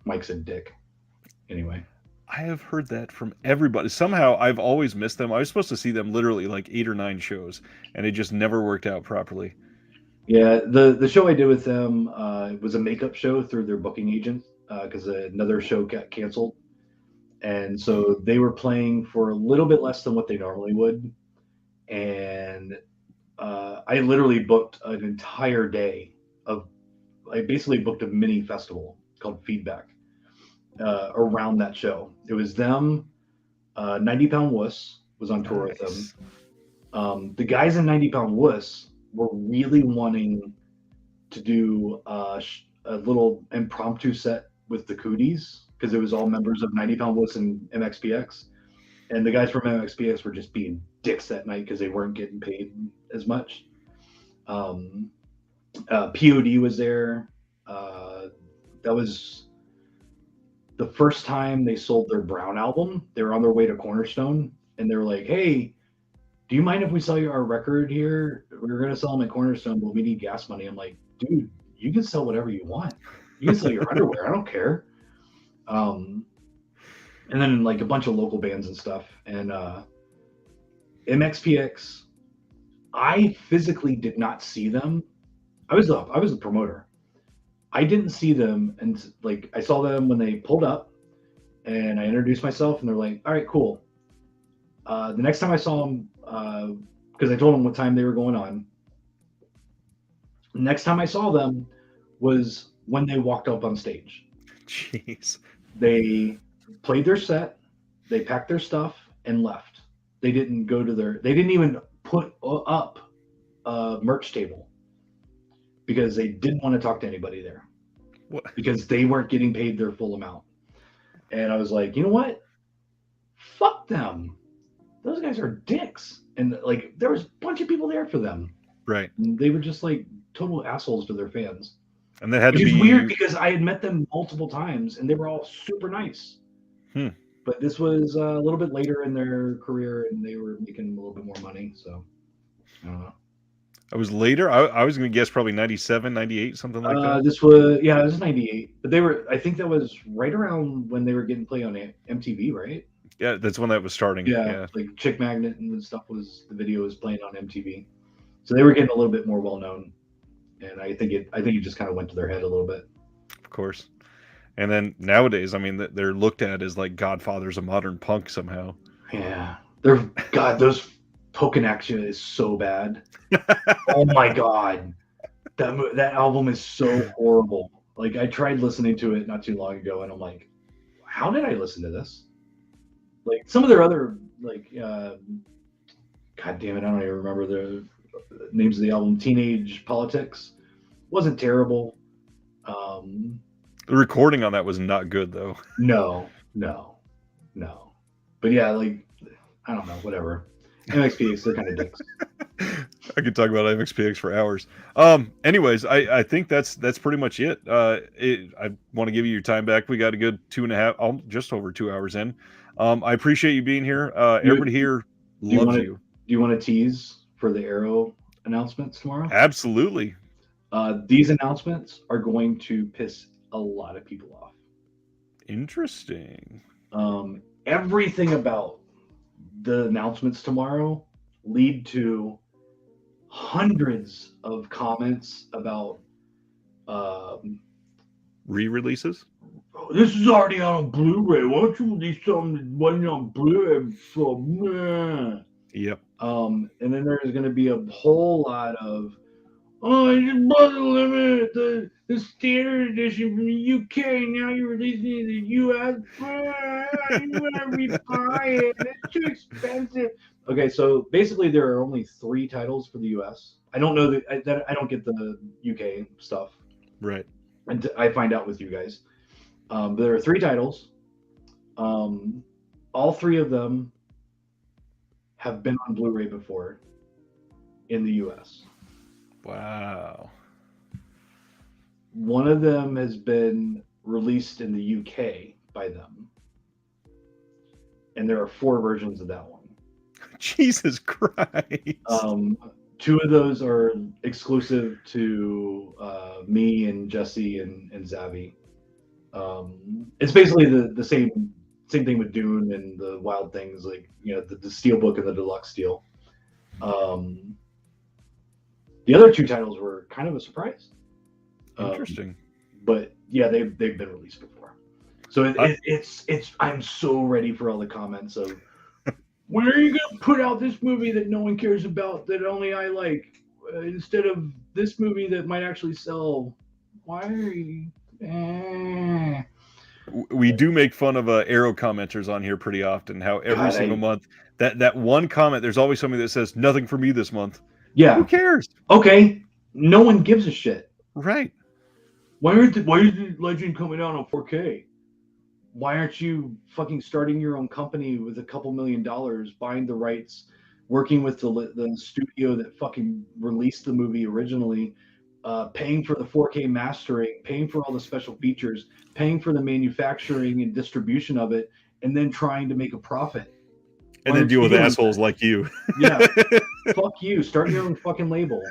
Mike's a dick. Anyway. I have heard that from everybody. Somehow I've always missed them. I was supposed to see them literally like 8 or 9 shows, and it just never worked out properly. Yeah, the show I did with them was a makeup show through their booking agent because another show got canceled, and so they were playing for a little bit less than what they normally would, and I literally booked an entire day of. I basically booked a mini festival called Feedback around that show. It was them. 90 Pound Wuss was on tour with them. The guys in 90 Pound Wuss were really wanting to do a little impromptu set with the Cooties because it was all members of 90 Pound Wuss and MXPX. And the guys from MXPX were just being dicks that night because they weren't getting paid as much. POD was there. That was the first time they sold their Brown album. They were on their way to Cornerstone, and they were like, "Hey, do you mind if we sell you our record here? We're going to sell them at Cornerstone, but we need gas money." I'm like, "Dude, you can sell whatever you want. You can sell your underwear. I don't care." And then like a bunch of local bands and stuff. And MXPX, I physically did not see them. I was the promoter. I didn't see them, and like I saw them when they pulled up, and I introduced myself, and they're like, "All right, cool." The next time I saw them, because I told them what time they were going on. The next time I saw them was when they walked up on stage. Jeez. They played their set, they packed their stuff, and left. They didn't go to their. They didn't even put up a merch table because they didn't want to talk to anybody there. What? Because they weren't getting paid their full amount. And I was like, you know what? Fuck them. Those guys are dicks. And like there was a bunch of people there for them. Right. And they were just like total assholes to their fans. And that had Which to be is weird because I had met them multiple times and they were all super nice. But this was a little bit later in their career and they were making a little bit more money. So I don't know. I was later. I was going to guess probably 97, 98, something like that. This was, yeah, it was 98. But they were, I think that was right around when they were getting played on MTV, right? Yeah, that's when that was starting. Yeah. Like Chick Magnet and stuff was, the video was playing on MTV. So they were getting a little bit more well known. And I think it just kind of went to their head a little bit. Of course. And then nowadays, I mean, they're looked at as like godfathers of modern punk somehow. Yeah. Those Token Action is so bad. Oh my God. That album is so horrible. Like I tried listening to it not too long ago and I'm like, how did I listen to this? Like some of their other like God damn it, I don't even remember the names of the album. Teenage Politics wasn't terrible. The recording on that was not good though. No. But yeah, like I don't know, whatever. MXPX, they're kind of dicks. I could talk about MXPX for hours. Anyways, I think that's pretty much it. I want to give you your time back. We got a good 2.5, just over 2 hours in. I appreciate you being here. Everybody here loves you. Do you want to tease for the Arrow announcements tomorrow? Absolutely. These announcements are going to piss a lot of people off. Interesting. Everything about the announcements tomorrow lead to hundreds of comments about re-releases. Oh, this is already on Blu-ray. Why don't you release something that wasn't on Blu-ray before? Man. Yep. And then there's going to be a whole lot of, oh, I just bought the limited, the standard edition from the UK. Now you're releasing it in the US. You want to rebuy it? It's too expensive. Okay, so basically there are only 3 titles for the US. I don't know that I don't get the UK stuff. Right. And I find out with you guys. But there are 3 titles. All 3 of them have been on Blu-ray before in the US. Wow. One of them has been released in the UK by them. And there are 4 versions of that one. Jesus Christ. 2 of those are exclusive to me and Jesse and Zavi. It's basically the same thing with Dune and the Wild Things, like, you know, the Steelbook and the Deluxe Steel. The other 2 titles were kind of a surprise. Interesting. But yeah, they've been released before. So it's I'm so ready for all the comments of, when are you gonna put out this movie that no one cares about, that only I like, instead of this movie that might actually sell? Why are you? We do make fun of Arrow commenters on here pretty often. How every single month that one comment, there's always somebody that says nothing for me this month. Yeah. Who cares? Okay. No one gives a shit. Right. Why is the Legend coming out on 4K? Why aren't you fucking starting your own company with a couple $1 million, buying the rights, working with the studio that fucking released the movie originally, paying for the 4K mastering, paying for all the special features, paying for the manufacturing and distribution of it, and then trying to make a profit? And then deal with assholes like you. Yeah. Fuck you. Start your own fucking label,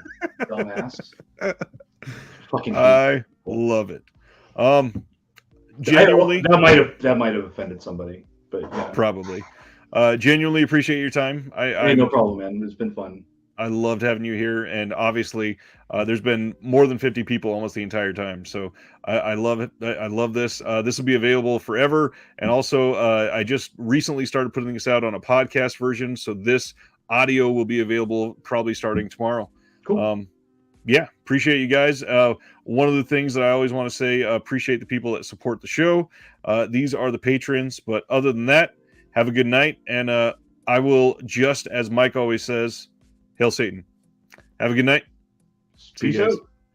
dumbass. Fucking I love it. Genuinely, that might have offended somebody, but yeah. Probably. Genuinely appreciate your time. No problem, man. It's been fun. I loved having you here, and obviously, there's been more than 50 people almost the entire time. So I love it. I love this. This will be available forever, and also I just recently started putting this out on a podcast version, so this audio will be available probably starting tomorrow. Cool. Yeah, appreciate you guys. One of the things that I always want to say, appreciate the people that support the show. These are the patrons, but other than that, have a good night. And I will, just as Mike always says, Hail Satan. Have a good night. Peace out.